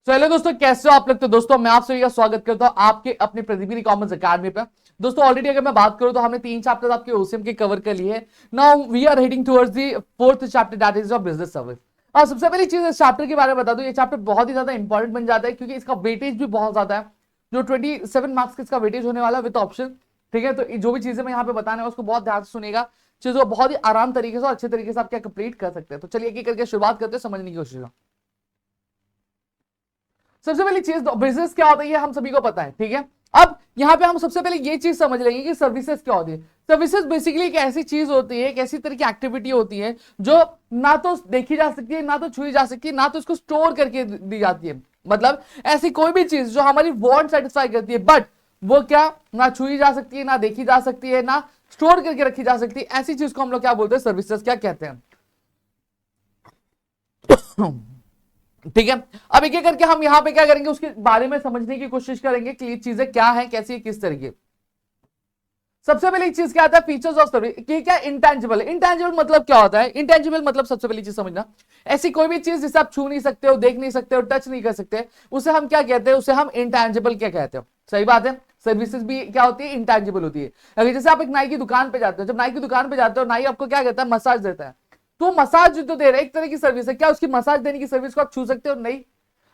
तो हेलो दोस्तों, कैसे हो आप लोग। तो दोस्तों मैं आप सभी का स्वागत करता हूं आपके अपने प्रतिदिन कॉमर्स अकेडमी पे। दोस्तों ऑलरेडी अगर मैं बात करूं तो हमने 3 चैप्टर्स आपके ओसीएम के कवर कर लिए हैं। Now we are heading towards the fourth chapter, that is of business service. और सबसे पहली चीज इस चैप्टर के बारे में बता दूं, ये चैप्टर बहुत ही ज्यादा इंपॉर्टेंट बन जाता है क्योंकि इसका वेटेज भी बहुत ज्यादा है। जो 27 मार्क्स का इसका वेटेज होने वाला है विद ऑप्शन। ठीक है, तो जो भी चीजें मैं यहाँ पे बताने उसको बहुत ध्यान से सुनेगा। चीजों को बहुत ही आराम तरीके से और अच्छे तरीके से आप क्या कंप्लीट कर सकते हैं। तो चलिए एक करके शुरुआत करते हैं, समझने की कोशिश। सबसे पहली चीज बिजनेस क्या होता है ये हम सभी को पता है, ठीक है। अब यहाँ पे हम सबसे पहले ये चीज समझ लेंगे कि सर्विसेज क्या होती है। सर्विसेज बेसिकली एक ऐसी चीज होती है, एक ऐसी तरह की एक्टिविटी होती है जो ना तो देखी जा सकती है, ना तो छुई जा सकती है, ना तो इसको स्टोर करके दी जाती है। मतलब ऐसी कोई भी चीज जो हमारी वांट सेटिस्फाई करती है, बट वो क्या ना छुई जा सकती है, ना देखी जा सकती है, ना स्टोर करके रखी जा सकती है, ऐसी चीज को हम लोग क्या बोलते हैं, सर्विसेज क्या कहते हैं। ठीक है, अब एक एक करके हम यहां पे क्या करेंगे उसके बारे में समझने की कोशिश करेंगे कि ये चीजें क्या है, कैसी है, किस तरीके। सबसे पहले एक चीज क्या आता है, फीचर्स ऑफ सर्विस कि क्या इंटेंजिबल। इंटेंजिबल मतलब क्या होता है, इंटेंजिबल मतलब सबसे पहली चीज समझना, ऐसी कोई भी चीज जिसे आप छू नहीं सकते हो, देख नहीं सकते हो, टच नहीं कर सकते, उसे हम क्या कहते हैं, उसे हम इंटेंजिबल क्या कहते हो। सही बात है, सर्विसेज भी क्या होती है, इंटेंजिबल होती है। अगर जैसे आप एक नाई की दुकान पे जाते हो, जब नाई की दुकान पे जाते हो, नाई आपको क्या कहता है, मसाज देता है। तो मसाज जो दे रहा है एक तरह की सर्विस है। क्या उसकी मसाज देने की सर्विस को आप छू सकते हो? नहीं,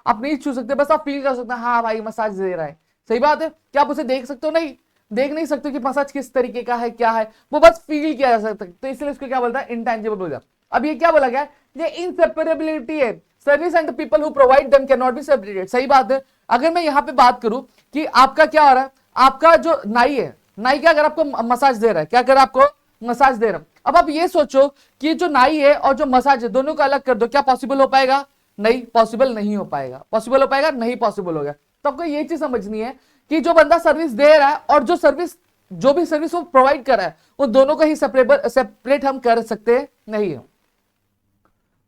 आप नहीं छू सकते, बस आप फील कर सकते हैं, हाँ भाई मसाज दे रहा है। सही बात है, क्या आप उसे देख सकते हो? नहीं, देख नहीं सकते कि मसाज किस तरीके का है, क्या है, वो बस फील किया जा सकता है। तो इसलिए इसको क्या बोलता है, इंटेंजिबल हो जाता। अब ये क्या बोला गया, ये इनसेपरेबिलिटी है। Service and people who provide them can not be separated. सही बात है। अगर मैं यहां पे बात करूं कि आपका क्या हो रहा है, आपका जो नाई है, नाई क्या अगर आपको मसाज दे रहा है, क्या कर आपको मसाज दे रहा है। अब आप ये सोचो कि जो नाई है और जो मसाज है दोनों को अलग कर दो, क्या पॉसिबल हो पाएगा? नहीं, पॉसिबल नहीं हो पाएगा। पॉसिबल हो पाएगा? नहीं पॉसिबल हो गया। तो आपको ये चीज समझनी है कि जो बंदा सर्विस दे रहा है और जो भी सर्विस वो प्रोवाइड कर रहा है, वो दोनों को ही सेपरेट हम कर सकते नहीं है।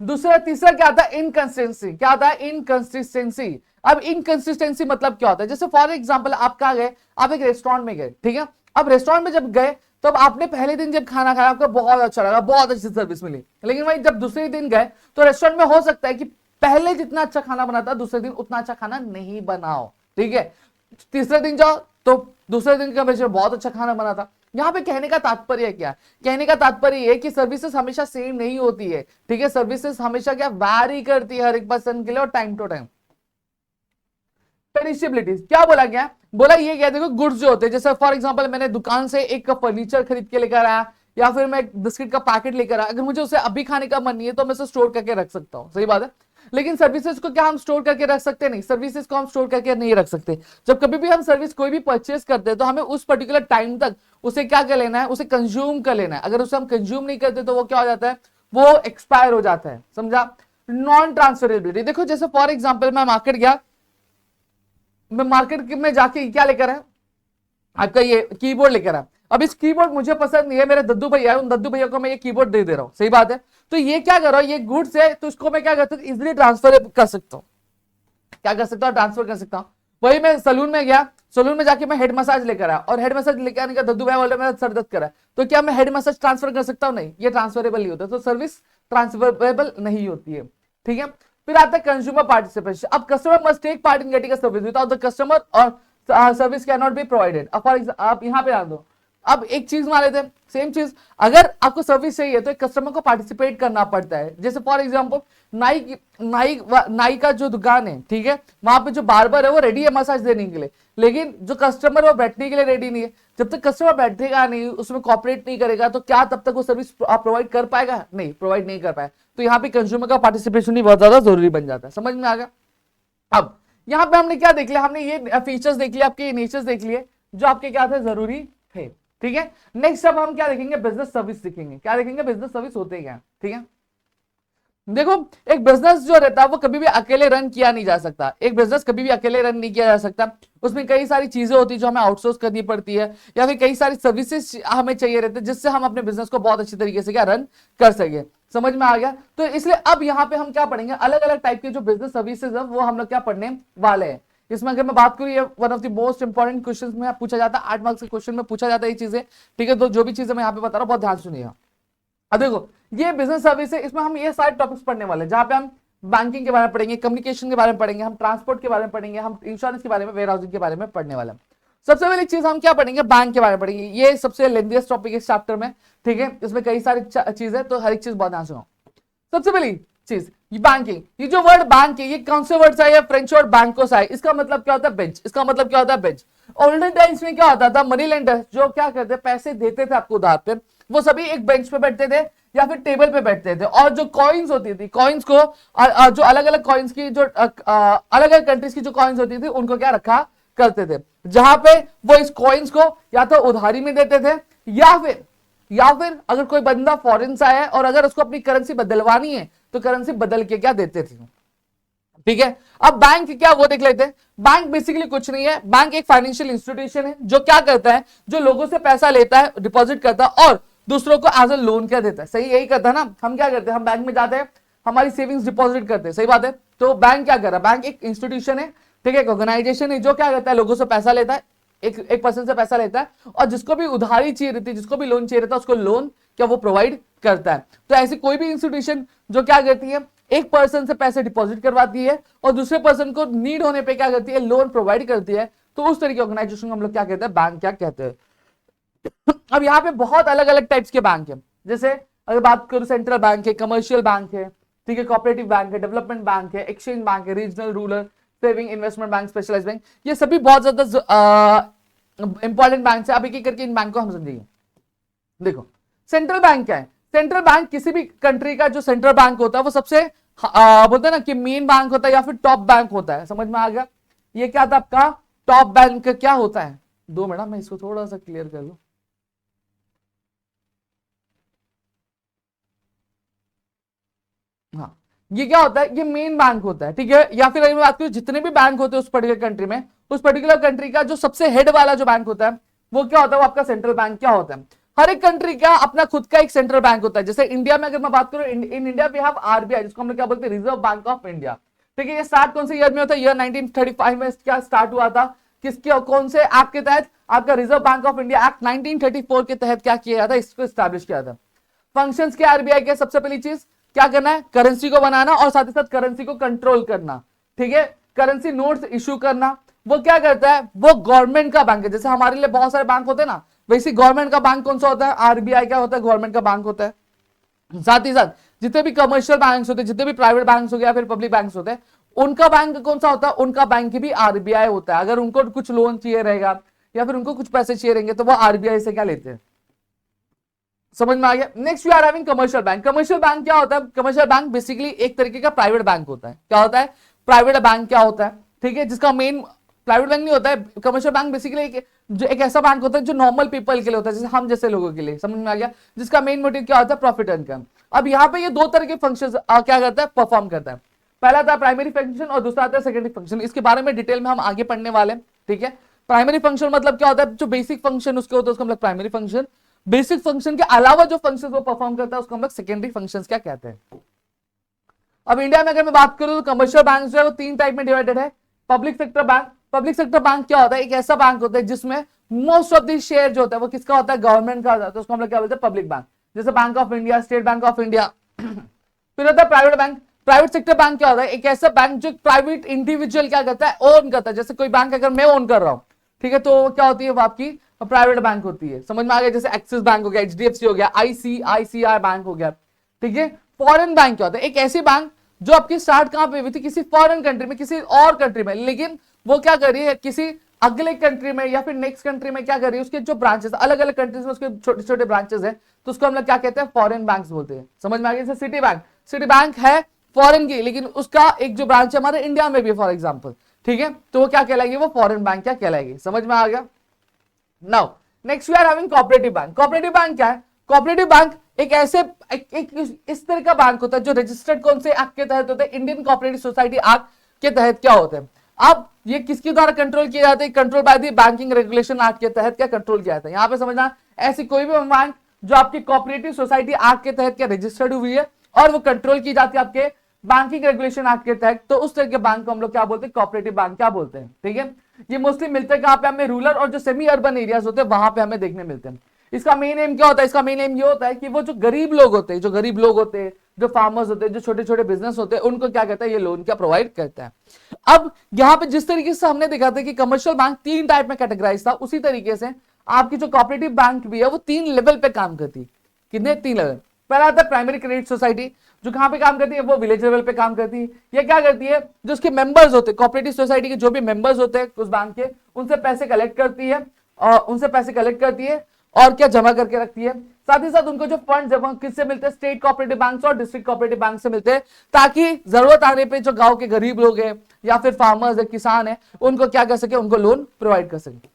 दूसरा तीसरा क्या आता है, इनकंसिस्टेंसी। क्या आता है, इनकंसिस्टेंसी। अब इनकंसिस्टेंसी मतलब क्या होता है, जैसे फॉर एग्जांपल आप कहा गए, आप एक रेस्टोरेंट में गए, ठीक है। अब रेस्टोरेंट में जब गए तो अब आपने पहले दिन जब खाना खाया आपको बहुत अच्छा लगा, बहुत अच्छी सर्विस मिली, लेकिन भाई जब दूसरे दिन गए तो रेस्टोरेंट में हो सकता है कि पहले जितना अच्छा खाना बनाता दूसरे दिन उतना अच्छा खाना नहीं बनाओ, ठीक है। तीसरे दिन जाओ तो दूसरे दिन का वजह बहुत अच्छा खाना बना था। यहां पे कहने का तात्पर्य क्या, कहने का तात्पर्य ये कि सर्विसेज हमेशा सेम नहीं होती है, ठीक है। सर्विसेज हमेशा क्या वैरी करती है हर एक पर्सन के लिए और टाइम टू टाइम। पेरिशेबिलिटी क्या बोला गया, बोला ये क्या, देखो गुड्स जो होते हैं, जैसे फॉर एग्जांपल मैंने दुकान से एक फर्नीचर खरीद के लेकर आया या फिर मैं बिस्किट का पैकेट लेकर आया, अगर मुझे उसे अभी खाने का मन नहीं है तो मैं उसे स्टोर करके रख सकता हूं। सही बात है, लेकिन सर्विसेज को क्या हम स्टोर करके रख सकते नहीं, सर्विसेज को हम स्टोर करके नहीं रख सकते। जब कभी भी हम सर्विस कोई भी परचेस करते हैं तो हमें उस पर्टिकुलर टाइम तक उसे क्या कर लेना है, उसे कंज्यूम कर लेना है। अगर उसे हम कंज्यूम नहीं करते तो वो क्या हो जाता है, वो एक्सपायर हो जाता है। समझा। नॉन ट्रांसफरेबिलिटी, देखो जैसे फॉर एग्जाम्पल मैं मार्केट गया, मैं मार्केट में जाके क्या लेकर आया, आपका ये कीबोर्ड लेकर आया। अब इस कीबोर्ड मुझे पसंद नहीं है, मेरे दद्दू भैया है, उन दद्दू भैया को मैं ये कीबोर्ड दे रहा हूं। सही बात है, तो ये क्या कर रहा हूं, ये गुड्स है तो इसको मैं क्या कर सकता हूं, इजिली ट्रांसफर कर सकता हूं। क्या कर सकता हूं, ट्रांसफर कर सकता हूं। वही मैं सलून में गया, सलून में जाके मैं हेड मसाज लेकर आया और हेड मसाज लेकर आने का दद्दू भाई बोल रहे मेरा सर दर्द करा, तो क्या मैं हेड मसाज ट्रांसफर कर सकता हूं? नहीं, ये ट्रांसफरेबल नहीं होता, तो सर्विस ट्रांसफरेबल नहीं होती है, ठीक है। फिर आता है कंज्यूमर पार्टिसिपेशन। अब customer must take part in getting a service, without the customer और service cannot be provided. For example आप यहाँ पे ध्यान दो, अब एक चीज मान लेते हैं, सेम चीज, अगर आपको सर्विस चाहिए तो एक कस्टमर को पार्टिसिपेट करना पड़ता है। जैसे फॉर एग्जांपल नाई का जो दुकान है, ठीक है, वहां पे जो बार्बर है वो रेडी है मसाज देने के लिए, लेकिन जो कस्टमर है वो बैठने के लिए रेडी नहीं है। जब तक कस्टमर बैठेगा नहीं, उसमें कॉपरेट नहीं करेगा, तो क्या तब तक वो सर्विस प्रोवाइड कर पाएगा? नहीं, प्रोवाइड नहीं कर पाएगा। तो यहाँ पे कंज्यूमर का पार्टिसिपेशन भी बहुत ज्यादा जरूरी बन जाता है। समझ में आ गया। अब यहाँ पे हमने क्या देख लिया, हमने ये फीचर्स देख लिया, आपके नेचर्स देख लिए जो आपके क्या थे, जरूरी थे, ठीक है। नेक्स्ट अब हम क्या देखेंगे, बिजनेस सर्विस देखेंगे। क्या देखेंगे, बिजनेस सर्विस होते क्या, ठीक है। देखो एक बिजनेस जो रहता है वो कभी भी अकेले रन किया नहीं जा सकता, एक बिजनेस कभी भी अकेले रन नहीं किया जा सकता। उसमें कई सारी चीजें होती है जो हमें आउटसोर्स करनी पड़ती है, या फिर कई सारी सर्विसेज हमें चाहिए रहते हैं जिससे हम अपने बिजनेस को बहुत अच्छी तरीके से क्या रन कर सके। समझ में आ गया। तो इसलिए अब यहाँ पे हम क्या पढ़ेंगे, अलग अलग टाइप के जो बिजनेस सर्विसेज है वो हम लोग क्या पढ़ने वाले हैं। इसमें अगर मैं बात करूं, ये one of the most important question में पूछा जाता है, 8 मार्क्स के क्वेश्चन में पूछा जाता है ये चीजें, ठीक है। तो जो भी चीजें मैं यहाँ पे बता रहा हूँ बहुत ध्यान सुनिएगा। अब देखो ये बिजनेस सर्विस है, इसमें हम ये सारे टॉपिक्स पढ़ने वाले हैं, जहां पे हम बैंकिंग के बारे में पढ़ेंगे, कम्युनिकेशन के बारे में पढ़ेंगे, हम ट्रांसपोर्ट के बारे में पढ़ेंगे, हम इंश्योरेंस के बारे में, वेयर हाउसिंग के बारे में पढ़ने वाले हैं। सबसे पहली चीज हम क्या पढ़ेंगे, बैंक के बारे में पढ़ेंगे। ये सबसे लेंथीएस्ट टॉपिक है इस चैप्टर में, ठीक है, इसमें कई सारी चीज है, तो हर एक चीज बहुत ध्यान सुनो। सबसे पहली चीज ये बैंकिंग, ये जो वर्ड बैंक है ये कौन से वर्ड से आया, फ्रेंच वर्ड बैंको से आया। इसका मतलब क्या होता है, बेंच। इसका मतलब क्या होता है, बेंच। ओल्डन टाइम्स में क्या होता था, मनी लेंडर जो क्या करते, पैसे देते थे आपको उधार पे, वो सभी एक बेंच पे बैठते थे या फिर टेबल पे बैठते थे, और जो कॉइन्स होती थी, कॉइन्स को जो अलग अलग कॉइन्स की, जो अलग अलग कंट्रीज की जो कॉइन्स होती थी उनको क्या रखा करते थे, जहां पे वो इस कॉइन्स को या तो उधारी में देते थे या फिर अगर कोई बंदा फॉरेन से आया है और अगर उसको अपनी करेंसी बदलवानी है तो करेंसी बदल के क्या देते थे, ठीक है। अब बैंक क्या, वो देख लेते हैं। बैंक बेसिकली कुछ नहीं है, बैंक एक फाइनेंशियल इंस्टीट्यूशन है जो क्या करता है, जो लोगों से पैसा लेता है, डिपॉजिट करता है और दूसरों को एज अ लोन क्या देता है। सही यही करता है ना, हम क्या करते हैं, हम बैंक में जाते हैं, हमारी सेविंग्स डिपॉजिट करते हैं, सही बात है। तो बैंक क्या कर रहा है, बैंक एक इंस्टीट्यूशन है, ठीक है, एक ऑर्गेनाइजेशन है जो क्या करता है, लोगों से पैसा लेता है, एक पर्सन से पैसा लेता है और जिसको भी उधारी चाहिए रहती है, जिसको भी लोन चाहिए रहता है, उसको लोन क्या वो प्रोवाइड करता है। तो ऐसी कोई भी इंस्टीट्यूशन जो क्या करती है, एक पर्सन से पैसे डिपॉजिट करवाती है और दूसरे पर्सन को नीड होने पे क्या करती है, लोन प्रोवाइड करती है, तो उस तरीके ऑर्गेनाइजेशन को हम लोग क्या कहते हैं, बैंक क्या कहते हैं। अब यहाँ पे बहुत अलग अलग टाइप्स के बैंक है, जैसे अगर बात करूं, सेंट्रल बैंक है, कमर्शियल बैंक है, ठीक है, कोऑपरेटिव बैंक है, डेवलपमेंट बैंक है, एक्सचेंज बैंक है, regional, rural, saving, investment bank, specialised bank, ये सभी बहुत ज्यादा इंपॉर्टेंट बैंक है। अब एक एक करके इन बैंक को हम समझेंगे। देखो सेंट्रल बैंक क्या है, सेंट्रल बैंक किसी भी कंट्री का जो सेंट्रल बैंक होता है वो सबसे बोलते हैं ना कि मेन बैंक होता है या फिर टॉप बैंक होता है। समझ में आ गया, ये क्या था आपका टॉप बैंक क्या होता है। 2 मिनट मैं इसको थोड़ा सा क्लियर कर लूं। हाँ, ये क्या होता है, ये मेन बैंक होता है, ठीक है, या फिर अगर मैं बात करूं जितने भी बैंक होते हैं उस पर्टिकुलर कंट्री में, उस पर्टिकुलर कंट्री का जो सबसे हेड वाला जो बैंक होता है वो क्या होता है, वो आपका सेंट्रल बैंक क्या होता है। हर एक कंट्री का अपना खुद का एक सेंट्रल बैंक होता है। जैसे इंडिया में अगर मैं बात करूं, in India we have RBI, जिसको हम लोग क्या बोलते हैं, रिजर्व बैंक ऑफ इंडिया, ठीक है। ये स्टार्ट कौन से ईयर में होता है, ईयर 1935 में क्या स्टार्ट हुआ था, किसके कौन से एक्ट के तहत, आपका reserve bank of India act 1934 के तहत क्या किया था, इसको स्टैब्लिश किया था। फंक्शंस के आरबीआई के, सबसे पहली चीज क्या करना है, करेंसी को बनाना और साथ ही साथ करेंसी को कंट्रोल करना, ठीक है, करेंसी नोट्स इशू करना। वो क्या करता है, वो गवर्नमेंट का बैंक है, जैसे हमारे लिए बहुत सारे बैंक होते हैं ना, वैसे गवर्नमेंट का बैंक कौन सा होता है, आरबीआई क्या होता है, गवर्नमेंट का बैंक होता है। साथ ही साथ जितने भी कमर्शियल बैंक्स होते हैं, जितने भी प्राइवेट बैंक्स हो गया फिर पब्लिक बैंक्स होते हैं, उनका बैंक कौन सा होता है, उनका बैंक भी आरबीआई होता है। अगर उनको कुछ लोन चाहिए रहेगा या फिर उनको कुछ पैसे चाहिए रहेंगे तो वो आरबीआई से क्या लेते हैं। समझ में आ गया। Next we are having commercial bank. Commercial bank क्या होता है, कमर्शियल बैंक बेसिकली एक तरीके का प्राइवेट बैंक होता है। क्या होता है, प्राइवेट बैंक क्या होता है, ठीक है, जिसका मेन प्राइवेट बैंक नहीं होता है। कमर्शियल बैंक बेसिकली एक ऐसा बैंक होता है जो नॉर्मल पीपल के लिए होता है, जैसे हम जैसे लोगों के लिए। समझ में आ गया, जिसका मेन मोटिव क्या होता है, प्रॉफिट इनकम। अब यहाँ पे ये 2 तरह के फंक्शन क्या करता है, परफॉर्म करता है। पहला था प्राइमरी फंक्शन और दूसरा आता है सेकेंडरी फंक्शन। इसके बारे में डिटेल में हम आगे पढ़ने वाले हैं, ठीक है। प्राइमरी फंक्शन मतलब क्या होता है, जो बेसिक फंक्शन उसके होते हैं उसको हम लोग प्राइमरी फंक्शन, बेसिक फंक्शन के अलावा जो फंक्शन वो परफॉर्म करता है उसको हम लोग सेकेंडरी फंक्शंस क्या कहते हैं। अब इंडिया में अगर मैं बात करूं तो कमर्शियल बैंक जो है वो 3 टाइप में डिवाइडेड है। Public sector bank, public sector bank क्या होता है, एक ऐसा बैंक होता है जिसमें मोस्ट ऑफ द शेयर जो होता है वो किसका होता है, गवर्नमेंट का होता है, तो उसको हम लोग क्या बोलते हैं, पब्लिक बैंक, जैसे bank of India, state bank of India. फिर होता है private bank. Private sector bank क्या होता है, एक ऐसा बैंक जो प्राइवेट इंडिविजुअल क्या करता है, ओन करता है। जैसे कोई बैंक अगर मैं ओन कर रहा हूं, ठीक है, तो क्या होती है वो आपकी प्राइवेट बैंक होती है। समझ में आ गया, जैसे एक्सिस बैंक हो गया, एचडीएफसी हो गया, आईसीआईसीआई बैंक हो गया, ठीक है। फॉरेन बैंक क्या होता है, एक ऐसी बैंक जो आपकी स्टार्ट कहां पे हुई थी, किसी फॉरेन कंट्री में, किसी और कंट्री में, लेकिन वो क्या कर रही है, किसी अगले कंट्री में या फिर नेक्स्ट कंट्री में क्या कर रही है, उसके जो ब्रांचेस अलग अलग कंट्रीज में उसके छोटे छोटे ब्रांचेस हैं, तो उसको हम लोग क्या कहते हैं, फॉरेन बैंक्स बोलते हैं। समझ में आ गया, जैसे सिटी बैंक, सिटी बैंक है फॉरेन की, लेकिन उसका एक जो ब्रांच है हमारे इंडिया में भी फॉर एग्जाम्पल, ठीक है, तो वो क्या कहलाएगी, वो फॉरेन बैंक क्या कहलाएगी। समझ में आ गया। Now next we are having cooperative bank. Cooperative bank क्या है, कोऑपरेटिव बैंक एक ऐसे इस तरह का बैंक होता है जो रजिस्टर्ड कौन से एक्ट के तहत होता है, इंडियन कोऑपरेटिव सोसाइटी एक्ट के तहत क्या होते हैं। अब ये किसके द्वारा कंट्रोल किया जाता है, control by the banking regulation act के तहत क्या कंट्रोल किया जाता है। यहां पे समझना, ऐसी कोई भी बैंक जो आपकी कोऑपरेटिव सोसाइटी एक्ट के तहत क्या रजिस्टर्ड हुई है और वो कंट्रोल की जाती है आपके बैंकिंग रेगुलेशन एक्ट के तहत, तो उस तरह के बैंक को हम लोग क्या बोलते हैं, कोऑपरेटिव बैंक क्या बोलते हैं, ठीक है। ये मोस्टली मिलते हैं कहां पे, हमें रूरल और जो सेमी अर्बन एरियाज होते हैं वहां पे हमें देखने मिलते हैं। इसका मेन एम क्या होता है, इसका मेन एम ये होता है कि वो जो गरीब लोग होते हैं, जो गरीब लोग होते हैं, जो फार्मर्स होते हैं, जो छोटे छोटे बिजनेस होते हैं, उनको क्या कहता है, ये लोन क्या प्रोवाइड करता है। अब यहाँ पे जिस तरीके से हमने देखा था कि कमर्शियल बैंक 3 टाइप में कैटेगराइज था, उसी तरीके से आपकी जो कोऑपरेटिव बैंक भी है वो 3 लेवल पे काम करती है। कितने? 3 लेवल। पहला आता है प्राइमरी क्रेडिट सोसाइटी, जो कहां पे काम करती है, वो विलेज लेवल पे काम करती है। ये क्या करती है, जो उसके मेंबर्स होते हैं, कोऑपरेटिव सोसाइटी के जो भी मेंबर्स होते हैं उस बैंक के, उनसे पैसे कलेक्ट करती है और क्या जमा करके रखती है। साथ ही साथ उनको जो फंड है किससे मिलते हैं, स्टेट कोऑपरेटिव बैंक और डिस्ट्रिक्ट कोऑपरेटिव बैंक से मिलते हैं, ताकि जरूरत आने पे जो गांव के गरीब लोग हैं या फिर फार्मर्स है, किसान है, उनको क्या कर सके, उनको लोन प्रोवाइड कर सके।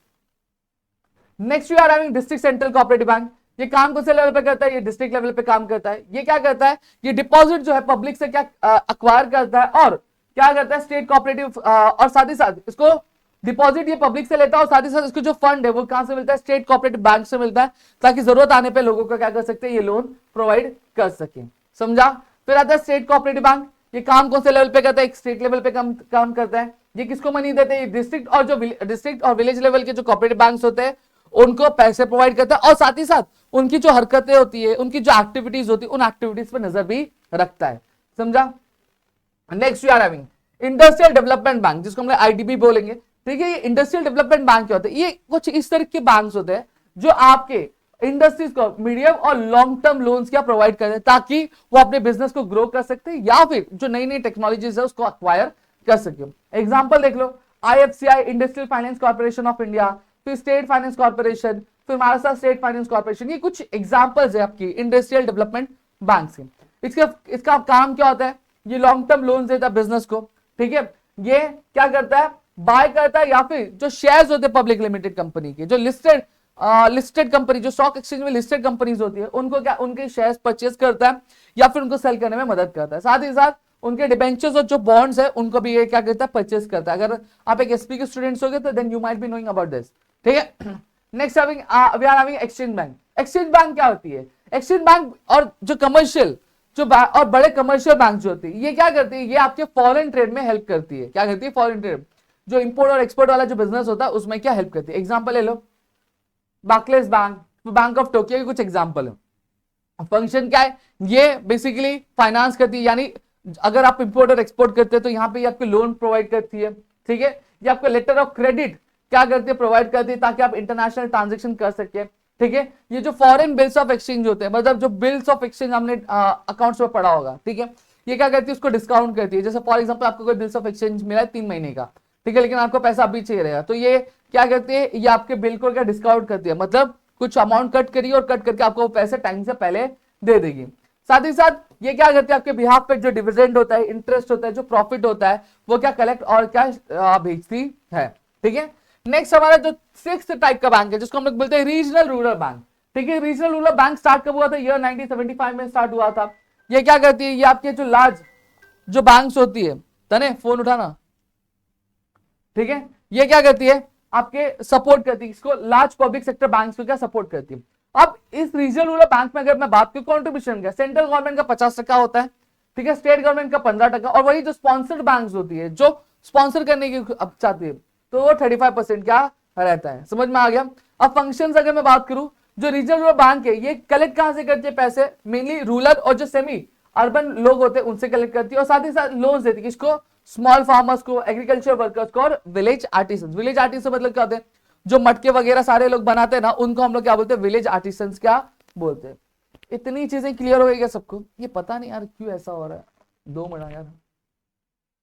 Next we are having district central cooperative bank. ये काम कौन से लेवल पे करता है, ये डिस्ट्रिक्ट लेवल पे काम करता है। ये क्या करता है, ये डिपॉजिट जो है पब्लिक से क्या अक्वायर करता है और क्या करता है, स्टेट कोऑपरेटिव और साथ ही साथ इसको डिपॉजिट ये पब्लिक से लेता है और साथ ही साथ इसको जो फंड है वो कहां से मिलता है, स्टेट कोऑपरेटिव बैंक से मिलता है, ताकि जरूरत आने पे लोगों को क्या कर सकते हैं, ये लोन प्रोवाइड कर सके। समझा। फिर आता है स्टेट कोऑपरेटिव बैंक। ये काम कौन से लेवल पे करता है, एक स्टेट लेवल पे काम करता है। ये किसको मनी देते हैं, डिस्ट्रिक्ट और विलेज लेवल के जो कोऑपरेटिव बैंक्स होते हैं उनको पैसे प्रोवाइड करता है और साथ ही साथ उनकी जो हरकतें होती है, उनकी जो एक्टिविटीज होती है, उन एक्टिविटीज पर नजर भी रखता है। समझा। Next we are having industrial development bank, जिसको हम आईडीबी बोलेंगे। ठीक है। ये इंडस्ट्रियल डेवलपमेंट बैंक क्या होता है, ये कुछ इस तरह के बैंक्स होते हैं जो आपके इंडस्ट्रीज को मीडियम और लॉन्ग टर्म लोन्स क्या प्रोवाइड करते हैं, ताकि वो अपने बिजनेस को ग्रो कर सकते हैं या फिर जो नई नई टेक्नोलॉजीज है उसको अक्वायर कर सके। एग्जाम्पल देख लो, IFCI industrial finance corporation of India, फिर स्टेट फाइनेंस कॉर्पोरेशन, फिर महाराष्ट्र स्टेट फाइनेंस कॉर्पोरेशन। ये कुछ एग्जांपल्स है आपकी इंडस्ट्रियल डेवलपमेंट बैंक के। इसका काम क्या होता है, ये लॉन्ग टर्म लोन देता है बिजनेस को। ठीक है। ये क्या करता है, बाय करता है या फिर जो शेयर्स होते हैं पब्लिक लिमिटेड कंपनी के, जो लिस्टेड कंपनी, जो स्टॉक एक्सचेंज में लिस्टेड कंपनीज होती है, उनको क्या, उनके शेयर्स परचेज करता है या फिर उनको सेल करने में मदद करता है। साथ ही साथ उनके डिबेंचर्स और जो बॉन्ड्स है उनको भी ये क्या करता है, परचेज करता है। अगर आप एक एसपी के स्टूडेंट्स हो गए तो then you might be knowing about this. ठीक है। Next we are having exchange bank. Exchange bank क्या होती है, एक्सचेंज बैंक और जो कमर्शियल और बड़े कमर्शियल बैंक जो होती है, ये क्या करती है, ये आपके फॉरेन ट्रेड में हेल्प करती है। क्या करती है, फॉरेन ट्रेड, जो इंपोर्ट और एक्सपोर्ट वाला जो बिजनेस होता है उसमें क्या हेल्प करती है। एग्जांपल ले लो, Barclays bank, bank of Tokyo के कुछ एग्जांपल है। फंक्शन क्या है, ये बेसिकली फाइनेंस करती है, यानी अगर आप इंपोर्ट और एक्सपोर्ट करते हैं तो यहाँ पे ये आपको लोन प्रोवाइड करती है। ठीक है। ये आपको लेटर ऑफ क्रेडिट क्या करती है, प्रोवाइड करती है, ताकि आप इंटरनेशनल ट्रांजेक्शन कर सके। ठीक है। ये जो फॉरेन बिल्स ऑफ एक्सचेंज होते हैं, मतलब जो बिल्स ऑफ एक्सचेंज हमने अकाउंट्स में पढ़ा होगा, ठीक है, ये क्या करती है, उसको डिस्काउंट करती है। जैसे फॉर एग्जांपल आपको कोई बिल्स ऑफ एक्सचेंज मिला है 3 महीने का, ठीक है, लेकिन आपको पैसा अभी चाहिए रहेगा, तो ये क्या करती है, ये आपके बिल को क्या डिस्काउंट करती है, मतलब कुछ अमाउंट कट करिए और कट करके आपको वो पैसे टाइम से पहले दे देगी। साथ ही साथ ये क्या करती है, आपके बिहाफ पे जो डिविडेंड होता है, इंटरेस्ट होता है, जो प्रॉफिट होता है, वो क्या कलेक्ट और क्या भेजती है। ठीक है। नेक्स्ट हमारा जो 6th टाइप का बैंक है, जिसको हम लोग बोलते हैं रीजनल रूरल बैंक। ठीक है। रीजनल रूरल बैंक स्टार्ट कब हुआ था, ईयर 1975 में स्टार्ट हुआ था। ये क्या करती है, ये आपके जो लार्ज जो बैंक्स होती है, तने फोन उठाना, ठीक है, ये क्या करती है, आपके सपोर्ट करती है, इसको लार्ज पब्लिक सेक्टर बैंक्स को क्या सपोर्ट करती है। अब इस रीजनल रूरल बैंक में अगर मैं बात करूं कॉन्ट्रीब्यूशन का, सेंट्रल गवर्नमेंट का 50% होता है, ठीक है, स्टेट गवर्नमेंट का 15%, और वही जो स्पॉन्सर्ड बैंक्स होती है, जो स्पॉन्सर करने की अब चाहती है, तो वो 35% क्या रहता है। समझ में आ गया। अब फंक्शंस अगर मैं बात करूं, जो रीजनल रूरल बैंक है ये कलेक्ट कहां से करती है पैसे, मेनली रूरल और जो सेमी अर्बन लोग होते हैं उनसे कलेक्ट करती है, और साथ ही साथ लोन्स देती है, किसको, स्मॉल फार्मर्स को, एग्रीकल्चर वर्कर्स को, और विलेज आर्टिसंस। विलेज आर्टिसन मतलब क्या होते हैं, जो मटके वगैरह सारे लोग बनाते हैं ना, उनको हम लोग क्या बोलते हैं, विलेज आर्टिसंस क्या बोलते हैं। इतनी चीजें क्लियर हो गई क्या सबको, ये पता नहीं यार क्यों ऐसा हो रहा है, 2 मिनट यार,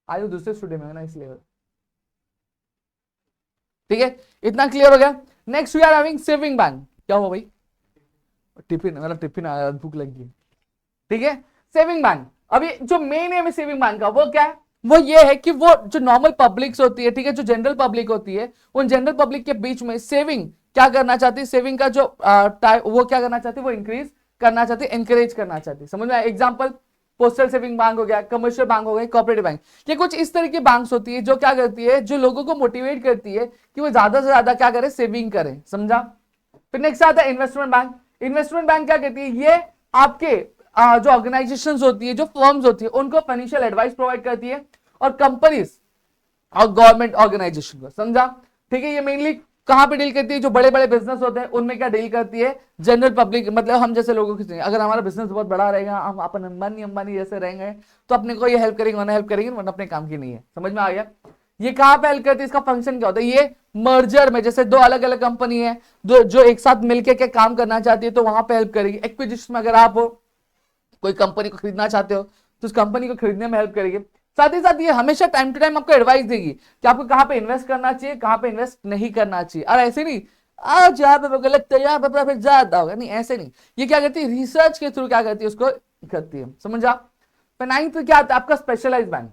आयु दूसरे स्टूडियो में है ना इसलिए। ठीक है, इतना क्लियर हो गया। Next we are having saving bank. क्या हुआ भाई, टिफिन, मतलब टिफिन आया, भूख लगी। ठीक है, सेविंग बैंक। अभी जो मेन एम है सेविंग बैंक का वो क्या है, वो ये है कि वो जो नॉर्मल पब्लिक्स होती है, ठीक है, जो जनरल पब्लिक होती है, उन जनरल पब्लिक के बीच में सेविंग क्या करना चाहती है, सेविंग का जो वो क्या करना चाहती है, वो इंक्रीज करना चाहती है, एनकरेज करना चाहती है। समझ में आया। एग्जांपल पोस्टल सेविंग बैंक हो गया, कमर्शियल बैंक हो गया, कोऑपरेटिव बैंक। ये कुछ इस तरह की बैंक्स होती है जो क्या करती है, जो लोगों को मोटिवेट करती है कि वो ज्यादा से ज्यादा क्या करें, सेविंग करें। समझा। फिर नेक्स्ट आता है इन्वेस्टमेंट बैंक। इन्वेस्टमेंट बैंक क्या कहती है, ये आपके जो ऑर्गेनाइजेशंस होती है, जो फर्म्स होती है, उनको फाइनेंशियल एडवाइस प्रोवाइड करती है, और कंपनीज और गवर्नमेंट ऑर्गेनाइजेशन को। समझा। ठीक है, ये मेनली कहां पे डील करती है? जो बड़े बड़े बिजनेस होते हैं उनमें क्या डील करती है? जनरल पब्लिक, मतलब हम जैसे लोगों की। अगर हमारा बिजनेस बहुत बड़ा रहेगा, हम अपन अंबानी अंबानी जैसे रहेंगे, तो अपने को ये हेल्प करेंगे, वरना हेल्प करेंगे, वरना अपने काम की नहीं है। समझ में आ गया? ये कहां पे हेल्प करती है? इसका फंक्शन क्या होता है? ये मर्जर में, जैसे दो अलग अलग कंपनी है दो जो एक साथ मिलकर के काम करना चाहती है, तो वहां पे हेल्प करेगी। एक्विजिशन में अगर आप कोई कंपनी को खरीदना चाहते हो तो उस कंपनी को खरीदने में हेल्प करेगी। साथ ही साथ ये हमेशा टाइम टू टाइम आपको एडवाइस देगी कि आपको कहां पे इन्वेस्ट करना चाहिए, कहां पे इन्वेस्ट नहीं करना चाहिए। और ऐसे नहीं आज यहाँ पे गलत है, यहाँ पे फिर ज्यादा होगा, नहीं ऐसे नहीं। ये क्या करती है? रिसर्च के थ्रू क्या करती है? उसको करती है। समझा? फिर नाइन्थ क्या आता है आपका? Specialise bank.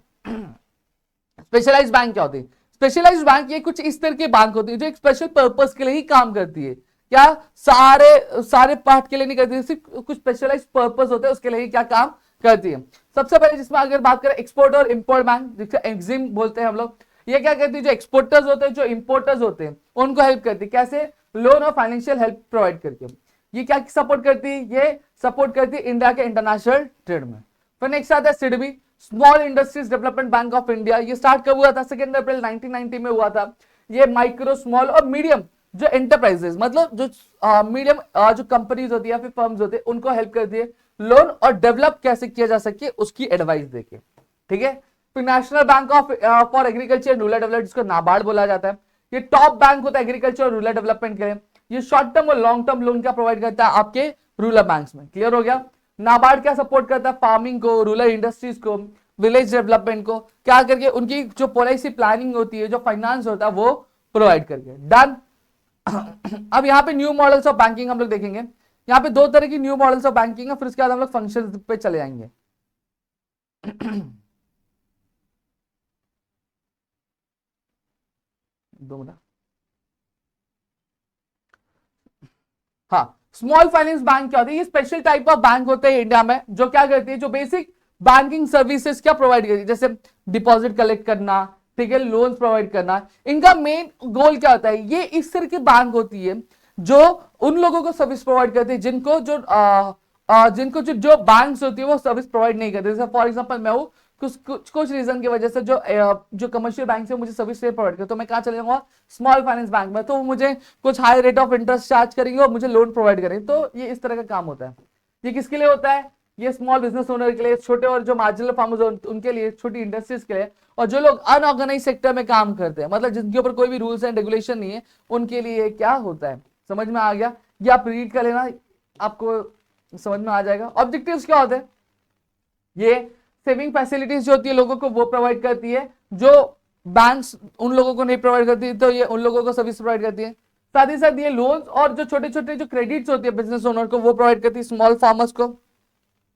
स्पेशलाइज बैंक क्या होती है? स्पेशलाइज बैंक ये कुछ इस तरह की बैंक होती है जो एक स्पेशल पर्पस के लिए ही काम करती है। क्या सारे सारे पार्ट के लिए नहीं करती, सिर्फ कुछ स्पेशलाइज पर्पस होते हैं उसके लिए ही क्या काम करती है। सबसे पहले जिसमें अगर बात करें एक्सपोर्ट और इंपोर्ट बैंक, जिसे एक्जिम बोलते हैं हम लोग, ये क्या करती है? जो एक्सपोर्टर्स होते हैं, जो इंपोर्टर्स होते हैं, उनको हेल्प करती है। कैसे? लोन और फाइनेंशियल हेल्प प्रोवाइड करके। ये क्या सपोर्ट करती है? ये सपोर्ट करती है इंडिया के इंटरनेशनल ट्रेड में। फिर नेक्स्ट आता है SIDBI, small industries development bank of India. ये स्टार्ट कब हुआ था? 2 अप्रैल 1990 में हुआ था। ये माइक्रो, स्मॉल और मीडियम जो एंटरप्राइजेस, मतलब जो मीडियम जो कंपनीज होती है या फिर फर्म्स होते हैं, उनको हेल्प करती है लोन और डेवलप कैसे किया जा सके उसकी एडवाइस देके। ठीक है? फिर national bank of for agriculture and rural development, जिसको नाबार्ड बोला जाता है। ये टॉप बैंक होता है एग्रीकल्चर और रूरल डेवलपमेंट के लिए। ये शॉर्ट टर्म और लॉन्ग टर्म लोन क्या प्रोवाइड करता है आपके रूरल बैंक्स में। क्लियर हो गया? नाबार्ड क्या सपोर्ट करता है? फार्मिंग को, रूरल इंडस्ट्रीज को, विलेज डेवलपमेंट को, क्या करके उनकी जो पॉलिसी प्लानिंग होती है, जो फाइनेंस होता है, वो प्रोवाइड करके। डन। अब यहाँ पे न्यू मॉडल्स ऑफ बैंकिंग हम लोग देखेंगे। यहाँ पे 2 तरह की न्यू मॉडल्स ऑफ बैंकिंग है, फिर उसके बाद हम लोग फंक्शन पे चले जाएंगे। दो मिनट। हाँ, स्मॉल फाइनेंस बैंक क्या होती है? ये स्पेशल टाइप ऑफ बैंक होते हैं इंडिया में, जो क्या करती है? जो बेसिक बैंकिंग सर्विसेज क्या प्रोवाइड करती है, जैसे डिपॉजिट कलेक्ट करना, ठीक है, लोन्स प्रोवाइड करना। इनका मेन गोल क्या होता है? ये इस तरह की बैंक होती है जो उन लोगों को सर्विस प्रोवाइड करती है जिनको जिनको जो बैंक्स होती है वो सर्विस प्रोवाइड नहीं करती। जैसे फॉर एग्जांपल मैं हूं, कुछ रीजन की वजह से जो कमर्शियल बैंक से मुझे सर्विस नहीं प्रोवाइड करते, तो मैं कहां चले जाऊंगा? स्मॉल फाइनेंस बैंक में। तो मुझे कुछ high rate of interest charge करेंगे और मुझे लोन प्रोवाइड करेंगे। तो ये इस तरह का काम होता है। ये किसके लिए होता है? ये स्मॉल बिजनेस ओनर के लिए, छोटे और जो मार्जिनल फार्मर्स उनके लिए, छोटी इंडस्ट्रीज के लिए, और जो लोग अनऑर्गेनाइज सेक्टर में काम करते हैं, मतलब जिनके ऊपर कोई भी रूल्स एंड रेगुलेशन नहीं है, उनके लिए क्या होता है। समझ में आ गया? ये आप रीड कर लेना, आपको समझ में आ जाएगा। ऑब्जेक्टिव्स क्या होते हैं? ये सेविंग फैसिलिटीज जो होती है लोगों को वो प्रोवाइड करती है, जो बैंक्स उन लोगों को नहीं प्रोवाइड करती, तो ये उन लोगों को सर्विस प्रोवाइड करती है। साथ ही साथ ये लोन्स और जो छोटे छोटे जो क्रेडिट्स होती है बिजनेस ओनर को, वो प्रोवाइड करती है स्मॉल फार्मर्स को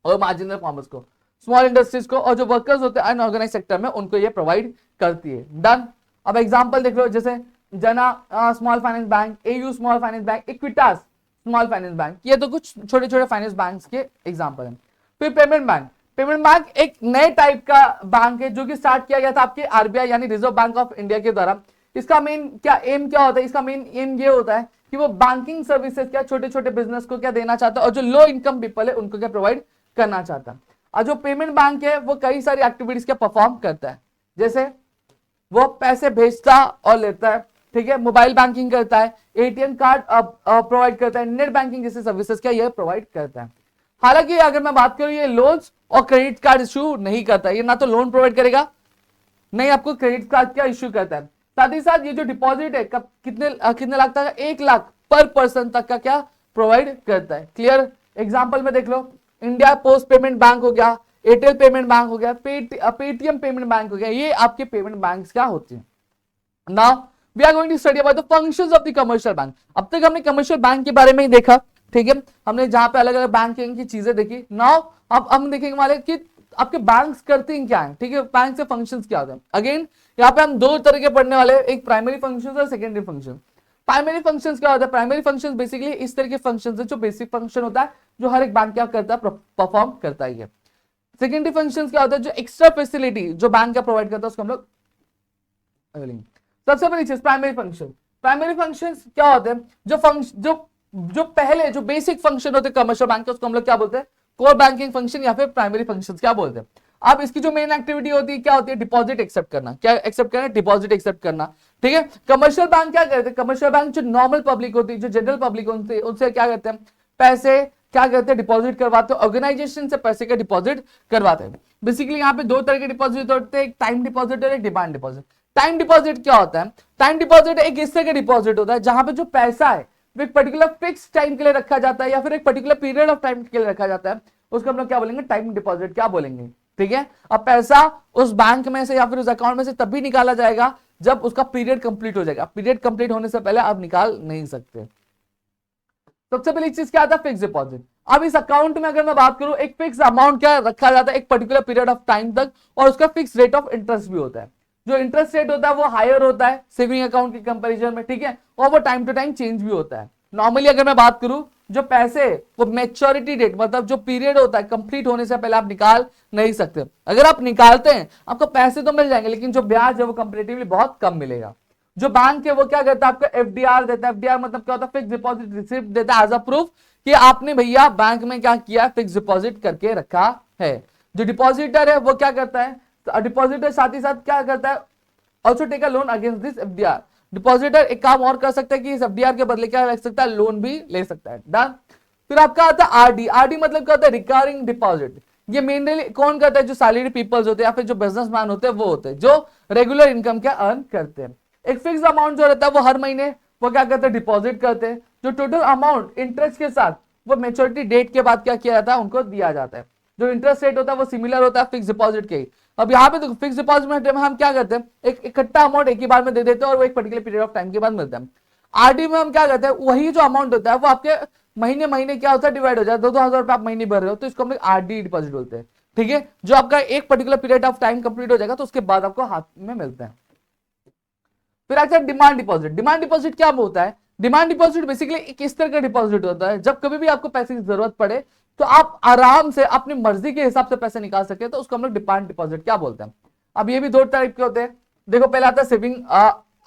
और मार्जिनल फार्मर्स को, स्मॉल इंडस्ट्रीज को, और जो वर्कर्स होते हैं अनऑर्गेनाइज सेक्टर में, उनको ये प्रोवाइड करती है। डन। अब एग्जांपल देख लो, जैसे जना small finance bank, AU small finance bank, Equitas small finance bank, ये तो कुछ छोटे छोटे फाइनेंस बैंक्स के एग्जांपल हैं। फिर पेमेंट बैंक। पेमेंट बैंक एक नए टाइप का बैंक है जो कि स्टार्ट किया गया था आपके आरबीआई यानी रिजर्व बैंक ऑफ इंडिया के द्वारा। इसका मेन क्या एम क्या होता है? इसका मेन एम ये होता है कि वो बैंकिंग सर्विसेज क्या छोटे छोटे बिजनेस को क्या देना चाहता है, और जो लो इनकम पीपल है उनको क्या प्रोवाइड करना चाहता है। और जो पेमेंट बैंक है वो कई सारी एक्टिविटीज क्या परफॉर्म करता है, जैसे वो पैसे भेजता और लेता है, ठीक है, मोबाइल बैंकिंग करता है, एटीएम कार्ड प्रोवाइड करता है, नेट बैंकिंग जैसे सर्विसेज क्या ये प्रोवाइड करता है। हालांकि अगर मैं बात करूं, ये लोन्स और क्रेडिट कार्ड इश्यू नहीं करता, ये ना तो लोन प्रोवाइड करेगा, नहीं आपको क्रेडिट कार्ड क्या इश्यू करता है। साथ ही साथ ये जो डिपॉजिट है कितने लाख तक? 1 लाख पर पर्सन तक का क्या प्रोवाइड करता है। क्लियर? एग्जाम्पल में देख लो, इंडिया पोस्ट पेमेंट बैंक हो गया, एयरटेल पेमेंट बैंक हो गया, पेटीएम पेमेंट बैंक हो गया, ये आपके पेमेंट बैंक क्या होते हैं। Now we are going to study about the functions of the commercial bank. अब तक हमने कमर्शियल बैंक के बारे में ही देखा, ठीक है, हमने जहां पे अलग अलग बैंकिंग की चीजें देखी। नाउ अब हम देखेंगे वाले कि आपके बैंक्स करते हैं क्या है, ठीक है, बैंक से फंक्शंस क्या होते हैं। अगेन यहाँ पे हम 2 तरह के पढ़ने वाले, एक प्राइमरी फंक्शंस और सेकेंडरी फंक्शन। प्राइमरी फंक्शंस क्या होता है? प्राइमरी फंक्शंस बेसिकली इस तरह के फंक्शंस है जो बेसिक फंक्शन होता है, जो हर एक बैंक क्या करता है, परफॉर्म करता है। सेकेंडरी फंक्शंस क्या होता है? जो एक्स्ट्रा फैसिलिटी जो बैंक का प्रोवाइड करता है उसको हम लोग। सबसे पहली चीज प्राइमरी फंक्शन। प्राइमरी फंक्शंस क्या होते हैं? जो पहले जो बेसिक फंक्शन होते हैं कमर्शियल बैंक के, उसको हम लोग क्या बोलते हैं? कोर बैंकिंग फंक्शन या फिर प्राइमरी फंक्शंस क्या बोलते हैं। अब इसकी जो मेन एक्टिविटी होती है क्या होती है, डिपॉजिट एक्सेप्ट करना। क्या एक्सेप्ट करना, डिपॉजिट एक्सेप्ट करना, ठीक है। कमर्शियल बैंक क्या करते हैं, कमर्शियल बैंक जो नॉर्मल पब्लिक होती है, जो जनरल पब्लिक होती है, उनसे क्या करते हैं, पैसे क्या करते हैं, डिपॉजिट करवाते हैं, ऑर्गेनाइजेशन से पैसे का डिपॉजिट करवाते हैं। बेसिकली यहाँ पे दो तरह के डिपॉजिट होते हैं, एक टाइम डिपॉजिट और एक डिमांड डिपॉजिट। टाइम डिपॉजिट क्या होता है, टाइम डिपॉजिट एक इस तरह का डिपॉजिट होता है जहां पे जो पैसा है वो एक पर्टिकुलर फिक्स टाइम के लिए रखा जाता है या फिर एक पर्टिकुलर पीरियड ऑफ टाइम के लिए रखा जाता है, उसको हम लोग क्या बोलेंगे, टाइम डिपॉजिट क्या बोलेंगे, ठीक है। अब पैसा उस बैंक में से या फिर उस अकाउंट में से तभी निकाला जाएगा जब उसका पीरियड कंप्लीट हो जाएगा। पीरियड कंप्लीट होने से पहले आप निकाल नहीं सकते। सबसे पहली चीज क्या आता है, फिक्स डिपॉजिट। अब इस अकाउंट में अगर मैं बात करूं, एक फिक्स अमाउंट क्या रखा जाता है एक पर्टिकुलर पीरियड ऑफ टाइम तक, और उसका फिक्स रेट ऑफ इंटरेस्ट भी होता है। जो इंटरेस्ट रेट होता है वो हायर होता है सेविंग अकाउंट के कंपैरिजन में, ठीक है, और वो टाइम टू टाइम चेंज भी होता है। नॉर्मली अगर मैं बात करूं, जो पैसे वो मैच्योरिटी डेट मतलब जो पीरियड होता है कंप्लीट होने से पहले आप निकाल नहीं सकते। अगर आप निकालते हैं आपको पैसे तो मिल जाएंगे, लेकिन जो ब्याज है वो कंपैरेटिवली बहुत कम मिलेगा। जो बैंक है वो क्या करता है, आपका एफडीआर देता है। एफडीआर मतलब क्या होता है, फिक्स डिपॉजिट रिसिप्ट देता है एज अ प्रूफ कि आपने भैया बैंक में क्या किया, फिक्स डिपॉजिट करके रखा है। जो डिपॉजिटर है वो क्या करता है, डिपॉजिटर साथ ही साथ क्या करता है, also take a loan against this FDR. Depositor एक काम और कर सकता है कि इस एफडीआर के बदले क्या रख सकता है, लोन भी ले सकता है। डन। फिर आपका आता है आरडी। आरडी मतलब क्या होता है, रिकरिंग डिपॉजिट। ये मेनली कौन करता है, जो सैलरी पीपल्स होते हैं या फिर जो बिजनेसमैन होते हैं वो होते हैं जो रेगुलर इनकम क्या अर्न करते हैं। एक फिक्स अमाउंट जो रहता है वो हर महीने वो क्या करते हैं, डिपॉजिट करते हैं। जो टोटल अमाउंट इंटरेस्ट के साथ वो मेच्योरिटी डेट के बाद क्या किया जाता है, उनको दिया जाता है। जो इंटरेस्ट रेट होता है वो सिमिलर होता है फिक्स डिपॉजिट के। अब यहाँ पे देखो फिक्स डिपॉजिट में हम क्या करते हैं, एक इकट्ठा अमाउंट एक ही बार में दे देते हैं और वो एक पर्टिकुलर पीरियड ऑफ टाइम के बाद मिलता है। आरडी में हम क्या करते हैं, वही जो अमाउंट होता है वो आपके महीने महीने क्या होता है, डिवाइड हो जाता है। 2-2 हजार रुपए आप महीने भर रहे हो तो इसको हम आरडी डिपॉजिट बोलते हैं, ठीक है। जो आपका एक particular period of time complete हो जाएगा तो उसके बाद आपको हाथ में मिलता है। फिर आता है डिमांड डिपॉजिट। डिमांड डिपॉजिट क्या होता है, डिमांड डिपॉजिट बेसिकली एक इस तरह का डिपॉजिट होता है जब कभी भी आपको पैसे की जरूरत पड़े तो आप आराम से अपनी मर्जी के हिसाब से पैसे निकाल सके, तो उसको हम लोग डिमांड डिपॉजिट क्या बोलते हैं। अब ये भी दो टाइप के होते हैं। देखो पहला आता है सेविंग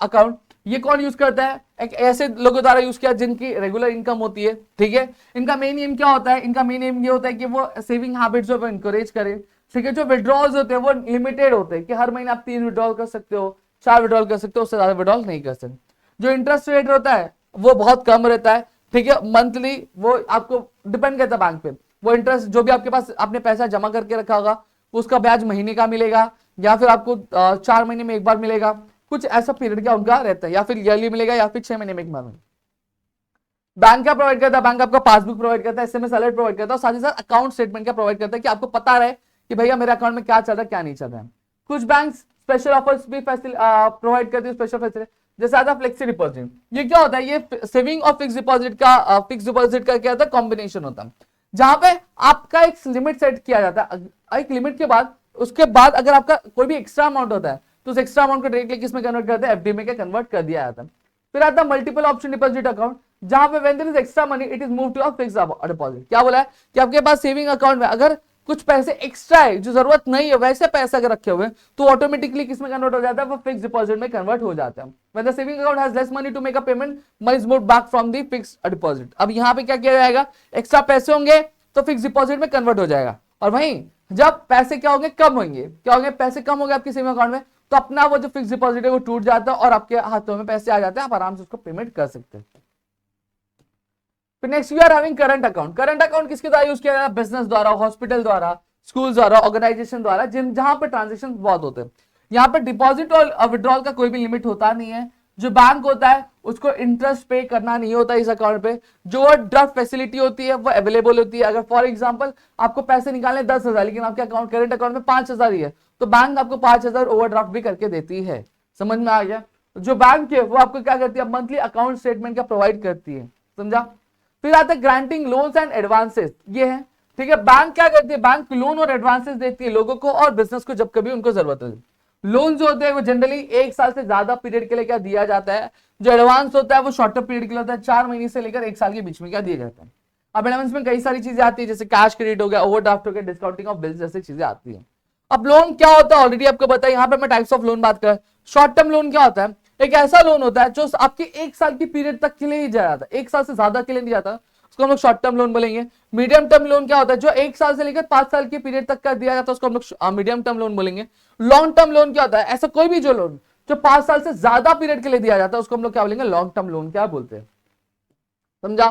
अकाउंट। ये कौन यूज करता है, एक ऐसे लोगों द्वारा यूज किया जिनकी रेगुलर इनकम होती है, ठीक है। इनका मेन एम क्या होता है, इनका मेन एम ये होता है कि वो सेविंग हैबिट्स को इंकरेज करें, ठीक है। जो विड्रॉल्स होते हैं वो लिमिटेड होते हैं कि हर महीने आप 3 विड्रॉल कर सकते हो, 4 विड्रॉल कर सकते हो, उससे ज्यादा विड्रॉल नहीं कर सकते। जो इंटरेस्ट रेट होता है वो बहुत कम रहता है, ठीक है। मंथली वो आपको डिपेंड करता है बैंक पे। वो इंटरेस्ट जो भी आपके पास आपने पैसा जमा करके रखा होगा उसका ब्याज महीने का मिलेगा या फिर आपको 4 महीने में एक बार मिलेगा, कुछ ऐसा पीरियड क्या उनका रहता है, या फिर ईयरली मिलेगा या फिर 6 महीने में एक बार मिलेगा। बैंक क्या प्रोवाइड करता है, बैंक आपको पासबुक प्रोवाइड करता है, एसएमएस अलर्ट प्रोवाइड करता है, साथ ही साथ अकाउंट स्टेटमेंट क्या प्रोवाइड करता है कि आपको पता रहे कि भैया मेरे अकाउंट में क्या चल रहा है क्या नहीं चल रहा है। कुछ बैंक स्पेशल ऑफर्स भी प्रोवाइड करती है, स्पेशल फैसिलिटी, जैसे आता है फ्लेक्सी डिपॉजिट। ये क्या होता है, ये सेविंग और फिक्स डिपॉजिट का क्या होता है, कॉम्बिनेशन होता है, जहां पे आपका एक लिमिट सेट किया जाता है। एक लिमिट के बाद उसके बाद अगर आपका कोई भी एक्स्ट्रा अमाउंट होता है तो उस एक्स्ट्रा अमाउंट को डायरेक्टली किस में कन्वर्ट करते हैं, एफडी में क्या कन्वर्ट कर दिया जाता है। फिर आता है मल्टीपल ऑप्शन डिपॉजिट अकाउंट, जहां पे when there is extra money it is move to a fixed deposit. क्या बोला है कि आपके पास सेविंग अकाउंट में अगर कुछ पैसे एक्स्ट्रा है जो जरूरत नहीं है वैसे पैसे अगर रखे हुए तो ऑटोमेटिकली किसमें कन्वर्ट हो जाता है, वो फिक्स डिपॉजिट में कन्वर्ट हो जाता है। When the saving account has less money to make a payment, money is moved back from the fixed deposit. अब यहां पे क्या किया जाएगा, एक्स्ट्रा पैसे होंगे तो फिक्स डिपॉजिट में कन्वर्ट हो जाएगा, और वहीं जब पैसे क्या होंगे, कम होंगे, क्या होंगे, पैसे कम होंगे आपके सेविंग अकाउंट में तो अपना वो जो फिक्स डिपॉजिट है वो टूट जाता है और आपके हाथों में पैसे आ जाते हैं, आप आराम से उसको पेमेंट कर सकते हैं। फिर next we are having current account. Current account किसके द्वारा यूज किया जाता है, बिजनेस द्वारा, हॉस्पिटल द्वारा, स्कूल द्वारा, ऑर्गेनाइजेशन द्वारा, जहां पे ट्रांजेक्शन बहुत होते हैं। यहाँ पे डिपॉजिट और विड्रॉल का कोई भी लिमिट होता नहीं है। जो बैंक होता है उसको इंटरेस्ट पे करना नहीं होता इस अकाउंट पे। जो ड्राफ्ट फैसिलिटी होती है वो अवेलेबल होती है। अगर फॉर एग्जांपल आपको पैसे निकालने 10,000 लेकिन आपके अकाउंट करंट अकाउंट में 5,000 ही है तो बैंक आपको 5,000 ओवरड्राफ्ट भी करके देती है। समझ में आ गया। जो बैंक है वो आपको क्या करती है, मंथली अकाउंट स्टेटमेंट का प्रोवाइड करती है, समझा। फिर आता है ग्रांटिंग लोन्स एंड एडवांसेस, ये है, ठीक है। बैंक क्या करती है, बैंक लोन और एडवांसेस देती है लोगों को और बिजनेस को जब कभी उनको जरूरत है। लोन जो होते हैं वो जनरली 1 साल से ज्यादा पीरियड के लिए क्या दिया जाता है। जो एडवांस होता है वो शॉर्टर पीरियड के लिए होता है, 4 महीने से लेकर 1 साल के बीच में क्या दिया जाता है। अब एडवांस में कई सारी चीजें आती है जैसे कैश क्रेडिट हो गया, ओवरड्राफ्ट हो गया, डिस्काउंटिंग ऑफ बिल्स जैसी चीजें आती है। अब लोन क्या होता है ऑलरेडी आपको पता है। यहाँ पे मैं टाइप्स ऑफ लोन बात कर, शॉर्ट टर्म लोन क्या होता है, एक ऐसा लोन होता है जो आपकी 1 साल की पीरियड तक के लिए ही जाता है, 1 साल से ज्यादा के लिए नहीं जाता, उसको हम लोग शॉर्ट टर्म लोन बोलेंगे। मीडियम टर्म लोन क्या होता है, जो 1 साल से लेकर 5 साल के पीरियड तक का दिया जाता है उसको हम लोग मीडियम टर्म लोन बोलेंगे। लॉन्ग टर्म लोन क्या होता है, ऐसा कोई भी जो लोन जो 5 साल से ज्यादा पीरियड के लिए दिया जाता है उसको हम लोग क्या बोलेंगे, लॉन्ग टर्म लोन क्या बोलते हैं, समझा।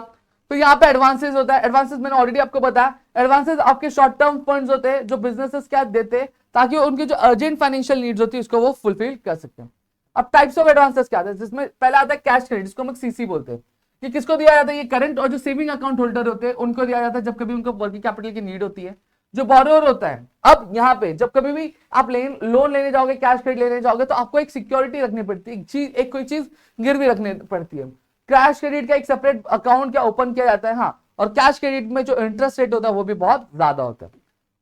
तो यहाँ पे एडवांसेस होता है, एडवांसेस मैंने ऑलरेडी आपको बताया, एडवांसेस आपके शॉर्ट टर्म फंड्स होते हैं जो बिजनेसेस क्या देते हैं ताकि उनकी जो अर्जेंट फाइनेंशियल नीड्स होती है उसको वो फुलफिल कर सकते हैं। अब टाइप्स ऑफ एडवांसेस क्या आते हैं, जिसमें पहला आता है कैश क्रेडिट, जिसको हम सीसी बोलते हैं। ये किसको दिया जाता है, ये करंट और जो सेविंग अकाउंट होल्डर होते हैं उनको दिया जाता है जब कभी उनको वर्किंग कैपिटल की नीड होती है। जो बोरोवर होता है, अब यहाँ पे जब कभी भी आप लोन लेने जाओगे, कैश क्रेडिट लेने जाओगे तो आपको एक सिक्योरिटी रखनी पड़ती है, एक कोई चीज गिरवी रखनी पड़ती है। कैश क्रेडिट का एक सेपरेट अकाउंट क्या ओपन किया जाता है, हाँ, और कैश क्रेडिट में जो इंटरेस्ट रेट होता है वो भी बहुत ज्यादा होता है।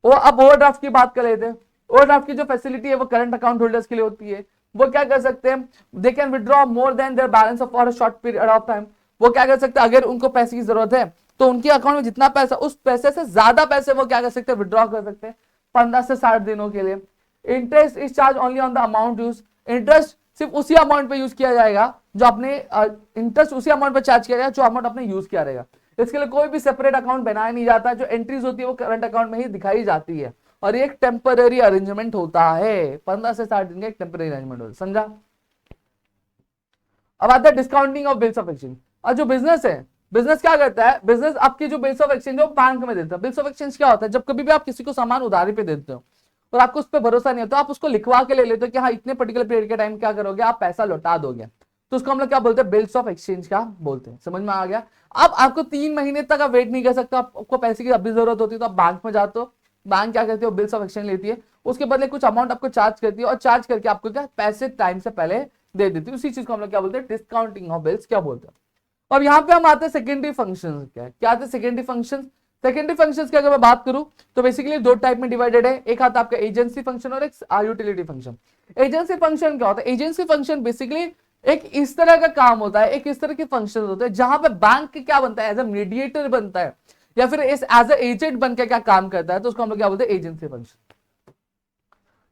और अब ओवरड्राफ्ट की बात कर लेते हैं। ओवरड्राफ्ट की जो फैसिलिटी है वो करंट अकाउंट होल्डर्स के लिए होती है। वो क्या कर सकते हैं, they can withdraw more than their balance for a short period of time. वो क्या कर सकते हैं, अगर उनको पैसे की जरूरत है तो उनके अकाउंट में जितना पैसा, उस पैसे से ज्यादा पैसे वो क्या कर सकते हैं, विड्रॉ कर सकते हैं 15 से 60 दिनों के लिए। Interest is charge only on the amount use. Interest सिर्फ उसी अमाउंट पे यूज किया जाएगा जो आपने, इंटरेस्ट उसी अमाउंट पे चार्ज किया जाएगा जो अमाउंट आपने यूज किया रहेगा। इसके लिए कोई भी सेपरेट अकाउंट बनाया नहीं जाता, जो एंट्रीज होती है वो करंट अकाउंट में ही दिखाई जाती है और ये एक टेम्पररी अरेंजमेंट होता है, 15 से 60 दिन का एक टेम्पररी अरेंजमेंट होता है, समझा। अब आता है discounting of bills of exchange. और जो बिजनेस है, बिजनेस क्या करता है, बिजनेस आपकी जो बिल्स ऑफ एक्सचेंज है वो बैंक में देता है। बिल्स ऑफ एक्सचेंज क्या होता है, जब कभी भी आप किसी को सामान उधारी पे देते हो और आपको उस पर भरोसा नहीं होता, आप उसको लिखवा के ले लेते हो कि हाँ इतने पर्टिकुलर पीरियड के टाइम क्या करोगे, आप पैसा लौटा दोगे, तो उसको हम लोग क्या बोलते हैं, बिल्स ऑफ एक्सचेंज क्या बोलते हैं, समझ में आ गया। अब आपको 3 महीने तक आप वेट नहीं कर सकते, आपको पैसे की अभी जरूरत होती है तो आप बैंक में जाते हो, बैंक क्या करती है, बिल्स ऑफ एक्सचेंज लेती है, उसके बदले कुछ अमाउंट आपको चार्ज करती है और चार्ज करके आपको क्या पैसे टाइम से पहले दे देती है। उसी चीज को हम लोग क्या बोलते हैं, डिस्काउंटिंग ऑफ बिल्स क्या बोलते हैं। अब यहाँ पे हम आते हैं सेकेंडरी फंक्शन, क्या आते हैं सेकेंडरी फंक्शन। सेकेंडरी फंक्शंस की अगर मैं बात करूं तो बेसिकली 2 टाइप में डिवाइडेड है, एक आता है आपका एजेंसी फंक्शन और एक यूटिलिटी फंक्शन। एजेंसी फंक्शन क्या होता है, एजेंसी फंक्शन बेसिकली एक इस तरह का काम होता है, एक इस तरह के फंक्शन होते हैं जहां पे बैंक क्या बनता है, एज अ मीडिएटर बनता है या फिर एज अ एजेंट बनकर क्या काम करता है, तो उसको हम लोग क्या बोलते हैं, एजेंसी फंक्शन।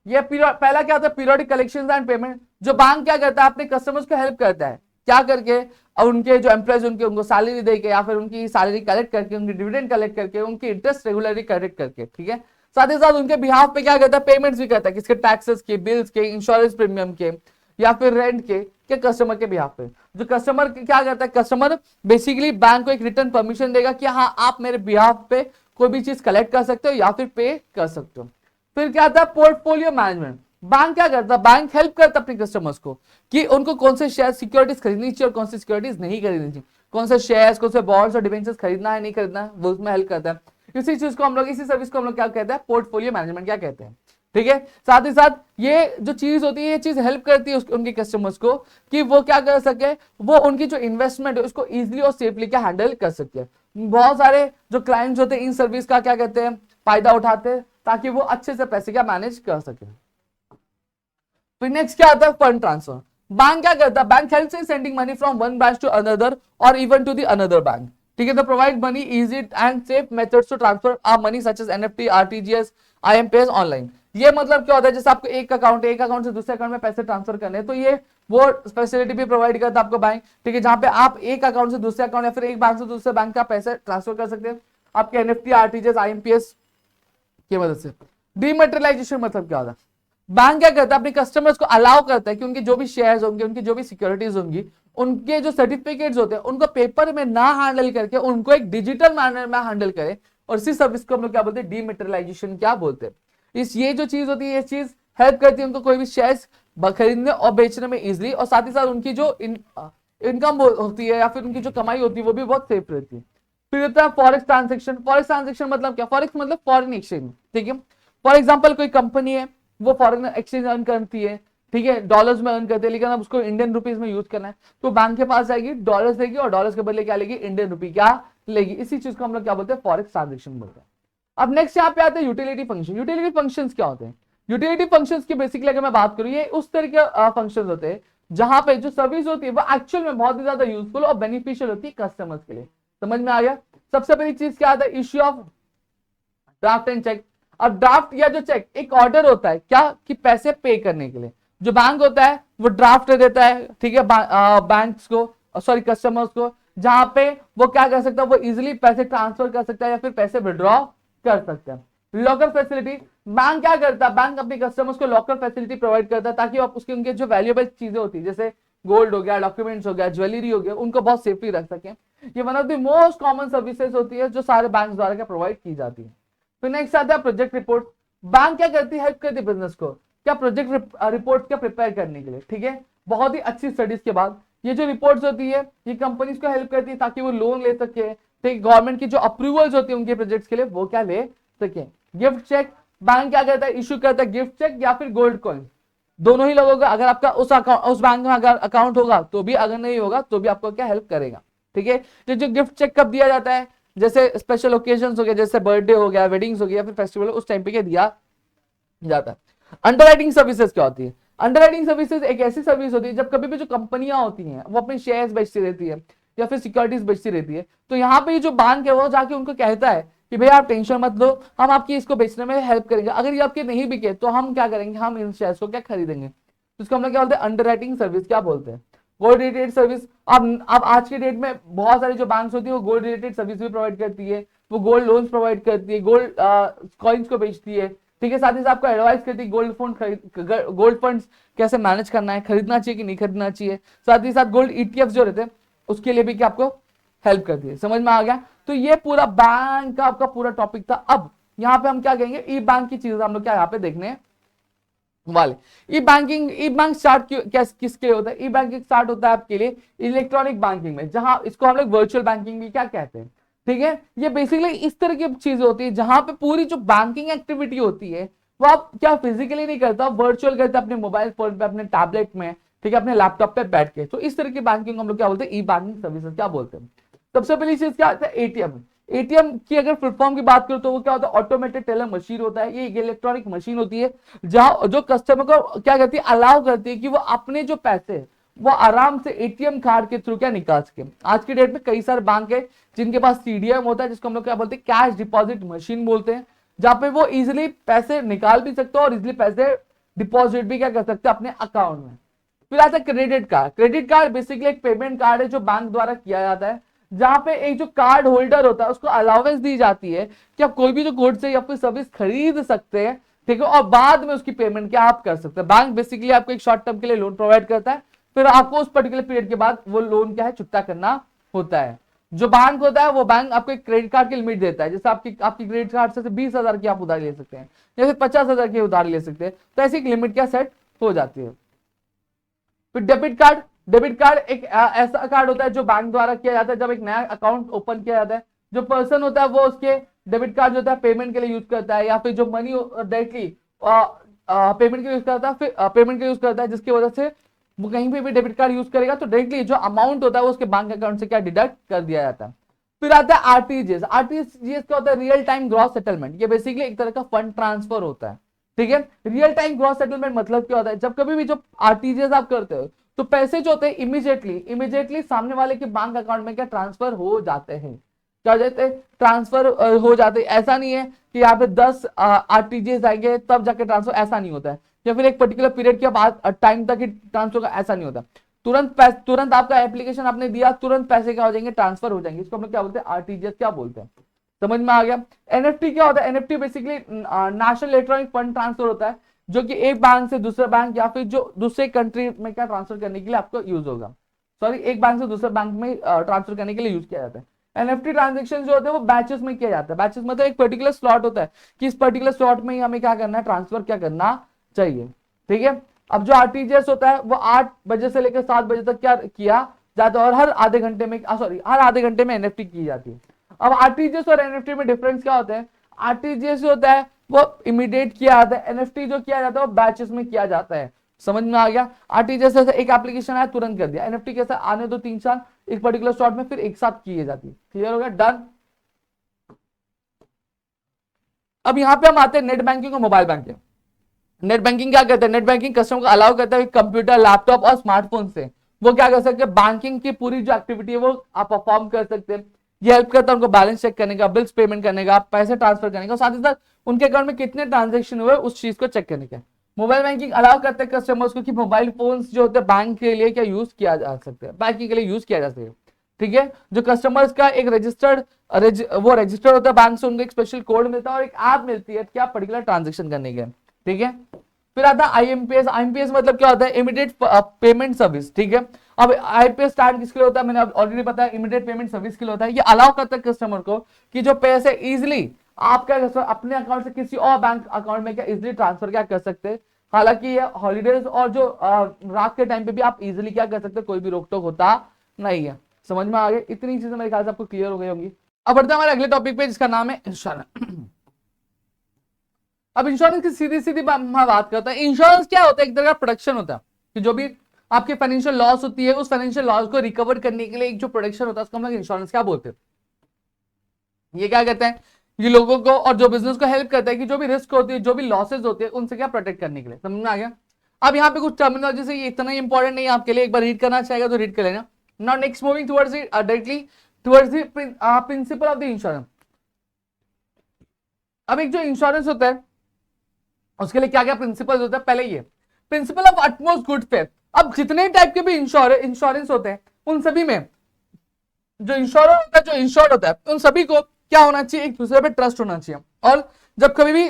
ये पहला क्या होता है, पीरियोडिक कलेक्शन एंड पेमेंट। जो बैंक क्या करता है, अपने कस्टमर्स को हेल्प करता है, क्या करके, और उनके जो एम्प्लॉयज उनको सैलरी देके या फिर उनकी सैलरी कलेक्ट करके, उनकी डिविडेंड कलेक्ट करके, उनकी इंटरेस्ट रेगुलरली कलेक्ट करके, ठीक है। साथ ही साथ उनके बिहाफ पे क्या करता है, पेमेंट्स भी करता है, किसके, टैक्सेस के, बिल्स के, इंश्योरेंस प्रीमियम के या फिर रेंट के कस्टमर के बिहाफ पे। जो कस्टमर क्या करता है, कस्टमर बेसिकली बैंक को एक रिटर्न परमिशन देगा कि हाँ आप मेरे बिहाफ पे कोई भी चीज कलेक्ट कर सकते हो या फिर पे कर सकते हो। फिर क्या आता है, पोर्टफोलियो मैनेजमेंट। बैंक क्या करता है, बैंक हेल्प करता है अपने कस्टमर्स को कि उनको कौन से शेयर सिक्योरिटीज खरीदनी चाहिए और कौन सी सिक्योरिटीज नहीं खरीदनी चाहिए, कौन से शेयर्स, कौन से बॉन्ड्स और डिबेंचर्स खरीदना है नहीं खरीदना है, वो उसमें हेल्प करता है। इसी चीज को हम लोग, इसी सर्विस को हम लोग क्या कहते हैं, पोर्टफोलियो मैनेजमेंट क्या कहते हैं, ठीक है। साथ ही साथ ये जो चीज होती है, ये चीज हेल्प करती है उनके कस्टमर्स को कि वो क्या कर सके, वो उनकी जो इन्वेस्टमेंट है उसको इजिली और सेफली क्या हैंडल कर सके। बहुत सारे जो क्लाइंट्स होते हैं इन सर्विस का क्या कहते हैं, फायदा उठाते हैं ताकि वो अच्छे से पैसे क्या मैनेज कर सके। फिर नेक्स्ट क्या आता है, फंड ट्रांसफर। बैंक क्या करता है, bank helps in sending money from one branch to another और even to the another bank, ठीक है। तो provide money easy and safe methods to transfer our money such as NEFT, RTGS, IMPS online. ये मतलब क्या होता है, जैसे आपको एक अकाउंट से दूसरे अकाउंट में पैसे ट्रांसफर करने हैं तो ये वो फैसिलिटी भी प्रोवाइड करता है आपको बैंक, ठीक है, जहां पे आप एक अकाउंट से दूसरे अकाउंट या फिर एक बैंक से दूसरे बैंक का पैसे ट्रांसफर कर सकते हैं आपके एनएफटी, आरटीजीएस, आईएमपीएस की मदद से। डीमेटेरियलाइजेशन मतलब क्या होता है, बैंक क्या करता है, अपने कस्टमर्स को अलाउ करता है कि उनके जो भी शेयर्स होंगे, उनकी जो भी सिक्योरिटीज होंगी, उनके जो सर्टिफिकेट्स होते हैं उनको पेपर में ना हैंडल करके उनको एक डिजिटल मैनर में हैंडल करें, और इसी सर्विस को हम लोग क्या बोलते हैं, डीमेटेरियलाइजेशन क्या बोलते हैं। ये जो चीज होती है, ये चीज हेल्प करती है उनको कोई भी शेयर्स खरीदने और बेचने में इजिली, और साथ ही साथ उनकी जो इनकम होती है या फिर उनकी जो कमाई होती है वो भी बहुत सेफ रहती है। फिर होता है फॉरेक्स ट्रांजेक्शन। फॉरेक्स ट्रांजेक्शन मतलब क्या, फॉरेक्स मतलब फॉरेन एक्सचेंज, ठीक है। फॉर एग्जाम्पल कोई कंपनी है, वो फॉरेन एक्सचेंज अर्न करती है, ठीक है, डॉलर्स में अर्न करते हैं, लेकिन अब उसको इंडियन रुपीज में यूज करना है तो बैंक के पास जाएगी, डॉलर्स देगी और डॉलर्स के बदले क्या लेगी, इंडियन रुपी क्या लेगी। इसी चीज को हम लोग क्या बोलते हैं, फॉरेक्स ट्रांजेक्शन बोलते हैं। अब नेक्स्ट यहाँ पे आते हैं यूटिलिटी फंक्शन। यूटिलिटी फंक्शंस क्या होते हैं, यूटिलिटी फंक्शंस की बेसिकली अगर मैं बात करूं, ये उस तरह के फंक्शंस होते हैं जहां पे जो सर्विस होती है वो एक्चुअल में बहुत ही ज्यादा यूजफुल और बेनिफिशियल होती है कस्टमर्स के लिए। समझ में आ गया। सबसे पहली चीज क्या आता है, issue of draft and cheque. अब ड्राफ्ट या जो चेक एक ऑर्डर होता है क्या, कि पैसे पे करने के लिए जो बैंक होता है वो ड्राफ्ट देता है, ठीक है, बैंक्स को, सॉरी कस्टमर्स को, जहां पे वो क्या कर सकता है, वो इजिली पैसे ट्रांसफर कर सकता है या फिर पैसे विड्रॉ कर सकता है। लॉकर फैसिलिटी, बैंक क्या करता है, बैंक अपने कस्टमर्स को लॉकर फैसिलिटी प्रोवाइड करता है ताकि आप उसके उनके जो वैल्यूएबल चीजें होती है जैसे गोल्ड हो गया, डॉक्यूमेंट्स हो गया, ज्वेलरी हो गया, उनको बहुत सेफली रख सकें। ये one of the most common services होती है जो सारे बैंक द्वारा क्या प्रोवाइड की जाती है। फिर नेक्स्ट आता है प्रोजेक्ट रिपोर्ट। बैंक क्या करती है, हेल्प करती है बिजनेस को क्या प्रोजेक्ट रिपोर्ट क्या प्रिपेयर करने के लिए, ठीक है। बहुत ही अच्छी स्टडीज के बाद ये जो रिपोर्ट्स होती है ये कंपनीज को हेल्प करती है ताकि वो लोन ले सके, ठीक, गवर्नमेंट की जो अप्रूवल्स होती है उनके प्रोजेक्ट्स के लिए वो क्या ले सके। गिफ्ट चेक, बैंक क्या करता है, इशू करता है गिफ्ट चेक या फिर गोल्ड कॉइन, दोनों ही लोगों का। अगर आपका उस बैंक में अगर अकाउंट होगा तो भी, अगर नहीं होगा तो भी आपको क्या हेल्प करेगा, ठीक है। जो गिफ्ट चेक कब दिया जाता है, जैसे स्पेशल ओकेजन हो गया, जैसे बर्थडे हो गया, वेडिंग्स हो गया, फिर फेस्टिवल, उस टाइम पे क्या दिया जाता है। अंडरराइटिंग सर्विसेज क्या होती है, अंडरराइटिंग सर्विसेज एक ऐसी सर्विस होती है जब कभी भी जो कंपनियां होती हैं वो अपने शेयर्स बेचती रहती है या फिर सिक्योरिटीज बेचती रहती है, तो यहाँ पे जो बैंक है वो जाके उनको कहता है कि भैया आप टेंशन मत लो, हम आपकी इसको बेचने में हेल्प करेंगे, अगर ये आपके नहीं बिके तो हम क्या करेंगे, हम इन शेयर्स को क्या खरीदेंगे। तो इसको हम लोग क्या बोलते हैं, अंडरराइटिंग सर्विस क्या बोलते हैं, गोल्ड रिलेटेड सर्विस। अब आज के डेट में बहुत सारी जो बैंक्स होती है वो गोल्ड रिलेटेड सर्विस भी प्रोवाइड करती है, वो गोल्ड लोन्स प्रोवाइड करती है, गोल्ड कॉइन्स को बेचती है, ठीक है। साथ ही साथ आपको एडवाइस करती है गोल्ड फंड्स कैसे मैनेज करना है, खरीदना चाहिए कि नहीं खरीदना चाहिए। साथ ही साथ गोल्ड ईटीएफ जो रहते हैं उसके लिए भी क्या आपको हेल्प करती है। समझ में आ गया। तो ये पूरा बैंक का आपका पूरा टॉपिक था। अब यहाँ पे हम क्या कहेंगे, ई बैंक की चीजें हम लोग क्या यहाँ पे देखने वाले। ई बैंक स्टार्ट किसके लिए होता है, ई बैंकिंग स्टार्ट होता है आपके लिए इलेक्ट्रॉनिक बैंकिंग में, जहां इसको हम लोग वर्चुअल बैंकिंग भी क्या कहते हैं, ठीक है। ये बेसिकली इस तरह की चीजें होती है जहां पे पूरी जो बैंकिंग एक्टिविटी होती है वो आप क्या फिजिकली नहीं करता, वर्चुअल करते अपने मोबाइल फोन पे, अपने टैबलेट में, ठीक है, अपने लैपटॉप पे बैठ के। तो इस तरह की बैंकिंग हम लोग क्या बोलते हैं, ई बैंकिंग सर्विसेज क्या बोलते हैं। सबसे पहली चीज क्या होता है, एटीएम। एटीएम की अगर फुल फॉर्म की बात करूं तो वो क्या होता है, ऑटोमेटेड टेलर मशीन होता है। ये एक इलेक्ट्रॉनिक मशीन होती है जहां जो कस्टमर को क्या करती है, अलाउ करती है कि वो अपने जो पैसे वो आराम से एटीएम कार्ड के थ्रू क्या निकाल सके। आज की डेट में कई सारे बैंक है जिनके पास सीडीएम होता है, जिसको हम लोग क्या बोलते हैं, कैश डिपॉजिट मशीन बोलते हैं, जहां पे वो इजिली पैसे निकाल भी सकते हो और इजिली पैसे डिपॉजिट भी क्या कर सकते हैं अपने अकाउंट में। फिर आता है credit card. Credit card basically एक पेमेंट कार्ड है जो बैंक द्वारा किया जाता है, जहां पे एक जो कार्ड होल्डर होता है उसको अलाउंस दी जाती है कि आप कोई भी जो गुड्स है या फिर सर्विस खरीद सकते हैं, ठीक है, और बाद में उसकी पेमेंट क्या आप कर सकते हैं। बैंक बेसिकली आपको एक शॉर्ट टर्म के लिए लोन प्रोवाइड करता है, फिर आपको उस पर्टिकुलर पीरियड के बाद वो लोन क्या है चुकता करना होता है। जो बैंक होता है वो बैंक आपको एक क्रेडिट कार्ड की लिमिट देता है, जैसे आपकी क्रेडिट कार्ड से 20,000 की आप उधार ले सकते हैं या फिर 50,000 की उधार ले सकते हैं, तो ऐसी एक लिमिट क्या सेट हो जाती है। फिर डेबिट कार्ड। डेबिट कार्ड एक ऐसा कार्ड होता है जो बैंक द्वारा किया जाता है जब एक नया अकाउंट ओपन किया जाता है। जो पर्सन होता है वो उसके डेबिट कार्ड जो होता है पेमेंट के लिए यूज करता है या फिर जो मनी डायरेक्टली पेमेंट के लिए यूज करता है, फिर पेमेंट के यूज करता है, जिसकी वजह से वो कहीं पे भी डेबिट कार्ड यूज करेगा तो डायरेक्टली जो अमाउंट होता है वो उसके बैंक अकाउंट से क्या डिडक्ट कर दिया जाता है। फिर आता है आरटीजीएस। आरटीजीएस क्या होता है, रियल टाइम ग्रॉस सेटलमेंट। ये बेसिकली एक तरह का फंड ट्रांसफर होता है, ठीक है। रियल टाइम ग्रॉस सेटलमेंट मतलब क्या होता है, जब कभी भी जो आरटीजीएस आप करते हो तो पैसे जो होते हैं इमीडिएटली सामने वाले के बैंक अकाउंट में क्या ट्रांसफर हो जाते हैं, क्या हो जाते हैं, ट्रांसफर हो जाते हैं। ऐसा नहीं है कि यहाँ पे 10 आरटीजीएस आएंगे तब जाके ट्रांसफर, ऐसा नहीं होता है, या फिर एक पर्टिकुलर पीरियड के बाद टाइम तक ही ट्रांसफर का, ऐसा नहीं होता। तुरंत आपका एप्लीकेशन आपने दिया, तुरंत पैसे क्या हो जाएंगे, ट्रांसफर हो जाएंगे। इसको हम लोग क्या बोलते हैं, आरटीजीएस क्या बोलते हैं। समझ में आ गया। एनएफटी क्या होता है, NFT basically national electronic fund transfer होता है, जो कि एक बैंक से दूसरे बैंक या फिर जो दूसरे कंट्री में क्या ट्रांसफर करने के लिए आपको यूज होगा, सॉरी एक बैंक से दूसरे बैंक में ट्रांसफर करने के लिए यूज किया जाता है। एनएफटी ट्रांजेक्शन जो होते हैं वो बैचेस में किया जाता है। बैचेस मतलब एक पर्टिकुलर स्लॉट होता है कि इस पर्टिकुलर स्लॉट में ही हमें क्या करना है, ट्रांसफर क्या करना चाहिए, ठीक है। अब जो आरटीजीएस होता है वो 8 बजे से लेकर 7 बजे तक क्या किया जाता है और हर आधे घंटे में एनएफटी की जाती है। अब आरटीजीएस और एनएफटी में डिफरेंस क्या होता है, आरटीजीएस जो होता है वो इमीडिएट किया जाता है, एनएफटी जो किया जाता है वो बैचेस में किया जाता है। समझ में आ गया। आरटीजीएस जैसे एक एप्लीकेशन आया तुरंत कर दिया, एनएफटी कैसे आने दो 3 साल एक पर्टिकुलर स्लॉट में फिर एक साथ किए जाती है। क्लियर हो गया, डन। अब यहां पे हम आते हैं नेट बैंकिंग और मोबाइल बैंकिंग। नेट बैंकिंग क्या करता है, नेट बैंकिंग कस्टमर को अलाउ करता है कंप्यूटर, लैपटॉप और स्मार्टफोन से वो क्या कर सकते हैं, बैंकिंग की पूरी जो एक्टिविटी है वो आप परफॉर्म कर सकते हैं। ये हेल्प करता है उनको बैलेंस चेक करने का, बिल्स पेमेंट करने का, पैसे ट्रांसफर करने का, साथ ही साथ उनके अकाउंट में कितने ट्रांजेक्शन हुए उस चीज को चेक करने का। मोबाइल बैंकिंग अलाउ करते हैं कस्टमर्स को कि मोबाइल फोन्स जो होते हैं बैंक के लिए क्या यूज किया जा सकते हैं, बैंकिंग के लिए यूज किया जा सकता है। ठीक है, जो कस्टमर्स का एक रजिस्टर्ड वो रजिस्टर्ड होता है बैंक से, उनको एक स्पेशल कोड मिलता है और एक ऐप मिलती है क्या पर्टिकुलर ट्रांजेक्शन करने के, ठीक है। फिर आता है आईएमपीएस। आईएमपीएस मतलब क्या होता है, इमीडिएट पेमेंट सर्विस, ठीक है। अब आईपीएस स्टार्ट किसके लिए होता है, मैंने ऑलरेडी बताया, इमीडिएट पेमेंट सर्विस के लिए होता है। ये अलाउ करता है कस्टमर को कि जो पैसे इजिली आप क्या कर सकते अपने अकाउंट से किसी और बैंक अकाउंट में क्या इजिली ट्रांसफर क्या कर सकते हैं। हालांकि ये हॉलीडेज और जो रात के टाइम पे भी आप इजिली क्या कर सकते, कोई भी रोक टोक होता नहीं है। समझ में आ गए, इतनी चीजें मेरे ख्याल से आपको क्लियर हो गई होंगी। अब बढ़ते हैं हमारे अगले टॉपिक पे जिसका नाम है इंश्योरेंस। अब इंश्योरेंस की सीधी सीधी बात करते हैं। इंश्योरेंस क्या होता है, एक तरह का प्रोटेक्शन होता है कि जो भी आपके फाइनेंशियल लॉस होती है, उस फाइनेंशियल लॉस को रिकवर करने के लिए एक जो प्रोटेक्शन होता है उसको हम लोग इंश्योरेंस क्या बोलते हैं। ये क्या कहते हैं, ये लोगों को और जो बिजनेस को हेल्प करता है कि जो भी रिस्क होती है, जो भी लॉसेज होते हैं, उनसे क्या प्रोटेक्ट करने के लिए। समझ में आ गया। अब यहाँ पे कुछ टर्मिनोलॉजी से ये इतना ही इंपॉर्टेंट नहीं है आपके लिए, एक बार रीड करना चाहेगा तो रीड कर लेना। Now next moving towards directly towards the principle of the insurance. अब एक जो इंश्योरेंस होता है उसके लिए क्या क्या प्रिंसिपल होता है, पहले ये principle of utmost good faith. अब जितने टाइप के भी इंश्योरेंस होते हैं उन सभी में जो इंश्योरर होता है, जो इंश्योर्ड होता है, उन सभी को क्या होना चाहिए, एक दूसरे पे ट्रस्ट होना चाहिए। और जब कभी भी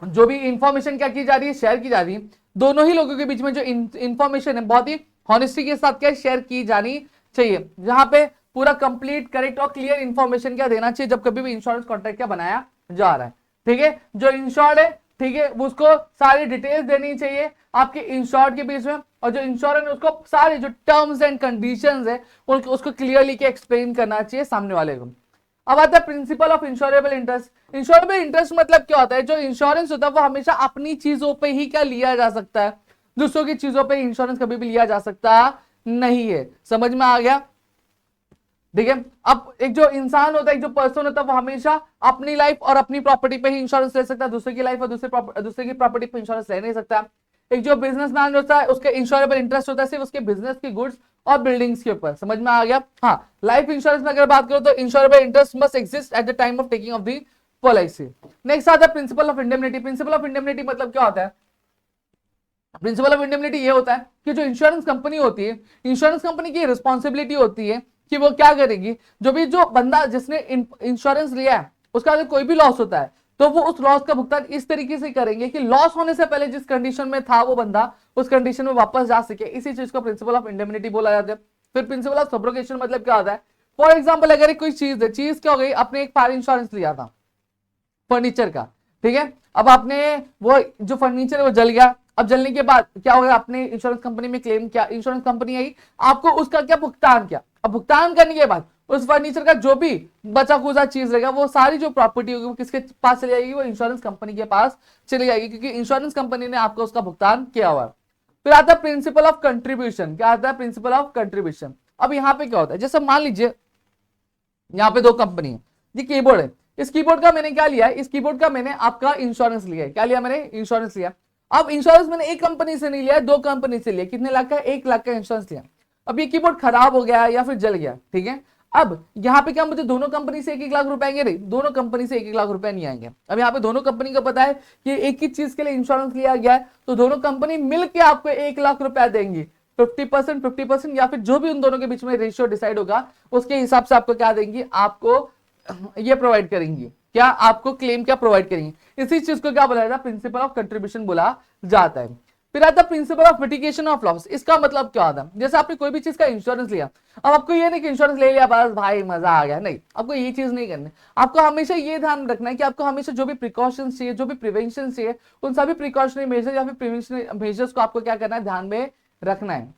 जो भी इंफॉर्मेशन क्या की जा रही है, शेयर की जा रही है, दोनों ही लोगों के बीच में जो इंफॉर्मेशन है बहुत ही हॉनेस्टी के साथ क्या शेयर की जानी चाहिए, जहां पे पूरा कंप्लीट करेक्ट और क्लियर इंफॉर्मेशन क्या देना चाहिए जब कभी भी इंश्योरेंस कॉन्ट्रैक्ट क्या बनाया जा रहा है, ठीक है। जो इंश्योर्ड है, ठीक है, उसको सारी डिटेल्स देनी चाहिए आपके इंश्योर्ड के बीच में, और जो इंश्योरेंस है उसको सारे जो टर्म्स एंड कंडीशंस है उसको क्लियरली क्या एक्सप्लेन करना चाहिए सामने वाले को। अब आता है principle of insurable interest. Insurable interest मतलब क्या होता है, जो इंश्योरेंस होता है वो हमेशा अपनी चीजों पे ही क्या लिया जा सकता है, दूसरों की चीजों पे इंश्योरेंस कभी भी लिया जा सकता नहीं है। समझ में आ गया, ठीक है। अब एक जो इंसान होता है, एक जो पर्सन होता है, वो हमेशा अपनी लाइफ और अपनी प्रॉपर्टी पे ही इंश्योरेंस ले सकता है, दूसरे की लाइफ और दूसरे की प्रॉपर्टी पे इंश्योरेंस ले नहीं सकता। एक जो बिजनेसमैन होता है उसके इंश्योरेबल इंटरेस्ट होता है सिर्फ उसके बिजनेस की गुड्स और बिल्डिंग्स के ऊपर। समझ में आ गया। हाँ, लाइफ इंश्योरेंस में अगर बात करो तो insurable interest must exist at the time of taking of the policy. Next आता है principle of indemnity. Principle of indemnity मतलब क्या होता है, प्रिंसिपल ऑफ इंडेमनिटी ये होता है कि जो इंश्योरेंस कंपनी होती है, इंश्योरेंस कंपनी की रिस्पॉन्सिबिलिटी होती है कि वो क्या करेगी, जो बंदा जिसने इंश्योरेंस लिया है उसका अगर कोई भी लॉस होता है तो वो उस लॉस का भुगतान इस तरीके से करेंगे कि लॉस होने से पहले जिस कंडीशन में था वो बंदा उस कंडीशन में वापस जा सके। इसी चीज को प्रिंसिपल ऑफ इंडेमनिटी बोला जाता है। फिर प्रिंसिपल ऑफ सब्रोगेशन मतलब क्या होता है, फॉर एग्जाम्पल अगर कोई चीज है, चीज क्या हो गई, आपने एक फायर इंश्योरेंस लिया था फर्नीचर का, ठीक है। अब आपने वो जो फर्नीचर है वो जल गया। अब जलने के बाद क्या हो गया, आपने इंश्योरेंस कंपनी में क्लेम किया, इंश्योरेंस कंपनी आई आपको उसका क्या भुगतान किया। अब भुगतान करने के बाद उस फर्नीचर का जो भी बचा खुचा चीज रहेगा वो सारी जो प्रॉपर्टी होगी वो किसके पास चली जाएगी, वो इंश्योरेंस कंपनी के पास चली जाएगी, क्योंकि इंश्योरेंस कंपनी ने आपको उसका भुगतान किया हुआ। फिर आता है प्रिंसिपल ऑफ कंट्रीब्यूशन। क्या आता है, प्रिंसिपल ऑफ कंट्रीब्यूशन। अब यहाँ पे क्या होता है, जैसे मान लीजिए यहाँ पे दो कंपनी है, ये कीबोर्ड है, इस कीबोर्ड का मैंने क्या लिया है, इस कीबोर्ड का मैंने आपका इंश्योरेंस लिया है। क्या लिया मैंने, इंश्योरेंस लिया। अब इंश्योरेंस मैंने एक कंपनी से नहीं लिया, दो कंपनी से लिया। कितने लाख का, 1 लाख का इंश्योरेंस लिया। अब ये कीबोर्ड खराब हो गया या फिर जल गया, ठीक है। अब यहाँ पे क्या मुझे दोनों कंपनी से 1-1 लाख रुपए आएंगे, नहीं, दोनों कंपनी से 1-1 लाख रुपए नहीं आएंगे। अब यहाँ पे दोनों कंपनी को पता है कि एक ही चीज के लिए इंश्योरेंस लिया गया है, तो दोनों कंपनी मिलकर आपको 1 लाख रुपया देंगी। 50% या फिर जो भी उन दोनों के बीच में रेशियो डिसाइड होगा उसके हिसाब से आपको क्या देंगी, आपको ये प्रोवाइड करेंगी, क्या आपको क्लेम क्या प्रोवाइड करेंगे। इसी चीज को क्या बोला जाता है, प्रिंसिपल ऑफ कंट्रीब्यूशन बोला जाता है। फिर आता है principle of mitigation of loss. इसका मतलब क्या होता है, जैसे आपने कोई भी चीज का इंश्योरेंस लिया, अब आपको ये नहीं कि इंश्योरेंस ले लिया बस भाई मजा आ गया, नहीं, आपको ये चीज नहीं करनी। आपको हमेशा ये ध्यान रखना है कि आपको हमेशा जो भी प्रिकॉशंस चाहिए, जो भी प्रिवेंशन चाहिए, उन सभी प्रिकॉशनरी मेजर या फिर प्रिवेंशनरी मेजर्स को आपको क्या करना है, ध्यान में रखना है।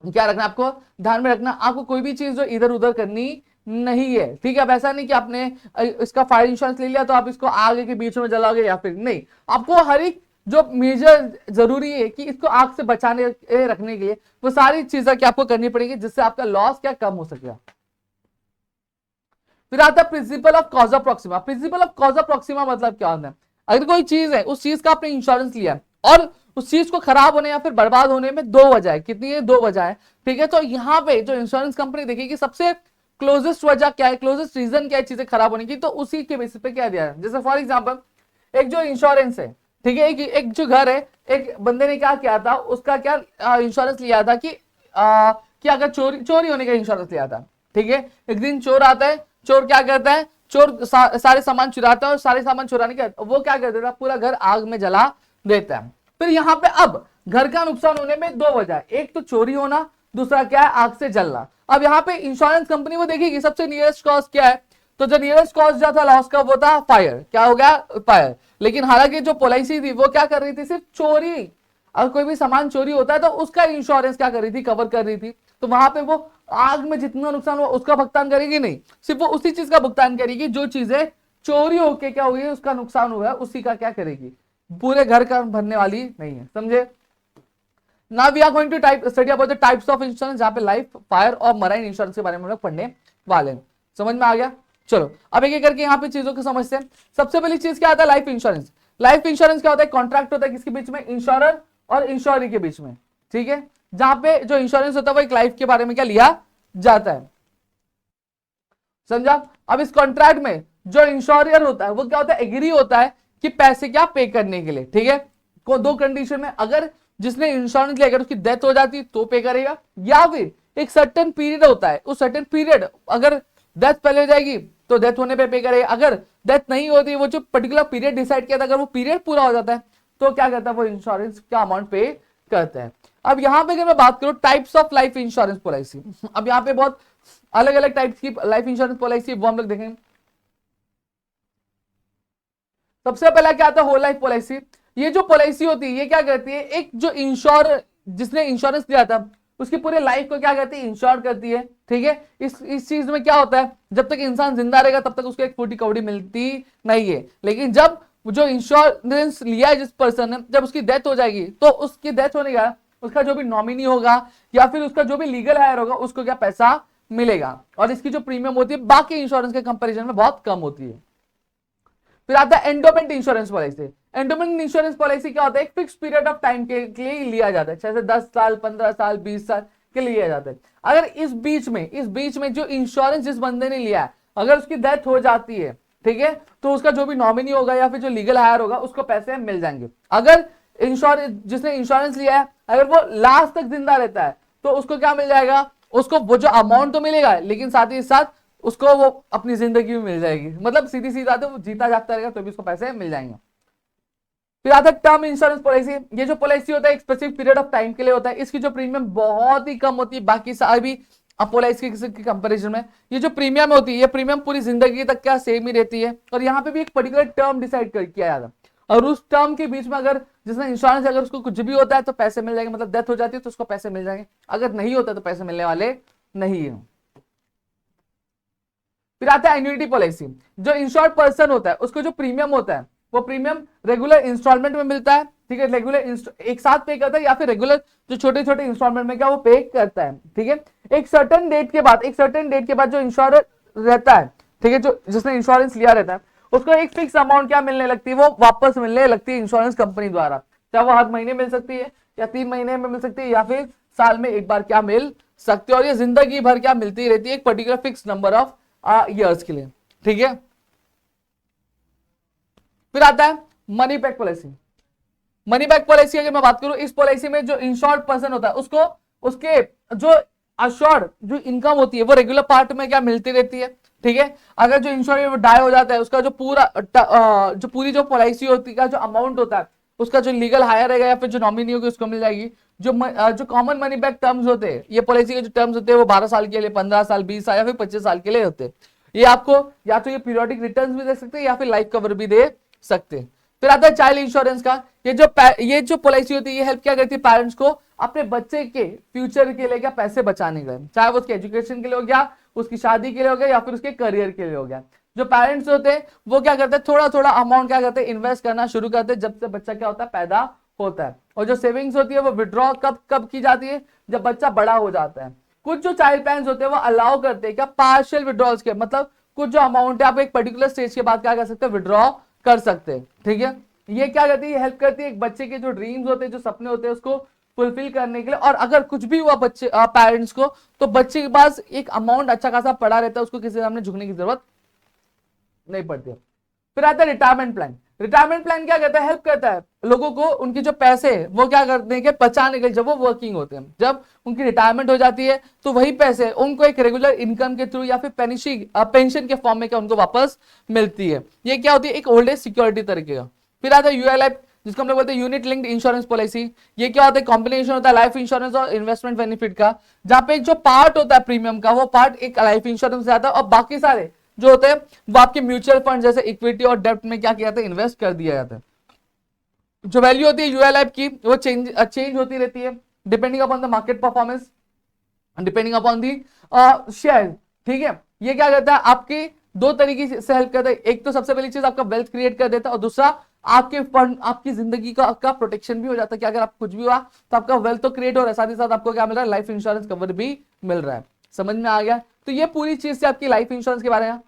क्या रखना है आपको ध्यान में रखना, आपको कोई भी चीज जो इधर उधर करनी नहीं है, ठीक है। अब ऐसा नहीं कि आपने इसका फायर इंश्योरेंस ले लिया तो आप इसको आगे के बीच में जलाओगे या फिर नहीं, आपको हर एक जो मेजर जरूरी है कि इसको आग से बचाने रखने के लिए वो सारी चीजें क्या आपको करनी पड़ेगी जिससे आपका लॉस क्या कम हो सकेगा। फिर आता है principle of cause Proxima. Principle of cause Proxima मतलब क्या होता है, अगर कोई चीज है उस चीज का आपने इंश्योरेंस लिया और उस चीज को खराब होने या फिर बर्बाद होने में 2 वजह है, कितनी है, 2 वजह है, ठीक है। तो यहाँ पे जो इंश्योरेंस कंपनी देखेगी सबसे क्लोजेस्ट वजह क्या है, क्लोजेस्ट रीजन क्या है चीजें खराब होने की, तो उसी के बेसिस पे क्या दिया है। जैसे फॉर एग्जांपल एक जो इंश्योरेंस है, ठीक है, एक जो घर है, एक बंदे ने क्या किया था, उसका क्या इंश्योरेंस लिया था कि कि अगर चोरी होने का इंश्योरेंस लिया था, ठीक है। एक दिन चोर आता है, चोर क्या करता है, चोर सारे सामान चुराता है और सारे सामान चुराने के बाद वो क्या कर देता है, पूरा घर आग में जला देता है। फिर यहाँ पे अब घर का नुकसान होने में दो वजह है, एक तो चोरी होना, दूसरा क्या है, आग से जलना। अब यहाँ पे इंश्योरेंस कंपनी वो देखेगी सबसे नियरेस्ट कॉज क्या है, तो जो नियरेस्ट कॉज जो था लॉस का वो था फायर, क्या हो गया, फायर। लेकिन हालांकि जो पॉलिसी थी वो क्या कर रही थी, सिर्फ चोरी, अगर कोई भी सामान चोरी होता है तो उसका इंश्योरेंस क्या कर रही थी, कवर कर रही थी। तो वहां पे वो आग में जितना नुकसान हुआ उसका भुगतान करेगी नहीं, सिर्फ वो उसी चीज का भुगतान करेगी जो चीजें चोरी होके क्या हुई है, उसका नुकसान हुआ है, उसी का क्या करेगी, पूरे घर का भरने वाली नहीं है, समझे। Now we are going to study about the types of insurance, जहां पे लाइफ, फायर और मराइन इंश्योरेंस के बारे में हम लोग पढ़ने वाले हैं। समझ में आ गया। चलो अब एक एक करके यहाँ पे चीजों को समझते हैं। सबसे पहली चीज क्या आता है, लाइफ इंश्योरेंस। लाइफ इंश्योरेंस क्या होता है, कॉन्ट्रैक्ट होता है किसके बीच में, इंश्योरर और इंश्योरी के बीच में, ठीक है। जहां पे जो इंश्योरेंस होता है वो एक लाइफ के बारे में क्या लिया जाता है, समझा। अब इस कॉन्ट्रैक्ट में जो इंश्योरियर होता है वो क्या होता है, एग्री होता है कि पैसे क्या पे करने के लिए, ठीक है। दो कंडीशन में, अगर जिसने इंश्योरेंस लिया अगर उसकी डेथ हो जाती तो पे करेगा, या फिर एक सर्टेन पीरियड होता है, उस सर्टेन पीरियड अगर डेथ पहले हो जाएगी तो डेथ होने पे करेगा, अगर डेथ नहीं होती, वो जो पर्टिकुलर पीरियड डिसाइड किया था अगर वो पीरियड पूरा हो जाता है तो क्या करता है, वो इंश्योरेंस का अमाउंट पे करता है। अब यहां पे अगर मैं बात करूं types of life insurance policy, अब यहां पे बहुत अलग अलग टाइप्स की लाइफ इंश्योरेंस पॉलिसी वो हम लोग देखेंगे। सबसे पहला क्या आता है, होल लाइफ पॉलिसी। ये जो पॉलिसी होती है ये क्या करती है, एक जो जिसने इंश्योरेंस लिया था उसकी पूरे लाइफ को क्या करती है, इंश्योर करती है, ठीक है। इस चीज में क्या होता है, जब तक इंसान जिंदा रहेगा तब तक उसको एक फूटी कौड़ी मिलती नहीं है, लेकिन जब जो इंश्योरेंस लिया है जिस पर्सन ने, जब उसकी डेथ हो जाएगी तो उसकी डेथ होने का उसका जो भी नॉमिनी होगा या फिर उसका जो भी लीगल हायर होगा उसको क्या पैसा मिलेगा, और इसकी जो प्रीमियम होती है बाकी इंश्योरेंस के कंपैरिजन में बहुत कम होती है। फिर आता है endowment insurance policy. Endowment insurance policy क्या होता है, एक फिक्स पीरियड ऑफ टाइम के लिए लिया जाता है, जैसे 10 साल 15 साल 20 साल के लिए लिया जाता है। अगर इस बीच में जो इंश्योरेंस जिस बंदे ने लिया है अगर उसकी डेथ हो जाती है, ठीक है, तो उसका जो भी नॉमिनी होगा या फिर जो लीगल हायर होगा उसको पैसे मिल जाएंगे। अगर जिसने इंश्योरेंस लिया है अगर वो लास्ट तक जिंदा रहता है तो उसको क्या मिल जाएगा, उसको वो जो अमाउंट तो मिलेगा लेकिन साथ ही साथ उसको वो अपनी जिंदगी में मिल जाएगी, मतलब सीधी सी बात है, वो जीता जागता रहेगा तो भी उसको पैसे मिल जाएंगे। फिर आता है टर्म इंश्योरेंस पॉलिसी। ये जो पॉलिसी होता है एक स्पेसिफिक पीरियड ऑफ टाइम के लिए होता है, इसकी जो प्रीमियम बहुत ही कम होती है बाकी सारी पॉलिसी के कंपैरिजन में। ये जो प्रीमियम होती है ये प्रीमियम पूरी जिंदगी तक क्या सेम ही रहती है, और यहाँ पे भी एक पर्टिकुलर टर्म डिसाइड किया जाता है, और उस टर्म के बीच में अगर जिसने इंश्योरेंस अगर उसको कुछ भी होता है तो पैसे मिल जाएंगे, मतलब डेथ हो जाती है तो उसको पैसे मिल जाएंगे, अगर नहीं होता तो पैसे मिलने वाले नहीं है। फिर आता है एन्युइटी पॉलिसी। जो इंश्योर्ड पर्सन होता है उसको जो प्रीमियम होता है वो प्रीमियम रेगुलर इंस्टॉलमेंट में मिलता है, ठीक है, रेगुलर एक साथ पे करता है या फिर रेगुलर जो छोटे छोटे इंस्टॉलमेंट में क्या वो पे करता है, ठीक है। एक सर्टेन डेट के बाद जो इंश्योरर रहता है, ठीक है, जो जिसने इंश्योरेंस लिया रहता है उसको एक फिक्स अमाउंट क्या मिलने लगती है, वो वापस मिलने लगती है इंश्योरेंस कंपनी द्वारा, चाहे वो हर महीने मिल सकती है या 3 महीने में मिल सकती है या फिर साल में एक बार क्या मिल सकती है, और ये जिंदगी भर क्या मिलती रहती है एक particular fix number of years के लिए, ठीक है। फिर आता है money back policy. Money back policy अगर मैं बात करूं, इस पॉलिसी में जो इंश्योर्ड पर्सन होता है उसको उसके जो अश्योर्ड जो इनकम होती है वो रेगुलर पार्ट में क्या मिलती रहती है, ठीक है। अगर जो इंश्योर डाई हो जाता है उसका जो पूरी जो पॉलिसी होती है जो अमाउंट होता है उसका जो लीगल हायर रहेगा या फिर जो नॉमिनी होगी उसको मिल जाएगी। जो कॉमन मनी बैक टर्म्स होते हैं, ये पॉलिसी के जो टर्म्स होते हैं वो 12 साल के लिए, 15 साल, 20 साल या फिर 25 साल के लिए होते हैं। ये आपको या तो ये पीरियोडिक रिटर्न्स भी दे सकते हैं या फिर लाइफ कवर भी दे सकते हैं। फिर आता है चाइल्ड इंश्योरेंस का। ये जो पॉलिसी होती है ये हेल्प क्या करती है पेरेंट्स को अपने बच्चे के फ्यूचर के लिए क्या पैसे बचाने के लिए, चाहे वो उसके एजुकेशन के लिए हो गया, उसकी शादी के लिए हो गया या फिर उसके करियर के लिए हो गया। जो पेरेंट्स होते हैं वो क्या करते हैं, थोड़ा थोड़ा अमाउंट क्या करते हैं इन्वेस्ट करना शुरू करते हैं जब से बच्चा क्या होता है पैदा होता है, और जो सेविंग्स होती है वो विड्रॉ कब की जाती है, जब बच्चा बड़ा हो जाता है। कुछ जो चाइल्ड प्लान्स होते हैं वो अलाउ करते हैं क्या पार्शियल विड्रॉल्स के, मतलब कुछ जो अमाउंट है आप एक पर्टिकुलर स्टेज के बाद क्या कर सकते हैं विड्रॉ कर सकते हैं, ठीक है। ये क्या करती है, हेल्प करती है एक बच्चे के जो ड्रीम्स होते हैं, जो सपने होते हैं उसको फुलफिल करने के लिए। और अगर कुछ भी हुआ बच्चे पेरेंट्स को तो बच्चे के पास एक अमाउंट अच्छा खासा पड़ा रहता है, उसको किसी सामने झुकने की जरूरत नहीं पड़ती है। फिर आता है रिटायरमेंट प्लान। रिटायरमेंट प्लान क्या करता है, हेल्प करता है लोगों को उनके जो पैसे वो क्या करने के बचाने के, जब वो वर्किंग होते हैं, जब उनकी रिटायरमेंट हो जाती है तो वही पैसे उनको एक रेगुलर इनकम के थ्रू या फिर पेंशन के फॉर्म में क्या उनको वापस मिलती है। ये क्या होती है, एक ओल्ड एज सिक्योरिटी तरीके का। फिर आता है यूएलआईएफ, जिसको हम लोग बोलते हैं यूनिट लिंक्ड इंश्योरेंस पॉलिसी। ये क्या होता है, कॉम्बिनेशन होता है लाइफ इंश्योरेंस और इन्वेस्टमेंट बेनिफिट का, जहां पे एक जो पार्ट होता है प्रीमियम का वो पार्ट एक लाइफ इंश्योरेंस से आता है और बाकी सारे जो होते हैं वो आपके म्यूचुअल फंड जैसे इक्विटी और डेब्ट में क्या किया जाता है, इन्वेस्ट कर दिया जाता है। जो वैल्यू होती है यूएलआईएफ की वो चेंज होती रहती है depending upon the market performance, depending upon the share. ठीक है, ये क्या करता है, आपकी दो तरीके से हेल्प करता है। एक तो सबसे पहली चीज आपका वेल्थ क्रिएट कर देता है और दूसरा आपके फंड, आपकी जिंदगी का प्रोटेक्शन भी हो जाता है कि अगर आप कुछ भी हुआ तो आपका वेल्थ तो क्रिएट हो रहा है, साथ ही साथ आपको क्या मिल रहा है, लाइफ इंश्योरेंस कवर भी मिल रहा है। समझ में आ गया? तो ये पूरी चीज से आपकी लाइफ इंश्योरेंस के बारे में।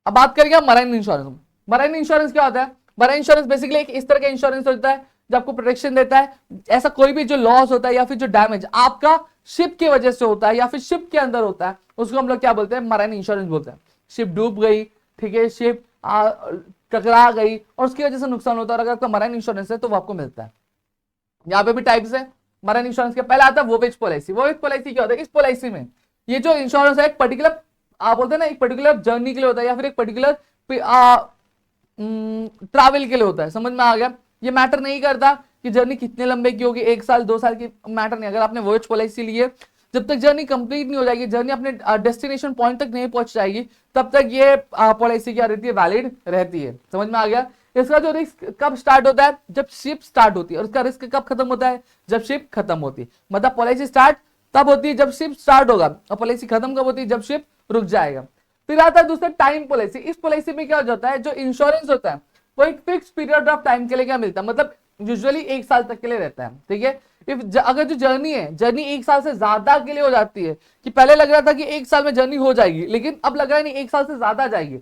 अब बात करेंगे मराइन इंश्योरेंस। मराइन इंश्योरेंस क्या होता है? मराइन इंश्योरेंस बेसिकली एक इस तरह का इंश्योरेंस होता है जो आपको प्रोटेक्शन देता है, ऐसा कोई भी जो लॉस होता है या फिर जो डैमेज आपका शिप की वजह से होता है या फिर शिप के अंदर होता है, उसको हम लोग क्या बोलते हैं, मराइन इंश्योरेंस बोलते हैं। शिप डूब गई, ठीक है, शिप टकरा गई और उसकी वजह से नुकसान होता है, और अगर आपका मराइन इंश्योरेंस है तो वो आपको मिलता है। यहाँ पे भी टाइप्स है मराइन इंश्योरेंस के। पहला आता है वोवेज पॉलिसी। वोवेज पॉलिसी क्या होता है, इस पॉलिसी में ये जो इंश्योरेंस है एक पर्टिकुलर, आप बोलते हैं ना, एक पर्टिकुलर जर्नी के लिए होता है या फिर एक पर्टिकुलर ट्रैवल के लिए होता है। समझ में आ गया? ये मैटर नहीं करता कि जर्नी कितने लंबे की होगी, 1 साल 2 साल की, मैटर नहीं। अगर आपने वोयेज पॉलिसी ली है, जब तक जर्नी कंप्लीट नहीं हो जाएगी, जर्नी अपने डेस्टिनेशन पॉइंट तक नहीं पहुंच जाएगी, तब तक ये पॉलिसी क्या रहती है, वैलिड रहती है। समझ में आ गया? इसका जो रिस्क कब स्टार्ट होता है, जब शिप स्टार्ट होती है, और इसका रिस्क कब खत्म होता है, जब शिप खत्म होती है। मतलब पॉलिसी स्टार्ट तब होती है जब शिप स्टार्ट होगा, और पॉलिसी खत्म कब होती है, जब शिप रुक जाएगा। फिर आता है दूसरा टाइम पॉलिसी। इस पॉलिसी में क्या हो जाता है, जो इंश्योरेंस होता है वो एक फिक्स पीरियड ऑफ टाइम के लिए क्या मिलता है, मतलब यूजुअली 1 साल तक के लिए रहता है। ठीक है, अगर जो जर्नी है, जर्नी 1 साल से ज्यादा के लिए हो जाती है, कि पहले लग रहा था कि 1 साल में जर्नी हो जाएगी, लेकिन अब लग रहा है नहीं 1 साल से ज्यादा जाएगी,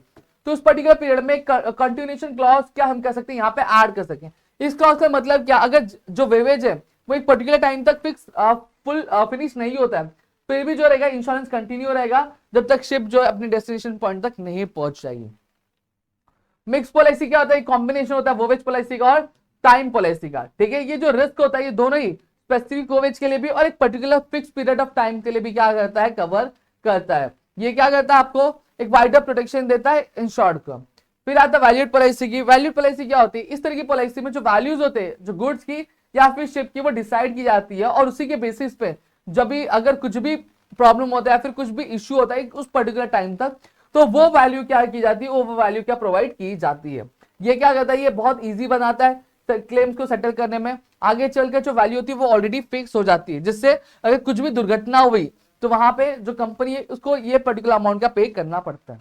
तो उस पर्टिकुलर पीरियड में कंटिन्यूएशन क्लॉज क्या हम कह सकते हैं यहाँ पे ऐड कर सकें। इस क्लॉज का मतलब क्या, अगर जो वेवेज है वो एक पर्टिकुलर टाइम तक फिक्स फुल फिनिश नहीं होता है, फिर भी जो रहेगा इंश्योरेंस कंटिन्यू रहेगा जब तक शिप जो है अपनी डेस्टिनेशन पॉइंट तक नहीं पहुंच जाएगी। मिक्स पॉलिसी क्या होता है, कॉम्बिनेशन होता है वोवेज पॉलिसी का और टाइम पॉलिसी का। ठीक है, ये जो रिस्क होता है ये दोनों ही स्पेसिफिक वोवेज के लिए भी और एक particular fix period of time के लिए भी क्या करता है, कवर करता है। ये क्या करता है, आपको एक वाइडर प्रोटेक्शन देता है इंश्योर्ड को। फिर आता है वैल्यूड पॉलिसी की। वैल्यूड पॉलिसी क्या होती है, इस तरह की पॉलिसी में जो वैल्यूज होते हैं, जो गुड्स की या फिर शिप की, वो डिसाइड की जाती है और उसी के बेसिस पे जब भी अगर कुछ भी प्रॉब्लम होता है या फिर कुछ भी इश्यू होता है उस पर्टिकुलर टाइम तक, तो वो वैल्यू क्या की जाती है, वो वैल्यू क्या प्रोवाइड की जाती है। ये क्या करता है, ये बहुत इजी बनाता है क्लेम्स को सेटल करने में। आगे चलकर जो वैल्यू होती है वो ऑलरेडी फिक्स हो जाती है, जिससे अगर कुछ भी दुर्घटना हुई तो वहां पे जो कंपनी है उसको ये पर्टिकुलर अमाउंट का पे करना पड़ता है।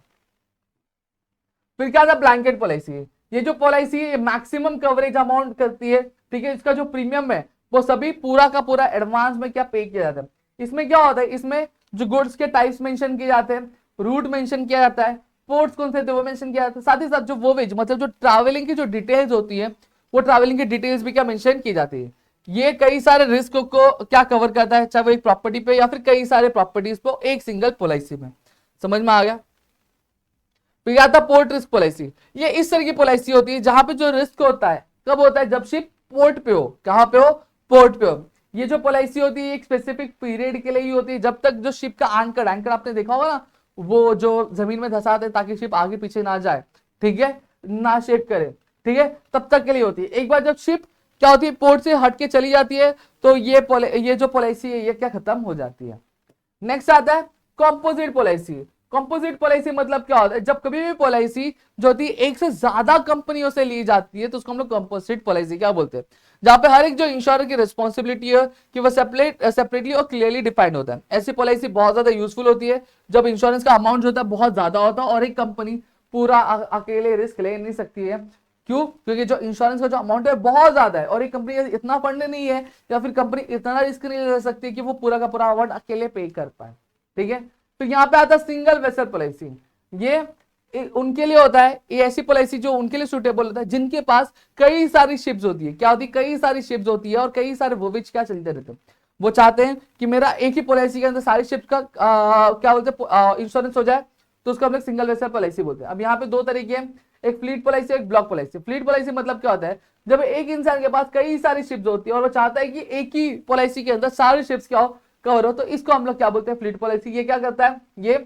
फिर क्या था, ब्लैंकेट पॉलिसी। ये जो पॉलिसी है मैक्सिमम कवरेज अमाउंट करती है। ठीक है, इसका जो प्रीमियम है वो सभी पूरा का पूरा एडवांस में क्या पे किया जाता है। इसमें क्या होता है, इसमें जो गुड्स के टाइप्स मेंशन किए जाते हैं, रूट मेंशन किया जाता है, पोर्ट्स कौन से थे वो मेंशन किया जाता है, साथ ही साथ जो वोवेज मतलब जो ट्रैवलिंग की जो डिटेल्स होती है वो ट्रैवलिंग की डिटेल्स भी क्या मेंशन की जाती है। ये कई सारे रिस्क को क्या कवर करता है, चाहे वो एक प्रॉपर्टी पे या फिर कई सारे प्रॉपर्टीज पे एक सिंगल पॉलिसी में। समझ में आ गया? फिर आता पोर्ट रिस्क पॉलिसी। ये इस तरह की पॉलिसी होती है जहां पे जो रिस्क होता है कब होता है, जब शिप पोर्ट पे हो। कहां पे हो, पोर्ट पे हो। ये जो पॉलिसी होती है एक स्पेसिफिक पीरियड के लिए ही होती है, जब तक जो शिप का एंकर, एंकर आपने देखा होगा ना, वो जो जमीन में धंसाते ताकि शिप आगे पीछे ना जाए, ठीक है, ना शेक करे, ठीक है, तब तक के लिए होती है। एक बार जब शिप क्या होती है, पोर्ट से हट के चली जाती है, तो ये जो पॉलिसी है ये क्या खत्म हो जाती है। नेक्स्ट आता है कॉम्पोजिट पॉलिसी। कॉम्पोजिट पॉलिसी मतलब क्या होता है, जब कभी भी पॉलिसी जो होती है एक से ज्यादा कंपनियों से ली जाती है तो उसको हम लोग कॉम्पोजिट पॉलिसी क्या बोलते हैं, जहां पे हर एक जो इंश्योरर की रिस्पॉन्सिबिलिटी है कि वो सेपरेटली और क्लियरली डिफाइंड होता है। ऐसी पॉलिसी बहुत ज्यादा यूजफुल होती है जब इंश्योरेंस का अमाउंट जो होता है बहुत ज्यादा होता है और एक कंपनी पूरा अकेले रिस्क ले नहीं सकती है। क्यों? क्योंकि जो इंश्योरेंस का जो अमाउंट है बहुत ज्यादा है और एक कंपनी इतना फंड नहीं है या फिर कंपनी इतना रिस्क नहीं ले सकती कि वो पूरा का पूरा अमाउंट अकेले पे कर पाए। ठीक है, तो यहाँ पे आता है सिंगल वेसल पॉलिसी। ये उनके लिए होता है, ये ऐसी पॉलिसी जो उनके लिए सुटेबल होता है जिनके पास कई सारी शिप्स होती है। क्या होती है, कई सारी शिप्स होती है और कई सारे वोवेज क्या चलते रहते हैं। वो चाहते हैं कि मेरा एक ही पॉलिसी के अंदर सारी शिप्स का क्या बोलते हैं इंश्योरेंस हो जाए, तो उसको हम लोग सिंगल वेसल पॉलिसी बोलते हैं। अब यहाँ पे दो तरीके हैं, एक फ्लीट पॉलिसी, एक ब्लॉक पॉलिसी। फ्लीट पॉलिसी मतलब क्या होता है, जब एक इंसान के पास कई सारी शिप्स होती है और वो चाहता है कि एक ही पॉलिसी के अंदर सारी शिप्स क्या हो, कवर हो, तो इसको हम लोग क्या बोलते हैं, फ्लीट पॉलिसी। ये क्या करता है, ये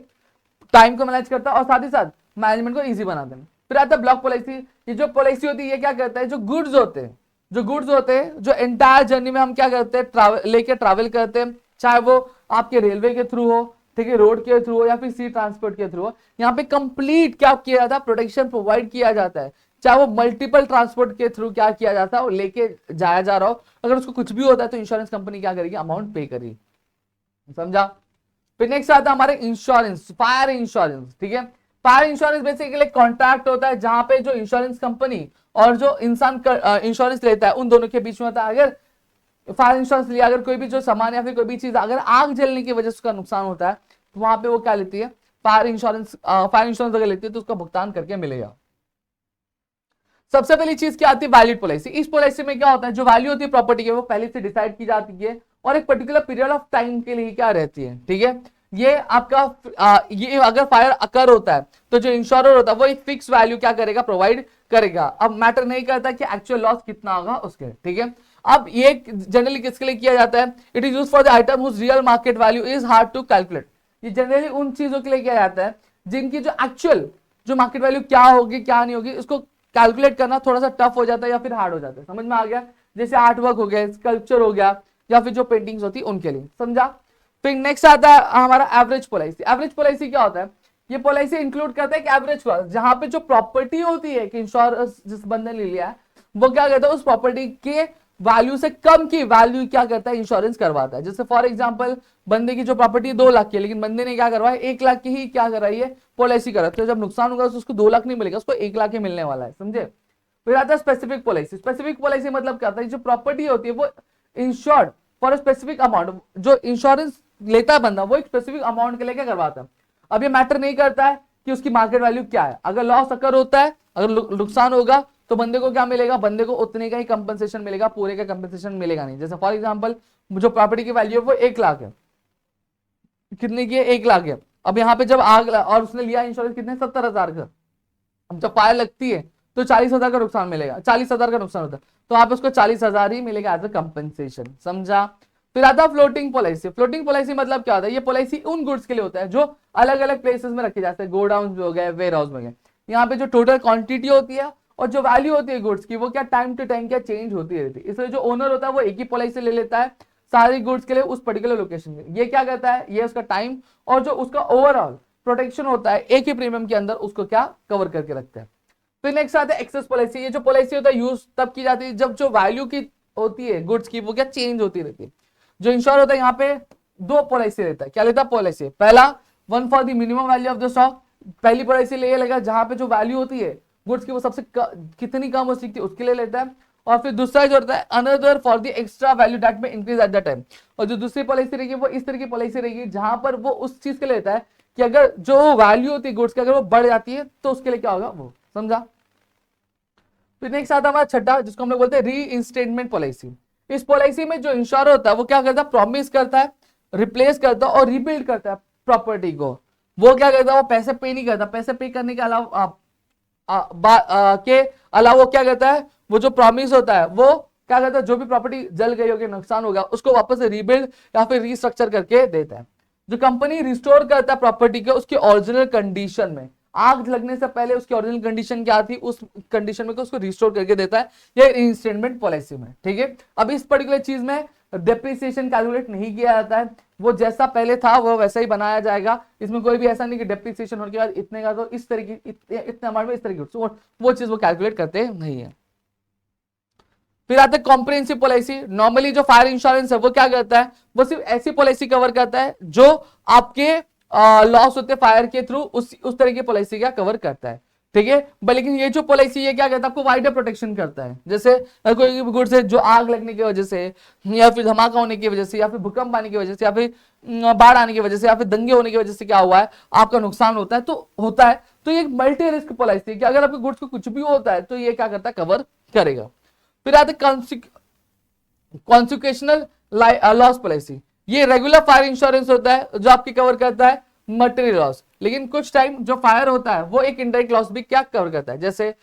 टाइम को मैनेज करता है और साथ ही साथ मैनेजमेंट को इजी बनाते हैं। फिर आता है ब्लॉक पॉलिसी। ये जो पॉलिसी होती है ये क्या करता है, जो गुड्स होते हैं, जो एंटायर जर्नी में हम क्या करते हैं, लेके ट्रैवल करते हैं, चाहे वो आपके रेलवे के थ्रू हो, ठीक है, रोड के थ्रू हो या फिर सी ट्रांसपोर्ट के थ्रू हो, यहाँ पे कंप्लीट क्या किया जाता है, प्रोटेक्शन प्रोवाइड किया जाता है। चाहे वो मल्टीपल ट्रांसपोर्ट के थ्रू क्या किया जाता है, वो लेके जाया जा रहा हो, अगर उसको कुछ भी होता है तो इंश्योरेंस कंपनी क्या करेगी, अमाउंट पे करेगी। समझा। फिर नेक्स्ट आता है हमारे इंश्योरेंस, फायर इंश्योरेंस। ठीक है, फायर इंश्योरेंस बेसिकली कॉन्ट्रैक्ट होता है जहां पे जो इंश्योरेंस कंपनी और जो इंसान इंश्योरेंस लेता है उन दोनों के बीच में होता है। अगर फायर इंश्योरेंस लिया, अगर कोई भी जो सामान या फिर कोई भी चीज अगर आग जलने की वजह से उसका नुकसान होता है तो वहां पे वो क्या लेती है, फायर इंश्योरेंस। फायर इंश्योरेंस अगर लेती है तो उसका भुगतान करके मिलेगा। सबसे पहली चीज क्या आती है, वैलिड पॉलिसी। इस पॉलिसी में क्या होता है, जो वैल्यू होती है प्रॉपर्टी की वो पहले से डिसाइड की जाती है और एक पर्टिकुलर पीरियड ऑफ टाइम के लिए क्या रहती है। ठीक है, ये आपका ये अगर फायर अकर होता है तो जो इंश्योरर होता है वो एक फिक्स वैल्यू क्या करेगा, प्रोवाइड करेगा। अब मैटर नहीं करता कि एक्चुअल लॉस कितना होगा उसके। ठीक है, अब ये जनरली किसके लिए किया जाता है, it is use for the item whose real market value is hard to calculate. ये जनरली उन चीजों के लिए किया जाता है जिनकी जो एक्चुअल जो मार्केट वैल्यू क्या होगी क्या नहीं होगी उसको कैलकुलेट करना थोड़ा सा टफ हो जाता है या फिर हार्ड हो जाता है। समझ में आ गया, जैसे आर्ट वर्क हो गया, स्कल्पचर हो गया या फिर जो पेंटिंग्स होती है उनके लिए। समझा। फिर नेक्स्ट आता है हमारा एवरेज पॉलिसी। एवरेज पॉलिसी क्या होता है, ये पॉलिसी इंक्लूड करता है कि एवरेज कॉस्ट, जहां पे जो प्रॉपर्टी होती है कि इंश्योरेंस जिस बंदे ने लिया है वो क्या करता है, उस प्रॉपर्टी के वैल्यू से कम की वैल्यू क्या करता है, इंश्योरेंस करवाता है। जैसे फॉर एग्जांपल बंदे की जो प्रॉपर्टी 2 लाख की है लेकिन बंदे ने क्या करवाया 1 लाख की ही क्या कराई है, पॉलिसी करा, तो जब नुकसान होगा तो उसको 2 लाख नहीं मिलेगा, उसको 1 लाख ही मिलने वाला है। समझे। फिर आता है स्पेसिफिक पॉलिसी। स्पेसिफिक पॉलिसी मतलब क्या होता है, जो प्रॉपर्टी होती है वो इंश्योर्ड फॉर स्पेसिफिक अमाउंट, जो इंश्योरेंस लेता है बंदा वो एक स्पेसिफिक अमाउंट के लिए क्या करवाता है। अब ये मैटर नहीं करता है कि उसकी मार्केट वैल्यू क्या है, अगर लॉस अकर होता है, अगर नुकसान होगा तो बंदे को क्या मिलेगा, बंदे को उतने का ही कंपनसेशन मिलेगा, पूरे का कंपनसेशन मिलेगा नहीं। जैसे फॉर एग्जांपल जो प्रॉपर्टी की वैल्यू है वो 1 लाख है, कितने की है, 1 लाख है। अब यहाँ पे जब आग और उसने लिया इंश्योरेंस कितने, 70,000 का, अब जब फायर लगती है तो 40,000 का नुकसान मिलेगा, 40,000 का नुकसान होता है तो आप उसको 40,000 ही मिलेगा एज अ कंपनसेशन। समझा। फिर आता है फ्लोटिंग पॉलिसी। फ्लोटिंग पॉलिसी मतलब क्या होता है, ये पॉलिसी उन गुड्स के लिए होता है जो अलग अलग प्लेसेस में रखे जाते हैं, गोडाउन में हो गए, वेयर हाउस में गए, यहाँ पे जो टोटल क्वांटिटी होती है और जो वैल्यू होती है गुड्स की वो क्या टाइम टू टाइम क्या चेंज होती रहती है। इसलिए जो ओनर होता है वो एक ही पॉलिसी ले लेता है सारी गुड्स के लिए उस पर्टिकुलर लोकेशन में। ये क्या करता है, ये उसका टाइम और जो उसका ओवरऑल प्रोटेक्शन होता है एक ही प्रीमियम के अंदर उसको क्या कवर करके रखते हैं। फिर नेक्स्ट आता है एक्सेस पॉलिसी। ये जो पॉलिसी होता है यूज तब की जाती है जब जो वैल्यू की होती है गुड्स की वो क्या चेंज होती रहती है। जो इंश्योर होता है यहाँ पे 2 पॉलिसी लेता है, क्या लेता है पॉलिसी, पहला 1 for the minimum value of the stock, पहली पॉलिसी ले लेगा जहां पे जो वैल्यू होती है गुड्स की वो सबसे कितनी कम हो सकती है उसके लिए लेता है, और फिर दूसरा जो होता है another for the extra value that में इंक्रीज एट द टाइम, और जो दूसरी पॉलिसी रहेगी वो इस तरह की पॉलिसी रहेगी जहां पर वो उस चीज के लिए लेता है कि अगर जो वैल्यू होती है गुड्स की अगर वो बढ़ जाती है तो उसके लिए क्या होगा वो। समझा। फिर नेक्स्ट आता है हमारा छठा जिसको हम लोग बोलते हैं री इंस्टेटमेंट पॉलिसी। इस पॉलिसी में जो इंश्योर होता है वो क्या करता है, प्रॉमिस करता है, रिप्लेस करता है और रिबिल्ड करता है प्रॉपर्टी को। वो क्या करता है, वो पैसे पे नहीं करता, पैसे पे करने के अलावा वो क्या करता है, वो जो प्रॉमिस होता है वो क्या करता है, जो भी प्रॉपर्टी जल गई होगी नुकसान होगा उसको वापस से रिबिल्ड या फिर रिस्ट्रक्चर करके देता है। जो कंपनी रिस्टोर करता है प्रॉपर्टी के उसकी ओरिजिनल कंडीशन में, आग लगने से पहले उसकी ओरिजिनल कंडीशन क्या थी उस कंडीशन में उसको रिस्टोर करके देता है ये इंस्टेटमेंट पॉलिसी में। ठीक है, अब इस पर्टिकुलर चीज में डेप्रिसिएशन कैलकुलेट नहीं किया जाता है, वो जैसा पहले था वो वैसा ही बनाया जाएगा। इसमें कोई भी ऐसा नहीं कि डेप्रिसिएशन होने के बाद इतने का तो इस तरीके इतने अमाउंट में इस तरीके वो चीज वो कैलकुलेट करते नहीं है। फिर आते हैं कॉम्प्रिहेंसिव पॉलिसी। नॉर्मली जो फायर इंश्योरेंस है वो क्या करता है, वो सिर्फ ऐसी पॉलिसी कवर करता है जो आपके लॉस होते फायर के थ्रू उस तरह की पॉलिसी क्या कवर करता है। ठीक है, लेकिन ये जो पॉलिसी ये क्या करता है, आपको वाइडर प्रोटेक्शन करता है। जैसे कोई गुड्स है जो आग लगने की वजह से या फिर धमाका होने की वजह से या फिर भूकंप आने की वजह से या फिर बाढ़ आने की वजह से या फिर दंगे होने की वजह से क्या हुआ है आपका नुकसान होता है तो ये मल्टी रिस्क पॉलिसी है कि अगर आपके गुड्स को कुछ भी होता है तो ये क्या करता है, कवर करेगा। फिर आते कॉन्सिक्वेशनल लॉस पॉलिसी। ये रेगुलर फायर इंश्योरेंस होता है जो आपकी कवर करता है मटेरियल लॉस। लेकिन कुछ टाइम जो फायर होता है वो एक इनडायरेक्ट लॉस भी क्या कवर करता है, जैसे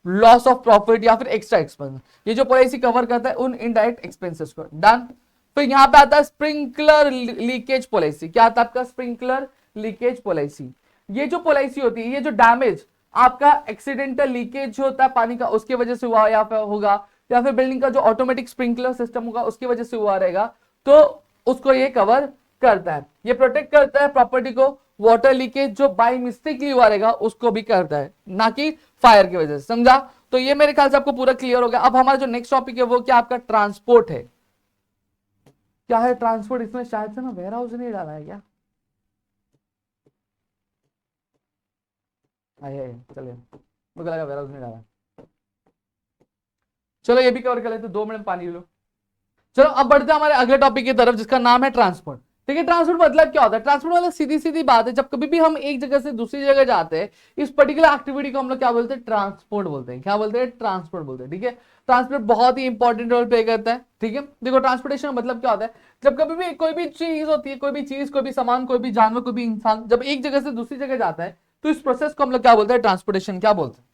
लॉस ऑफ प्रॉफिट या फिर एक्स्ट्रा एक्सपेंस। ये जो पॉलिसी कवर करता है उन इनडायरेक्ट एक्सपेंसेस को। डन। फिर यहां पे आता है स्प्रिंकलर लीकेज पॉलिसी। क्या आता है आपका स्प्रिंकलर लीकेज पॉलिसी। ये जो पॉलिसी होती है, ये जो डैमेज आपका एक्सीडेंटल लीकेज होता है पानी का उसकी वजह से हुआ या फिर होगा, या फिर बिल्डिंग का जो ऑटोमेटिक स्प्रिंकलर सिस्टम होगा उसकी वजह से हुआ रहेगा, तो उसको ये कवर करता है। ये प्रोटेक्ट करता है प्रॉपर्टी को। वाटर लीकेज जो बाय मिस्टेकली हुआ रहेगा उसको भी करता है, ना कि फायर की वजह से। समझा? तो ये मेरे ख्याल से आपको पूरा क्लियर हो गया। अब हमारा जो नेक्स्ट टॉपिक है वो क्या आपका ट्रांसपोर्ट है। क्या है ट्रांसपोर्ट? इसमें शायद से ना वेयर हाउस नहीं डाला है क्या? चलिए, मुझे लगा वेयर हाउस नहीं डाला। चलो ये भी कवर कर लेते, 2 मिनट पानी लो। चलो अब बढ़ते हैं हमारे अगले टॉपिक की तरफ जिसका नाम है ट्रांसपोर्ट। ठीक है, ट्रांसपोर्ट मतलब क्या होता है? ट्रांसपोर्ट मतलब सीधी सीधी बात है, जब कभी भी हम एक जगह से दूसरी जगह जाते हैं, इस पर्टिकुलर एक्टिविटी को हम लोग क्या बोलते हैं? ट्रांसपोर्ट बोलते हैं। क्या बोलते हैं? ट्रांसपोर्ट बोलते हैं। ठीक है, ट्रांसपोर्ट बहुत ही इंपॉर्टेंट रोल प्ले करता है। ठीक है, देखो ट्रांसपोर्टेशन मतलब क्या होता है? जब कभी भी कोई भी चीज होती है, कोई भी चीज, कोई भी सामान, कोई भी जानवर, कोई भी इंसान जब एक जगह से दूसरी जगह जाता है तो इस प्रोसेस को हम लोग क्या बोलते हैं? ट्रांसपोर्टेशन क्या बोलते हैं।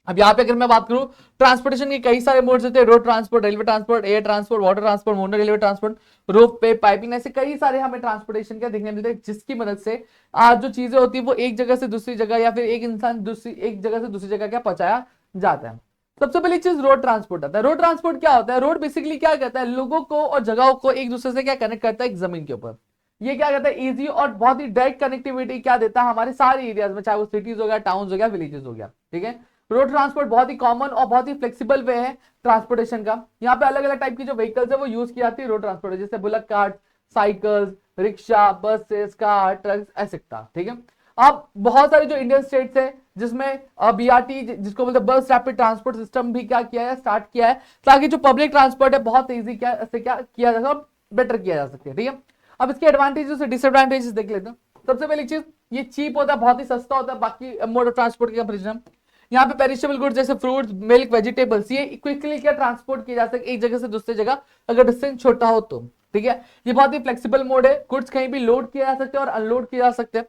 अब यहाँ पे अगर मैं बात करूं, ट्रांसपोर्टेशन के कई सारे मोड्स होते हैं। Road transport, railway transport, air transport, water transport, mono railway transport, ropeway, piping, ऐसे कई सारे हमें ट्रांसपोर्टेशन क्या देखने मिलते हैं, जिसकी मदद से आज जो चीजें होती है वो एक जगह से दूसरी जगह या फिर एक इंसान दूसरी एक जगह से दूसरी जगह क्या पहुंचाया जाता है। सबसे पहली चीज रोड ट्रांसपोर्ट आता है। रोड ट्रांसपोर्ट क्या होता है? रोड बेसिकली क्या कहता है? लोगों को और जगहों को एक दूसरे से क्या कनेक्ट करता है एक जमीन के ऊपर। ये क्या कहता है? इजी और बहुत ही डायरेक्ट कनेक्टिविटी क्या देता है हमारे सारे एरियाज में, चाहे वो सिटीज हो गया, टाउन हो गया, विलेजेस हो गया। ठीक है, रोड ट्रांसपोर्ट बहुत ही कॉमन और बहुत ही फ्लेक्सिबल वे है ट्रांसपोर्टेशन का। यहाँ पे अलग अलग टाइप की जो व्हीकल्स है वो यूज की जाती है रोड ट्रांसपोर्ट, जैसे bullock cart, cycles, rickshaw, buses, car, trucks, etcetera. ठीक है, अब बहुत सारे जो इंडियन स्टेट्स है जिसमें बीआरटी जिसको बोलते हैं बस रैपिड ट्रांसपोर्ट सिस्टम भी क्या किया है? स्टार्ट किया है, ताकि जो पब्लिक ट्रांसपोर्ट है बहुत ईजी क्या किया जा सके, बेटर किया जा सके। ठीक है, अब इसके एडवांटेजेस और डिसएडवांटेजेस देख लेते हैं। सबसे पहली चीज, ये चीप होता है, बहुत ही सस्ता होता है बाकी मोड ऑफ ट्रांसपोर्ट के कंपेरिजन। यहाँ पे पेरिशेबल गुड्स जैसे फ्रूट्स, मिल्क, वेजिटेबल्स ये क्विकली क्या ट्रांसपोर्ट किया जा सके एक जगह से दूसरी जगह, अगर डिस्टेंस छोटा हो तो। ठीक है, ये बहुत ही फ्लेक्सिबल मोड है, गुड्स कहीं भी लोड किया जा सकते हैं और अनलोड किया जा सकते हैं।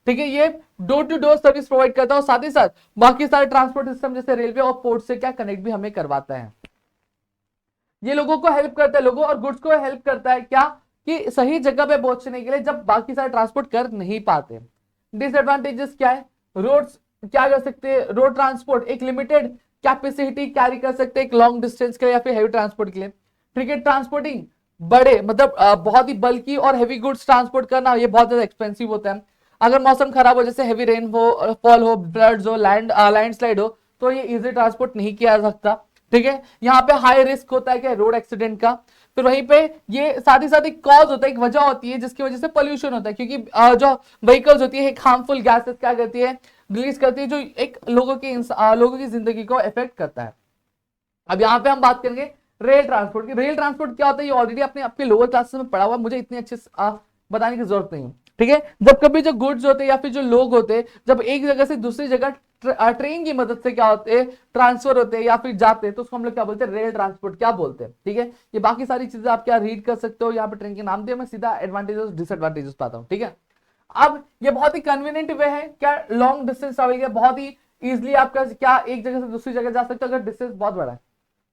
ठीक है, ये door to door service provide करता है और साथ ही साथ बाकी सारे ट्रांसपोर्ट सिस्टम जैसे रेलवे और पोर्ट से क्या कनेक्ट भी हमें करवाता है। ये लोगों को हेल्प करता है, लोगों और गुड्स को हेल्प करता है क्या? कि सही जगह पे पहुंचने के लिए जब बाकी सारे ट्रांसपोर्ट कर नहीं पाते। डिसएडवांटेजेस क्या है? रोड्स क्या कर सकते हैं? रोड ट्रांसपोर्ट एक लिमिटेड कैपेसिटी कैरी कर सकते हैं एक लॉन्ग डिस्टेंस के लिए या फिर हैवी ट्रांसपोर्ट के लिए। ठीक है, ट्रांसपोर्टिंग बड़े मतलब बहुत ही बल्कि और हैवी गुड्स ट्रांसपोर्ट करना ये बहुत ज्यादा एक्सपेंसिव होता है। अगर मौसम खराब हो, जैसे हैवी रेन हो, फॉल हो, फ्लड्स हो, लैंडस्लाइड हो, तो ये इजी ट्रांसपोर्ट नहीं किया जा सकता। ठीक है, यहाँ पे हाई रिस्क होता है क्या? रोड एक्सीडेंट का। फिर वहीं पे ये साथ ही साथ एक कॉज होता है, एक वजह होती है जिसकी वजह से पोल्यूशन होता है, क्योंकि जो व्हीकल्स होती है एक हार्मफुल गैसेस क्या करती है? रिलीज करती है, जो एक लोगों की जिंदगी को इफेक्ट करता है। अब यहाँ पे हम बात करेंगे रेल ट्रांसपोर्ट की। रेल ट्रांसपोर्ट क्या होता है? ये ऑलरेडी अपने आपके लोअर क्लासेस में पढ़ा हुआ, मुझे इतनी अच्छे से बताने की जरूरत नहीं है। ठीक है, जब कभी जो गुड्स होते हैं या फिर जो लोग होते हैं जब एक जगह से दूसरी जगह ट्रेन की मदद से क्या होते हैं? ट्रांसफर होते हैं या फिर जाते हैं, तो उसको हम लोग क्या बोलते हैं? रेल ट्रांसपोर्ट क्या बोलते हैं। ठीक है, ये बाकी सारी चीजें आप क्या रीड कर सकते हो, यहाँ पे ट्रेन के नाम दिए, मैं सीधा एडवांटेजेस डिसएडवांटेजेस पाता हूँ। ठीक है, अब ये बहुत ही कन्वीनियंट वे है क्या? लॉन्ग डिस्टेंस ट्रैवल के बहुत ही इजिली आपका क्या एक जगह से दूसरी जगह जा सकते हो अगर डिस्टेंस बहुत बड़ा है।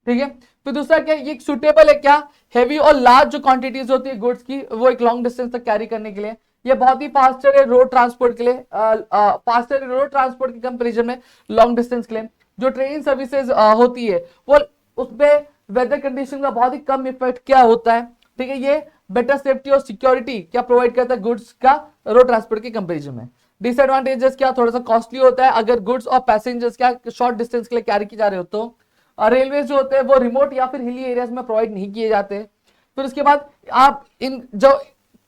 ठीक है, फिर दूसरा क्या? ये सुटेबल है क्या? हैवी और लार्ज जो क्वांटिटीज होती है गुड्स की वो एक लॉन्ग डिस्टेंस तक कैरी करने के लिए। ये बहुत ही फास्टर है रोड ट्रांसपोर्ट के लिए, फास्टर है रोड ट्रांसपोर्ट के कंपैरिजन में लॉन्ग डिस्टेंस के लिए। जो ट्रेन सर्विसेज होती है वो उसमें वेदर कंडीशन का बहुत ही कम इफेक्ट क्या होता है। ठीक है, ये बेटर सेफ्टी और सिक्योरिटी क्या प्रोवाइड करता है गुड्स का रोड ट्रांसपोर्ट के कंपैरिजन में। डिसएडवांटेजेस क्या? थोड़ा सा कॉस्टली होता है अगर गुड्स और पैसेंजर्स क्या शॉर्ट डिस्टेंस के लिए कैरी की जा रहे हो तो। रेलवे जो होते हैं वो रिमोट या फिर हिली एरियाज में प्रोवाइड नहीं किए जाते। फिर उसके बाद आप इन जो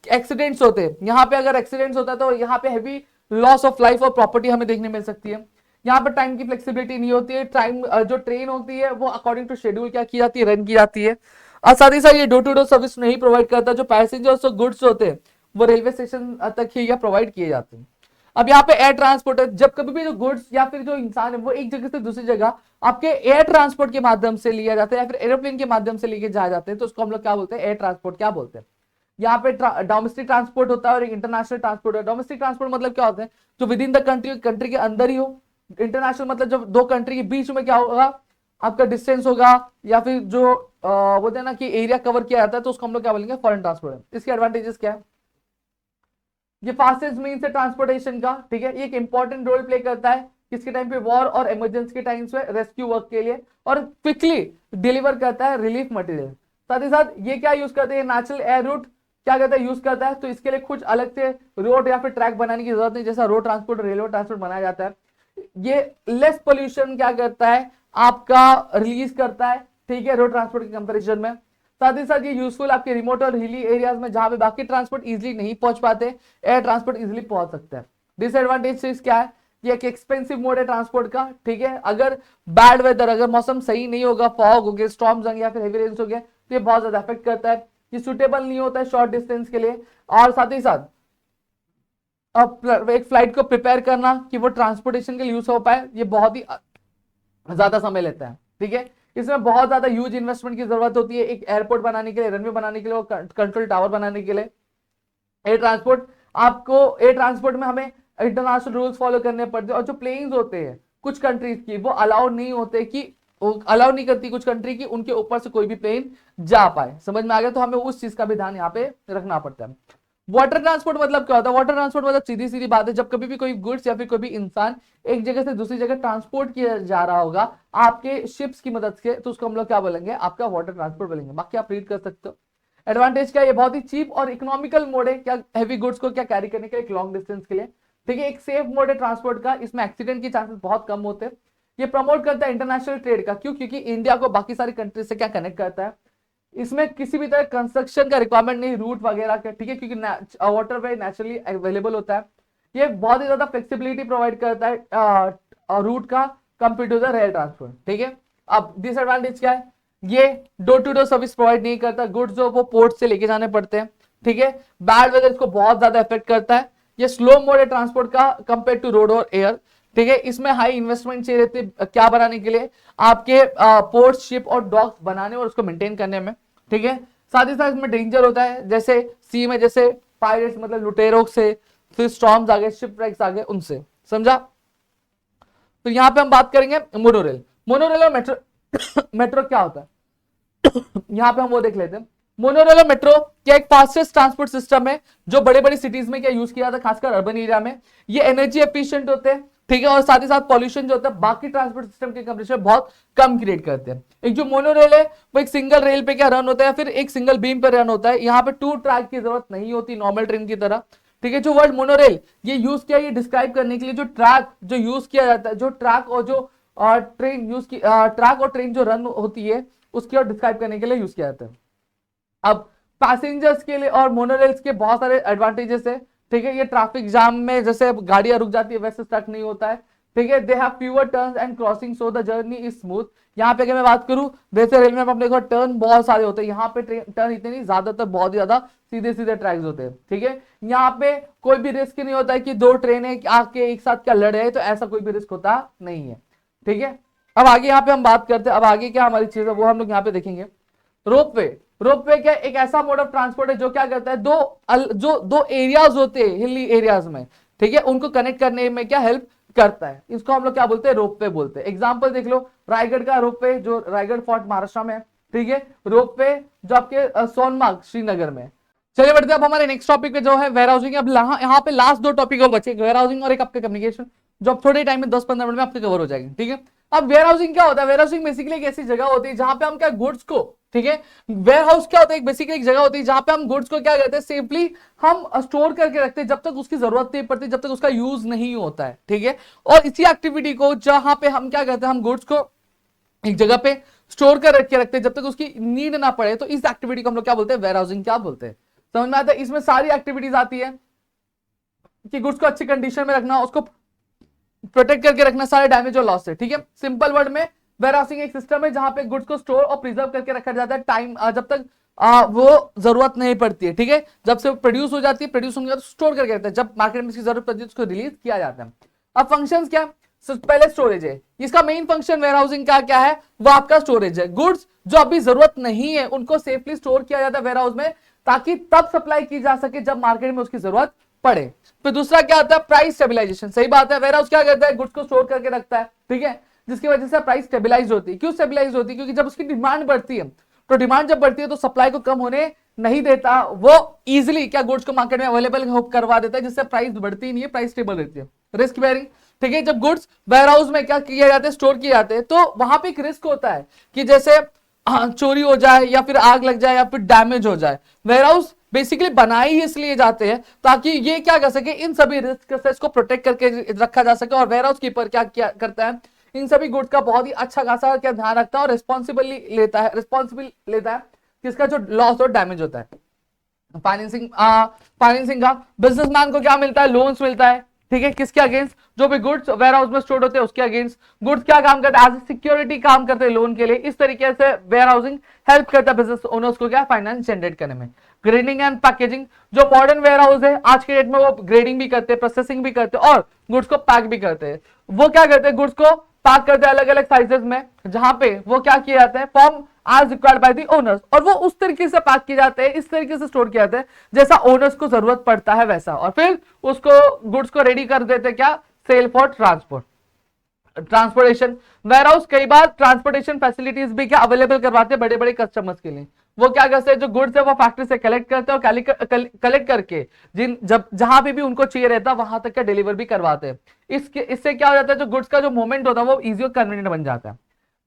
एक्सीडेंट्स होते हैं, यहाँ पे अगर एक्सीडेंट्स होता है तो यहाँ पे हैवी लॉस ऑफ लाइफ और प्रॉपर्टी हमें देखने मिल सकती है। यहाँ पे टाइम की फ्लेक्सिबिलिटी नहीं होती है, टाइम जो ट्रेन होती है वो अकॉर्डिंग टू शेड्यूल क्या की जाती है? रन की जाती है। और साथ ही साथ ये डोर टू डोर सर्विस नहीं प्रोवाइड करता, जो पैसेंजर्स और गुड्स होते हैं वो रेलवे स्टेशन तक ही प्रोवाइड किए जाते हैं। अब यहाँ पे एयर ट्रांसपोर्ट है, जब कभी भी जो गुड्स या फिर जो इंसान है वो एक जगह से दूसरी जगह आपके एयर ट्रांसपोर्ट के माध्यम से लिया जाता है या फिर एरोप्लेन के माध्यम से लेके जाए जाते हैं, तो उसको हम लोग क्या बोलते हैं? एयर ट्रांसपोर्ट क्या बोलते हैं। यहाँ पे डोमेस्टिक ट्रांसपोर्ट होता है और एक इंटरनेशनल ट्रांसपोर्ट है। डोमेस्टिक ट्रांसपोर्ट मतलब क्या होता है, जो with in the country, country के अंदर ही हो। इंटरनेशनल मतलब जब दो कंट्री के बीच में क्या होगा, आपका डिस्टेंस होगा, या फिर जो बोलते हैं ना कि एरिया कवर किया जाता है, तो उसको हम लोग क्या बोलेंगे, फॉरेन ट्रांसपोर्ट। इसके एडवांटेजेस क्या है, ये फास्टेस्ट मीन्स है ट्रांसपोर्टेशन का, ठीक है। ये एक इंपॉर्टेंट रोल प्ले करता है किसके टाइम पे, वॉर और इमरजेंसी के टाइम पे रेस्क्यू वर्क के लिए, और क्विकली डिलीवर करता है रिलीफ मटेरियल। साथ ही साथ ये क्या यूज करते हैं, नेचुरल एयर रूट क्या करता है, यूज करता है। तो इसके लिए कुछ अलग से रोड या फिर ट्रैक बनाने की जरूरत नहीं, जैसा रोड ट्रांसपोर्ट और रेलवे ट्रांसपोर्ट बनाया जाता है। ये लेस पोल्यूशन क्या करता है, आपका रिलीज करता है, ठीक है, रोड ट्रांसपोर्ट के कंपेरिजन में। साथ ही साथ ये यूजफुल आपके रिमोट और हिली एरियाज में जहां पे बाकी ट्रांसपोर्ट इजीली नहीं पहुंच पाते, एयर ट्रांसपोर्ट इजीली पहुंच सकता है। डिसएडवांटेज क्या है, ये एक एक्सपेंसिव मोड है ट्रांसपोर्ट का, ठीक है। अगर बैड वेदर, अगर मौसम सही नहीं होगा, फॉग हो गया, स्टॉर्म्स या फिर हेवी रेन्स हो गया, तो ये बहुत ज्यादा अफेक्ट करता है। ये सुटेबल नहीं होता है शॉर्ट डिस्टेंस के लिए। और साथ ही साथ अब एक फ्लाइट को प्रिपेयर करना कि वो ट्रांसपोर्टेशन के लिए यूज हो पाए, ये बहुत ही ज्यादा समय लेता है, ठीक है। इसमें बहुत ज्यादा ह्यूज इन्वेस्टमेंट की जरूरत होती है, एक एयरपोर्ट बनाने के लिए, रनवे बनाने के लिए और कंट्रोल टावर बनाने के लिए। एयर ट्रांसपोर्ट, आपको एयर ट्रांसपोर्ट में हमें इंटरनेशनल रूल्स फॉलो करने पड़ते हैं, और जो प्लेन्स होते हैं कुछ कंट्रीज की, वो अलाउ नहीं होते कि, अलाउ नहीं करती कुछ कंट्री की उनके ऊपर से कोई भी प्लेन जा पाए। समझ में आ गया, तो हमें उस चीज का भी ध्यान यहाँ पे रखना पड़ता है। वाटर ट्रांसपोर्ट मतलब क्या होता है, वाटर ट्रांसपोर्ट मतलब सीधी सीधी बात है, जब कभी भी कोई गुड्स या फिर कोई भी इंसान एक जगह से दूसरी जगह ट्रांसपोर्ट किया जा रहा होगा आपके शिप्स की मदद से, तो उसको हम लोग क्या बोलेंगे, आपका वाटर ट्रांसपोर्ट बोलेंगे। बाकी आप रीड कर सकते हो। एडवांटेज क्या है, ये बहुत ही चीप और इकोनॉमिकल मोड है, क्या हैवी गुड्स को क्या कैरी करने के लिए लॉन्ग डिस्टेंस के लिए, ठीक है। एक सेफ मोड है ट्रांसपोर्ट का, इसमें एक्सीडेंट के चांसेस बहुत कम होते हैं। ये प्रमोट करता है इंटरनेशनल ट्रेड का, क्यों, क्योंकि इंडिया को बाकी सारी कंट्री से क्या कनेक्ट करता है। इसमें किसी भी तरह कंस्ट्रक्शन का रिक्वायरमेंट नहीं, रूट वगैरह का, ठीक है, क्योंकि वाटर वे नेचुरली अवेलेबल होता है। ये बहुत ही ज्यादा फ्लेक्सिबिलिटी प्रोवाइड करता है रूट का compare to the rail transport, ठीक है। अब डिसएडवांटेज क्या है, ये door to door service provide नहीं करता, गुड्स जो वो पोर्ट से लेके जाने पड़ते हैं, ठीक है। बैड वेदर इसको बहुत ज्यादा इफेक्ट करता है। ये स्लो मोड है ट्रांसपोर्ट का कंपेयर टू रोड और एयर, ठीक है। इसमें हाई इन्वेस्टमेंट चाहिए रहती है, क्या बनाने के लिए, आपके पोर्ट, शिप और डॉक्स बनाने और उसको मेंटेन करने में, ठीक है। साथ ही साथ इसमें डेंजर होता है, जैसे सी में जैसे पायरेट्स मतलब लुटेरों से, फिर स्टॉर्म्स आ गए, शिप राइट्स आ गए, उनसे, समझा। तो यहां पे हम बात करेंगे मोनोरेल। मोनोरेल और मेट्रो मेट्रो क्या होता है यहां पे हम वो देख लेते हैं। मोनोरेल और मेट्रो क्या एक फास्टेस्ट ट्रांसपोर्ट सिस्टम है जो बड़े बड़ी सिटीज में क्या यूज किया जाता है, खासकर अर्बन एरिया में। ये एनर्जी एफिशिएंट होते हैं, ठीक है, और साथ ही साथ पॉल्यूशन जो होता है बाकी ट्रांसपोर्ट सिस्टम के कंपैरिजन में बहुत कम क्रिएट करते हैं। एक जो मोनोरेल है वो एक सिंगल रेल पे क्या रन होता है, फिर एक सिंगल बीम पे रन होता है। यहाँ पे टू ट्रैक की जरूरत नहीं होती नॉर्मल ट्रेन की तरह, ठीक है। जो वर्ड मोनोरेल ये यूज किया, ये डिस्क्राइब करने के लिए जो ट्रैक जो यूज किया जाता है, जो ट्रैक और जो ट्रेन यूज की, ट्रैक और ट्रेन जो रन होती है उसकी और डिस्क्राइब करने के लिए यूज किया जाता है। अब पैसेंजर्स के लिए और मोनोरेल्स के बहुत सारे एडवांटेजेस है, ठीक है। ये ट्रैफिक जाम में जैसे गाड़ियां रुक जाती है वैसे स्टक नहीं होता है, ठीक है। They have fewer turns and crossing so the journey is smooth. यहाँ पे अगर मैं बात करूं, वैसे रेलवे में अपने को टर्न बहुत सारे होते हैं, यहाँ पे टर्न इतने नहीं, ज्यादातर बहुत ही ज्यादा सीधे सीधे ट्रैक्स होते हैं, ठीक है। यहाँ पे कोई भी रिस्क नहीं होता है कि दो ट्रेनें आके एक साथ क्या लड़े, तो ऐसा कोई भी रिस्क होता नहीं है, ठीक है। अब आगे यहाँ पे हम बात करते हैं, अब आगे क्या हमारी चीज है वो हम लोग यहाँ पे देखेंगे। रोपवे। रोपवे क्या एक ऐसा मोड ऑफ ट्रांसपोर्ट है जो क्या करता है, दो एरियाज होते हैं हिली एरियाज में, ठीक है, उनको कनेक्ट करने में क्या हेल्प करता है। इसको हम लोग क्या बोलते हैं, रोपवे बोलते हैं। एग्जांपल देख लो, रायगढ़ का रोपवे जो रायगढ़ फोर्ट महाराष्ट्र में है, ठीक है। रोपवे जो आपके सोनमार्ग श्रीनगर में। चलिए बढ़ते अब हमारे नेक्स्ट टॉपिक पे जो है वेयर हाउसिंग। अब यहाँ पे लास्ट दो टॉपिक और बचे, वेयर हाउसिंग और एक आपका कम्युनिकेशन, जो अब थोड़े टाइम में 10-15 मिनट में आपके कवर हो जाएंगे, ठीक है। अब वेयर हाउसिंग क्या होता है, वेयर हाउसिंग बेसिकली एक ऐसी जगह होती है जहां पे हम क्या गुड्स को, ठीक है, वेयर हाउस क्या होता है, बेसिकली एक जगह होती है जहां पे हम गुड्स को क्या करते हैं, सेफली हम स्टोर करके रखते हैं जब तक उसकी जरूरत नहीं पड़ती, जब तक उसका यूज नहीं होता है, ठीक है। और इसी एक्टिविटी को जहां पे हम क्या करते हैं, हम गुड्स को एक जगह पे स्टोर कर रख के रखते हैं जब तक उसकी नीड ना पड़े, तो इस एक्टिविटी को हम लोग क्या बोलते हैं, वेयर हाउसिंग क्या बोलते हैं। समझ में आता है। इसमें सारी एक्टिविटीज आती है कि गुड्स को अच्छी कंडीशन में रखना, उसको प्रोटेक्ट करके रखना सारे डैमेज और लॉस से, ठीक है। सिंपल वर्ड में वेयर हाउसिंग एक सिस्टम है जहां पे गुड्स को स्टोर और प्रिजर्व करके रखा जाता है टाइम जब तक वो जरूरत नहीं पड़ती है, ठीक है। जब से प्रोड्यूस हो जाती है, प्रोड्यूस होने के बाद स्टोर करके रखते हैं, जब मार्केट में इसकी जरूरत पड़ती है उसको रिलीज किया जाता है। अब फंक्शंस क्या, पहले स्टोरेज है। इसका मेन फंक्शन वेयर हाउसिंग का क्या है, वो आपका स्टोरेज है। गुड्स जो अभी जरूरत नहीं है उनको सेफली स्टोर किया जाता है वेयर हाउस में, ताकि तब सप्लाई की जा सके जब मार्केट में उसकी जरूरत पड़े। फिर दूसरा क्या आता है, प्राइस स्टेबिलाईजेशन। सही बात है, वेयर हाउस क्या करता है, गुड्स को स्टोर करके रखता है, ठीक है, जिसकी वजह से प्राइस स्टेबिलाईज होती है। क्यों स्टेबिलाईज होती है, क्योंकि जब उसकी डिमांड बढ़ती है, तो डिमांड जब बढ़ती है तो सप्लाई को कम होने नहीं देता, वो इजिली क्या गुड्स को मार्केट में अवेलेबल करवा देता है, जिससे प्राइस बढ़ती नहीं है, प्राइस स्टेबल रहती है। रिस्क बेयरिंग, ठीक है, जब गुड्स वेयर हाउस में क्या किए जाते हैं, स्टोर किए जाते हैं, तो वहां पे एक रिस्क होता है कि जैसे चोरी हो जाए या फिर आग लग जाए या फिर डैमेज हो जाए। वेयर हाउस बेसिकली बनाए ही इसलिए जाते हैं ताकि ये क्या कर सके, इन सभी रिस्क से इसको प्रोटेक्ट करके रखा जा सके। और वेयर हाउस कीपर क्या करता है, इन सभी गुड्स का बहुत ही अच्छा खासा क्या ध्यान रखता है और रिस्पॉन्सिबल लेता है किसका, जो लॉस और डैमेज होता है। फाइनेंसिंग का बिजनेसमैन को क्या मिलता है, लोन्स मिलता है, ठीक है, किसके अगेंस्ट, जो भी गुड्स वेयर हाउस में स्टोर होते हैं उसके अगेंस्ट। गुड्स क्या काम करते हैं, एज ए सिक्योरिटी काम करते हैं लोन के लिए। इस तरीके से वेयर हाउसिंग हेल्प करता है बिजनेस ओनर्स को क्या, फाइनेंस जनरेट करने में। ग्रेडिंग एंड पैकेजिंग, जो मॉडर्न वेयर हाउस है आज के डेट में, वो ग्रेडिंग भी करते हैं, प्रोसेसिंग भी करते हैं और गुड्स को पैक भी करते हैं। वो क्या करते हैं, गुड्स को पैक करते हैं अलग अलग साइजेस में, जहां पे वो क्या किया जाता है, form as required by the owners, और वो उस तरीके से पैक किए जाते हैं, इस तरीके से स्टोर किए जाते हैं जैसा ओनर्स को जरूरत पड़ता है वैसा, और फिर उसको गुड्स को रेडी कर देते हैं क्या, sell for transportation. Warehouse कई बार ट्रांसपोर्टेशन फैसिलिटीज भी क्या अवेलेबल करवाते हैं बड़े बड़े कस्टमर्स के लिए। वो क्या करते हैं, जो गुड्स है वो फैक्ट्री से कलेक्ट करते हैं और कलेक्ट करके जहां पे भी उनको चाहिए रहता है वहां तक का डिलीवर भी करवाते हैं। इससे क्या हो जाता है, जो गुड्स का जो मूवमेंट होता है वो इजी और कन्वीनियंट बन जाता है।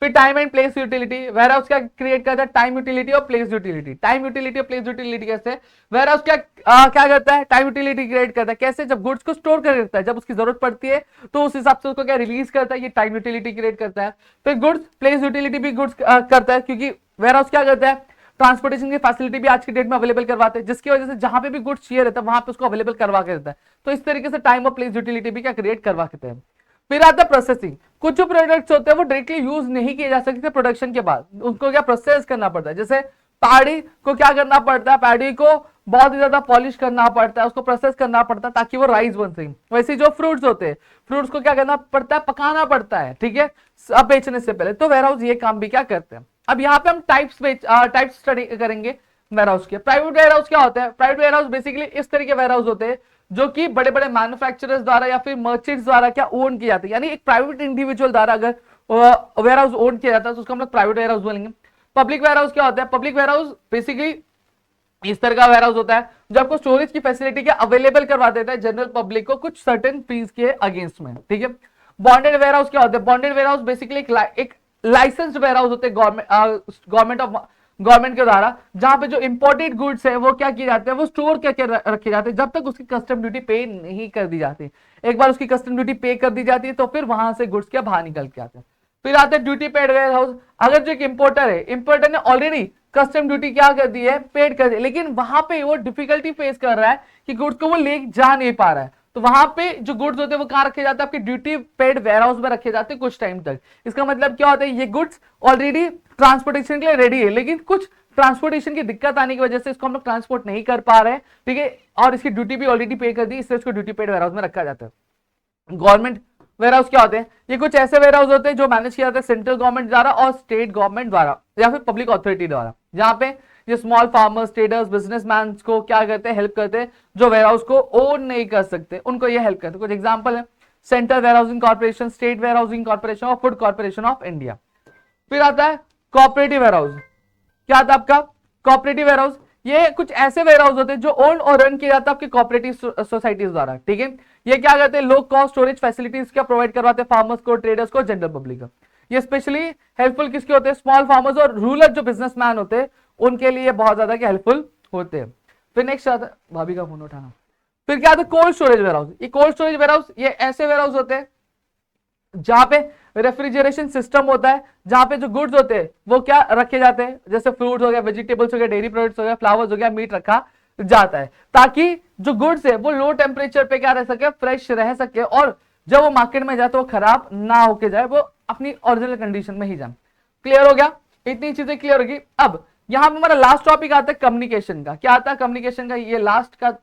फिर time and place utility, warehouse क्या क्रिएट करता है, टाइम यूटिलिटी और प्लेस यूटिलिटी। टाइम यूटिलिटी और प्लेस यूटिलिटी कैसे, वेयर हाउस क्या करता है, टाइम यूटिलिटी क्रिएट करता है। कैसे, जब गुड्स को स्टोर कर देता है, जब उसकी जरूरत पड़ती है तो उस हिसाब से उसको क्या रिलीज करता है, ये टाइम यूटिलिटी क्रिएट करता है। फिर गुड्स प्लेस यूटिलिटी भी गुड्स करता है, क्योंकि वेयर हाउस क्या करता है, ट्रांसपोर्टेशन की फैसिलिटी भी आज की डेट में अवेलेबल करवाते हैं, जिसकी वजह से जहां पे भी गुड्स चाहिए रहता है वहां पे उसको अवेलेबल करवा के देता है। तो इस तरीके से टाइम और प्लेस यूटिलिटी भी क्या क्रिएट करवा देते हैं। फिर आता है प्रोसेसिंग। कुछ जो प्रोडक्ट्स होते हैं वो डायरेक्टली यूज नहीं किए जा सकते प्रोडक्शन के बाद, उनको क्या प्रोसेस करना पड़ता है। जैसे पैडी को क्या करना पड़ता है, पैडी को बहुत ही ज्यादा पॉलिश करना पड़ता है, उसको प्रोसेस करना पड़ता है ताकि वो राइस बन सके। वैसे जो फ्रूट्स होते हैं, फ्रूट्स को क्या करना पड़ता है, पकाना पड़ता है, ठीक है, अब बेचने से पहले। तो वेयर हाउस ये काम भी क्या करते हैं। अब यहाँ पे हम टाइप्स स्टडी करेंगे वेयर हाउस के। प्राइवेट वेयर हाउस क्या होता है, प्राइवेट वेयर हाउस बेसिकली इस तरह के वेयर हाउस होते हैं जो कि बड़े बड़े मैन्युफैक्चरर्स द्वारा या फिर मर्चेंट्स द्वारा क्या ओन किए जाते हैं, यानी एक प्राइवेट इंडिविजुअल द्वारा अगर वेयर हाउस ओन किया जाता है तो उसको हम लोग प्राइवेट वेयर हाउस बोलेंगे। पब्लिक वेयर हाउस क्या होता है, पब्लिक वेयर हाउस बेसिकली इस तरह का वेयर हाउस होता है जो आपको स्टोरेज की फैसिलिटी के अवेलेबल करवा देता है जनरल पब्लिक को कुछ सर्टेन फीस के अगेंस्ट में, ठीक है। बॉन्डेड वेयर हाउस क्या होता है, बॉन्डेड वेयर हाउस बेसिकली एक लाइसेंस्ड वेयर हाउस होते हैं गवर्नमेंट के द्वारा, जहां पे जो इंपोर्टेड गुड्स है वो क्या किए जाते हैं, वो स्टोर करके रखे जाते हैं जब तक उसकी कस्टम ड्यूटी पे नहीं कर दी जाती। एक बार उसकी कस्टम ड्यूटी पे कर दी जाती है तो फिर वहां से गुड्स क्या बाहर निकल के आते हैं। फिर आते हैं ड्यूटी पेड वेयर हाउस। अगर जो एक इंपोर्टर है, इंपोर्टर ने ऑलरेडी कस्टम ड्यूटी क्या कर दी है, पेड कर दी, लेकिन वहां पे वो डिफिकल्टी फेस कर रहा है कि गुड्स को वो ले जा नहीं पा रहा है, तो वहां पे जो गुड्स होते हैं वो कहां रखे जाते हैं, आपके ड्यूटी पेड वेयर हाउस में रखे जाते हैं कुछ टाइम तक। इसका मतलब क्या होता है, ये गुड्स ऑलरेडी ट्रांसपोर्टेशन के लिए रेडी है, लेकिन कुछ ट्रांसपोर्टेशन की दिक्कत आने की वजह से इसको हम लोग ट्रांसपोर्ट नहीं कर पा रहे हैं, ठीक है, और इसकी ड्यूटी भी ऑलरेडी पे कर दी, इसलिए इसको ड्यूटी पेड वेयर हाउस में रखा जाता है। गवर्नमेंट वेयर हाउस क्या होते हैं, ये कुछ ऐसे वेयर हाउस होते हैं जो मैनेज किया जाता है सेंट्रल गवर्नमेंट द्वारा और स्टेट गवर्नमेंट द्वारा या फिर पब्लिक अथॉरिटी द्वारा, जहां पे ये स्मॉल फार्मर्स, ट्रेडर्स, बिजनेसमैन को क्या करते हैं, हेल्प करते हैं, जो वेयर हाउस को ओन नहीं कर सकते उनको ये हेल्प करते हैं। कुछ एग्जांपल है, central warehousing corporation, state warehousing corporation और फूड कॉर्पोरेशन ऑफ इंडिया। फिर आता है कोऑपरेटिव वेयर हाउस। क्या आता है आपका कोऑपरेटिव वेयर हाउस, ये कुछ ऐसे वेयर हाउस होते हैं जो ओन और रन किया जाता है आपके कोऑपरेटिव सोसाइटीज द्वारा, ठीक है। ये क्या करते हैं, लो कॉस्ट स्टोरेज फैसिलिटीज क्या प्रोवाइड करवाते हैं फार्मर्स को, ट्रेडर्स को, जनरल पब्लिक को। ये स्पेशली हेल्पफुल किसके होते हैं, स्मॉल फार्मर्स और रूरल जो बिजनेसमैन होते हैं उनके लिए बहुत ज्यादा हेल्पफुल होते हैं। फिर नेक्स्ट आता है, भाभी का फोन उठाना। फिर क्या आता है, कोल्ड स्टोरेज वेयर हाउस। ये कोल्ड स्टोरेज वेयर हाउस ये ऐसे वेयर हाउस होते हैं जहां पे रेफ्रिजरेशन सिस्टम होता है, जहां पे जो गुड्स होते हैं वो क्या रखे जाते हैं, जैसे फ्रूट्स हो गया, वेजिटेबल्स हो गया, डेयरी प्रोडक्ट्स हो गया, फ्लावर्स हो गया, मीट रखा जाता है, ताकि जो गुड्स है वो लो टेम्परेचर पे क्या रह सके, फ्रेश रह सके, और जब वो मार्केट में जाए तो वो खराब ना होके जाए, वो अपनी ओरिजिनल कंडीशन में ही जाए। क्लियर हो गया, इतनी चीजें क्लियर होगी। अब यहां पे हमारा लास्ट टॉपिक आता है कम्युनिकेशन का। क्या आता है कम्युनिकेशन का, ये लास्ट का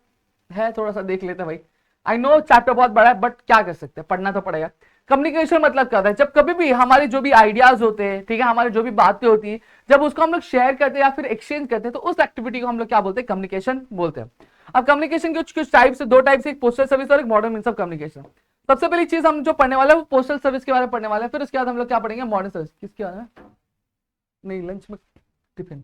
है, थोड़ा सा देख लेते हैं भाई। आई नो चैप्टर बहुत बड़ा है बट क्या कर सकते हैं, पढ़ना तो पड़ेगा। कम्युनिकेशन मतलब क्या होता है, जब कभी भी हमारे जो भी आइडियाज होते हैं, ठीक है, हमारी जो भी बातें होती है, जब उसको हम लोग शेयर करते हैं या फिर एक्सचेंज करते हैं, तो उस एक्टिविटी को हम लोग क्या बोलते हैं, कम्युनिकेशन बोलते हैं। अब कम्युनिकेशन के कुछ टाइप्स, दो टाइप्स, एक पोस्टल सर्विस और एक मॉडर्न मीन्स ऑफ कम्युनिकेशन। सबसे पहली चीज हम जो पढ़ने वाले हैं वो पोस्टल सर्विस के बारे में पढ़ने वाले हैं, फिर उसके बाद हम लोग क्या पढ़ेंगे, मॉडर्न सर्विस। किसके बारे में? नहीं, लंच में टिफिन,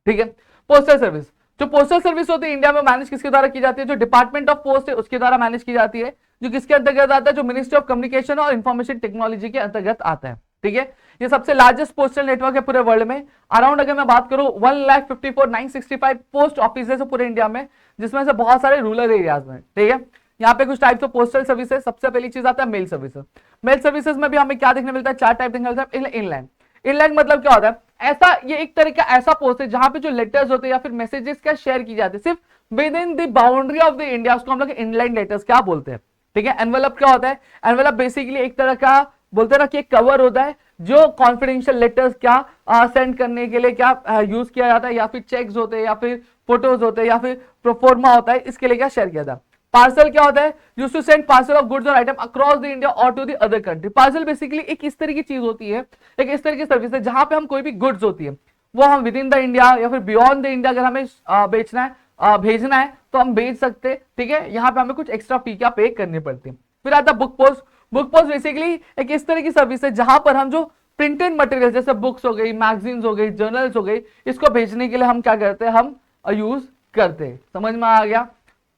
ठीक है। पोस्टल सर्विस, जो पोस्टल सर्विस होती है इंडिया में मैनेज किसके द्वारा की जाती है, जो डिपार्टमेंट ऑफ पोस्ट है उसके द्वारा मैनेज की जाती है, जो किसके अंतर्गत आता है, जो मिनिस्ट्री ऑफ कम्युनिकेशन और इंफॉर्मेशन टेक्नोलॉजी के अंतर्गत आता है, ठीक है। ये सबसे लार्जेस्ट पोस्टल नेटवर्क है पूरे वर्ल्ड में। अराउंड अगर मैं बात करूं 1,54,965 पोस्ट ऑफिस है पूरे इंडिया में, जिसमें से बहुत सारे रूरल एरियाज में, ठीक है। यहाँ पे कुछ टाइप्स ऑफ पोस्टल सर्विसेज, सबसे पहली चीज आता है मेल सर्विसेज। मेल सर्विसेज में भी हमें क्या देखने मिलता है, चार टाइप देखने मिलता है। इनलैंड, इनलैंड मतलब क्या होता है, ऐसा, ये एक तरह का ऐसा पोस्ट है जहां पे जो लेटर्स होते हैं या फिर मैसेजेस क्या शेयर की जाती है सिर्फ with in the boundary of the India, उसको हम लोग इनलैंड लेटर्स क्या बोलते हैं, ठीक है। एनवेलप क्या होता है, एनवेलप बेसिकली एक तरह का बोलते हैं ना कि एक कवर होता है जो कॉन्फिडेंशियल लेटर्स क्या सेंड करने के लिए क्या यूज किया जाता है, या फिर चेक्स होते हैं या फिर फोटोज होते हैं या फिर प्रोफोर्मा होता है, इसके लिए क्या शेयर किया जाता है। पार्सल क्या होता है, use to send parcel of goods और आइटम अक्रॉस द इंडिया और to the other country. Parcel basically एक इस तरह की चीज होती है, एक इस तरह की सर्विस है जहां पे हम कोई भी गुड्स होती है वो हम विद इन द इंडिया या फिर बियॉन्ड द इंडिया अगर हमें बेचना है, भेजना है तो हम भेज सकते हैं, ठीक है। यहाँ पे हमें कुछ एक्स्ट्रा फी क्या पे करनी पड़ती है। फिर आता है book post. Book post basically एक इस तरह की सर्विस है जहां पर हम जो प्रिंटेड मटेरियल जैसे बुक्स हो गई, मैगजीन्स हो गई, जर्नल्स हो गई, इसको भेजने के लिए हम क्या करते हैं, हम यूज करते हैं। समझ में आ गया,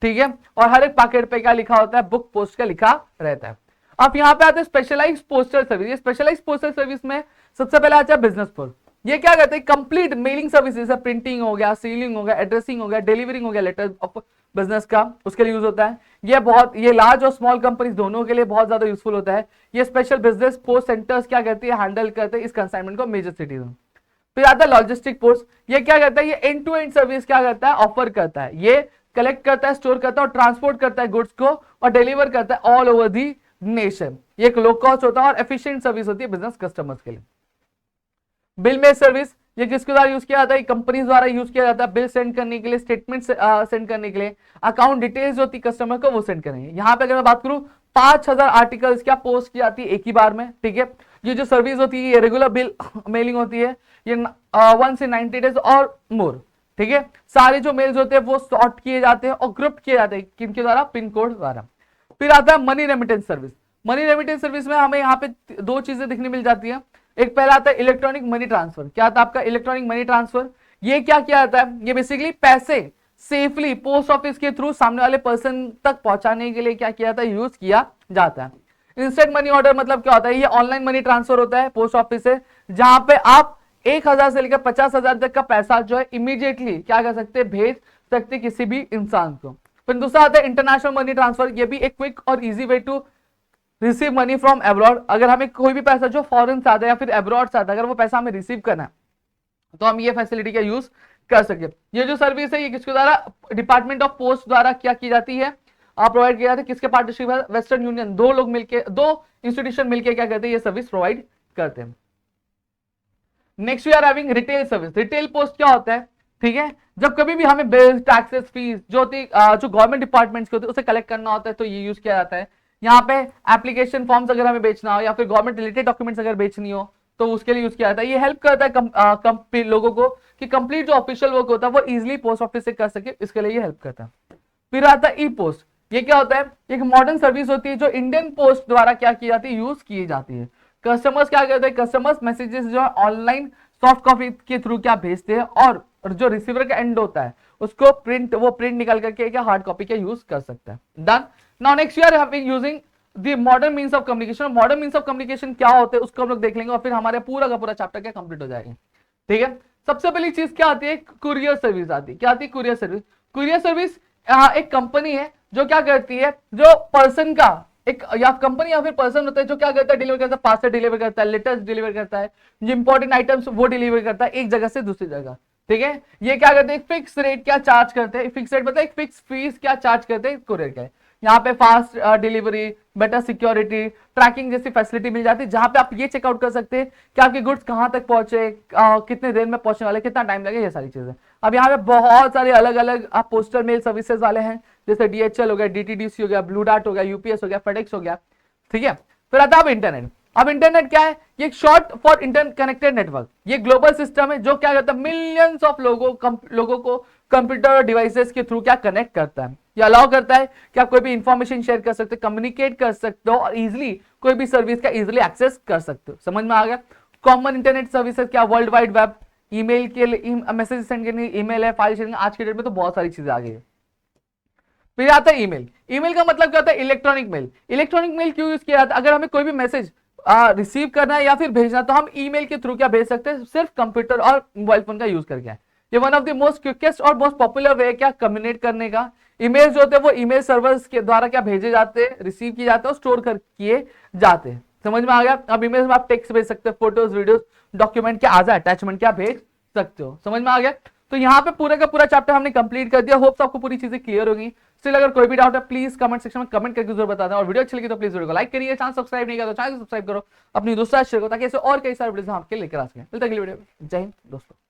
ठीक है। और हर एक पैकेट पे क्या लिखा होता है, बुक पोस्ट का लिखा रहता है। अब यहाँ पे आते हैं स्पेशलाइज्ड पोस्टल सर्विस। ये स्पेशलाइज्ड पोस्टल सर्विस में सबसे पहले आता है बिजनेस पोस्ट। ये क्या करते हैं, कंप्लीट मेलिंग सर्विसेज, प्रिंटिंग हो गया, सीलिंग हो गया, एड्रेसिंग हो गया, डिलीवरिंग हो गया लेटर ऑफ बिजनेस का, उसके लिए यूज होता है। ये लार्ज और स्मॉल कंपनीज दोनों के लिए बहुत ज्यादा यूजफुल होता है। ये स्पेशल बिजनेस पोस्ट सेंटर्स क्या करती है, हैंडल करते हैं इस कंसाइनमेंट को मेजर सिटीज में। फिर आता है लॉजिस्टिक पोस्ट। ये क्या करता है, ये एंड टू एंड सर्विस क्या करता है, ऑफर करता है। ये कलेक्ट करता है, स्टोर करता है और ट्रांसपोर्ट करता है गुड्स को और डिलीवर करता है ऑल ओवर दी नेशन। ये एक लो कॉस्ट होता है और एफिशिएंट सर्विस होती है बिजनेस कस्टमर्स के लिए। बिल में सर्विस, ये किसके द्वारा यूज किया जाता है, कंपनी द्वारा यूज किया जाता है बिल सेंड करने के लिए, स्टेटमेंट सेंड करने के लिए, अकाउंट डिटेल्स होती है कस्टमर को वो सेंड करेंगे। यहाँ पे अगर मैं बात करूं 5,000 आर्टिकल्स क्या पोस्ट की जाती है एक ही बार में, ठीक है। ये जो सर्विस होती है ये रेगुलर बिल मेलिंग होती है, ये 1 से 90 डेज और मोर, ठीक है। सारे जो मेल्स होते हैं वो सॉर्ट किए जाते हैं और ग्रुप किए जाते हैं किनके द्वारा, पिन कोड द्वारा। फिर आता है money remittance service. Money remittance service में हमें यहाँ पे दो चीजें दिखने मिल जाती है। एक पहला आता है इलेक्ट्रॉनिक मनी ट्रांसफर। क्या आता है आपका इलेक्ट्रॉनिक मनी ट्रांसफर, ये क्या किया जाता है, ये बेसिकली पैसे सेफली पोस्ट ऑफिस के थ्रू सामने वाले पर्सन तक पहुंचाने के लिए क्या किया जाता है, यूज किया जाता है। इंस्टेंट मनी ऑर्डर मतलब क्या होता है, ये ऑनलाइन मनी ट्रांसफर होता है पोस्ट ऑफिस से, जहां पे आप 1,000 से लेकर 50,000 तक का पैसा जो है इमीडिएटली क्या कर सकते हैं, भेज सकते किसी भी इंसान को। फिर दूसरा आता है इंटरनेशनल मनी ट्रांसफर। ये भी एक क्विक और easy way to receive money from abroad. अगर हमें कोई भी पैसा जो फॉरेन से आता है या फिर अब्रॉड से आता है, अगर वो पैसा हमें रिसीव करना है तो हम ये फैसिलिटी का यूज कर सके। ये जो सर्विस है ये किसके द्वारा, डिपार्टमेंट ऑफ पोस्ट द्वारा क्या की जाती है, प्रोवाइड किया जाता है। किसके पार्टनरशिप है, वेस्टर्न यूनियन, दो लोग मिलकर, दो इंस्टीट्यूशन मिलकर क्या करते हैं, ये सर्विस प्रोवाइड करते हैं। Next we are having retail service. Retail post क्या होता है, ठीक है, जब कभी भी हमें बिल्स, टैक्सेस, फीस जो होती जो गवर्नमेंट डिपार्टमेंट्स के होते हैं उसे कलेक्ट करना होता है तो ये यूज किया जाता है। यहाँ पे एप्लीकेशन फॉर्म्स अगर हमें बेचना हो या फिर गवर्नमेंट रिलेटेड डॉक्यूमेंट्स अगर बेचनी हो तो उसके लिए यूज किया जाता है। ये हेल्प करता है लोगों को कि कंप्लीट जो ऑफिशियल वर्क होता है वो इजिली पोस्ट ऑफिस से कर सके, इसके लिए ये हेल्प करता है। फिर आता है ई पोस्ट। ये क्या होता है, एक मॉडर्न सर्विस होती है जो इंडियन पोस्ट द्वारा क्या की जाती है, यूज की जाती है। कस्टमर्स क्या करते हैं, कस्टमर्स मैसेजेस जो है ऑनलाइन सॉफ्ट कॉपी के थ्रू क्या भेजते हैं और जो रिसीवर का एंड होता है उसको प्रिंट निकाल करके क्या हार्ड कॉपी का यूज कर सकता है। Done. Now next we are having using the modern means of communication. Modern means of communication क्या होते हैं उसको हम लोग देख लेंगे और फिर हमारे पूरा का पूरा चैप्टर क्या कंप्लीट हो जाएगा, ठीक है। सबसे पहली चीज क्या आती है, कुरियर सर्विस आती है। क्या आती है, कुरियर सर्विस। कुरियर सर्विस एक कंपनी है जो क्या करती है, जो पर्सन का एक या कंपनी या फिर पर्सन होता है जो क्या करता है, डिलीवर करता है, पार्सल डिलीवर करता है, लेटर्स डिलीवर करता है, जो इंपॉर्टेंट आइटम्स वो डिलीवर करता है एक जगह से दूसरी जगह, ठीक है। ये क्या करते हैं, फिक्स रेट क्या चार्ज करते हैं, फिक्स रेट मतलब एक फिक्स फीस क्या चार्ज करते हैं कुरियर का। यहाँ पे fast delivery, better security, tracking जैसी फैसिलिटी मिल जाती है, जहां पे आप ये चेकआउट कर सकते हैं कि आपके गुड्स कहां तक पहुंचे, कितने देर में पहुंचने वाले, कितना टाइम लगे, ये सारी चीजें। अब यहाँ पे बहुत सारे अलग अलग आप पोस्टल मेल सर्विसेज वाले हैं, जैसे DHL हो गया, DTDC हो गया, ब्लू डार्ट हो गया, UPS हो गया, फेडेक्स हो गया, ठीक है। फिर आता है अब इंटरनेट। अब इंटरनेट क्या है? ये एक short for inter connected network. ये ग्लोबल सिस्टम है जो क्या करता है, मिलियंस ऑफ लोगों को कंप्यूटर और डिवाइसेस के थ्रू क्या कनेक्ट करता है। ये अलाउ करता है कि आप कोई भी इंफॉर्मेशन शेयर कर सकते हो, कम्युनिकेट कर सकते हो और इजिली कोई भी सर्विस का इजिली एक्सेस कर सकते हो। समझ में आ गया? कॉमन इंटरनेट सर्विसेज क्या? वर्ल्ड वाइड वेब, ईमेल के लिए मैसेज सेंड करने ईमेल है, फाइल शेयरिंग, आज के डेट में तो बहुत सारी चीजें आ गई है। फिर आता है ईमेल। ईमेल का मतलब क्या होता है? Electronic mail. इलेक्ट्रॉनिक मेल क्यों यूज किया जाता है? अगर हमें कोई भी मैसेज रिसीव करना है या फिर भेजना, तो हम ईमेल के थ्रू क्या भेज सकते हैं? सिर्फ कंप्यूटर और मोबाइल फोन का यूज करके। ये one of the most quickest और मोस्ट पॉपुलर वे क्या कम्युनिकेट करने का। ईमेल जो होते हैं वो ईमेल सर्वर्स के द्वारा क्या भेजे जाते हैं, रिसीव किए जाते हैं और स्टोर कर किए जाते हैं। समझ में आ गया? अब ईमेल में आप टेक्स्ट भेज सकते हैं, फोटोज, वीडियोस, डॉक्यूमेंट क्या आज अटैचमेंट क्या भेज सकते हो। समझ में आ गया? तो यहाँ पे पूरा का पूरा चैप्टर हमने कंप्लीट कर दिया। होप्स आपको पूरी चीजें क्लियर होगी। स्टिल अगर कोई भी डाउट है प्लीज कमेंट सेक्शन में कमेंट करके जरूर बता दें, और वीडियो अच्छी लगी तो प्लीज वीडियो को लाइक करिए, चैनल सब्सक्राइब नहीं किया तो चैनल सब्सक्राइब करो, अपनी दोस्तों शेयर करो ताकि ऐसे और कई सारे वीडियो हम आपके लेकर आ सकें। मिलते हैं अगली वीडियो में। जय हिंद दोस्तों।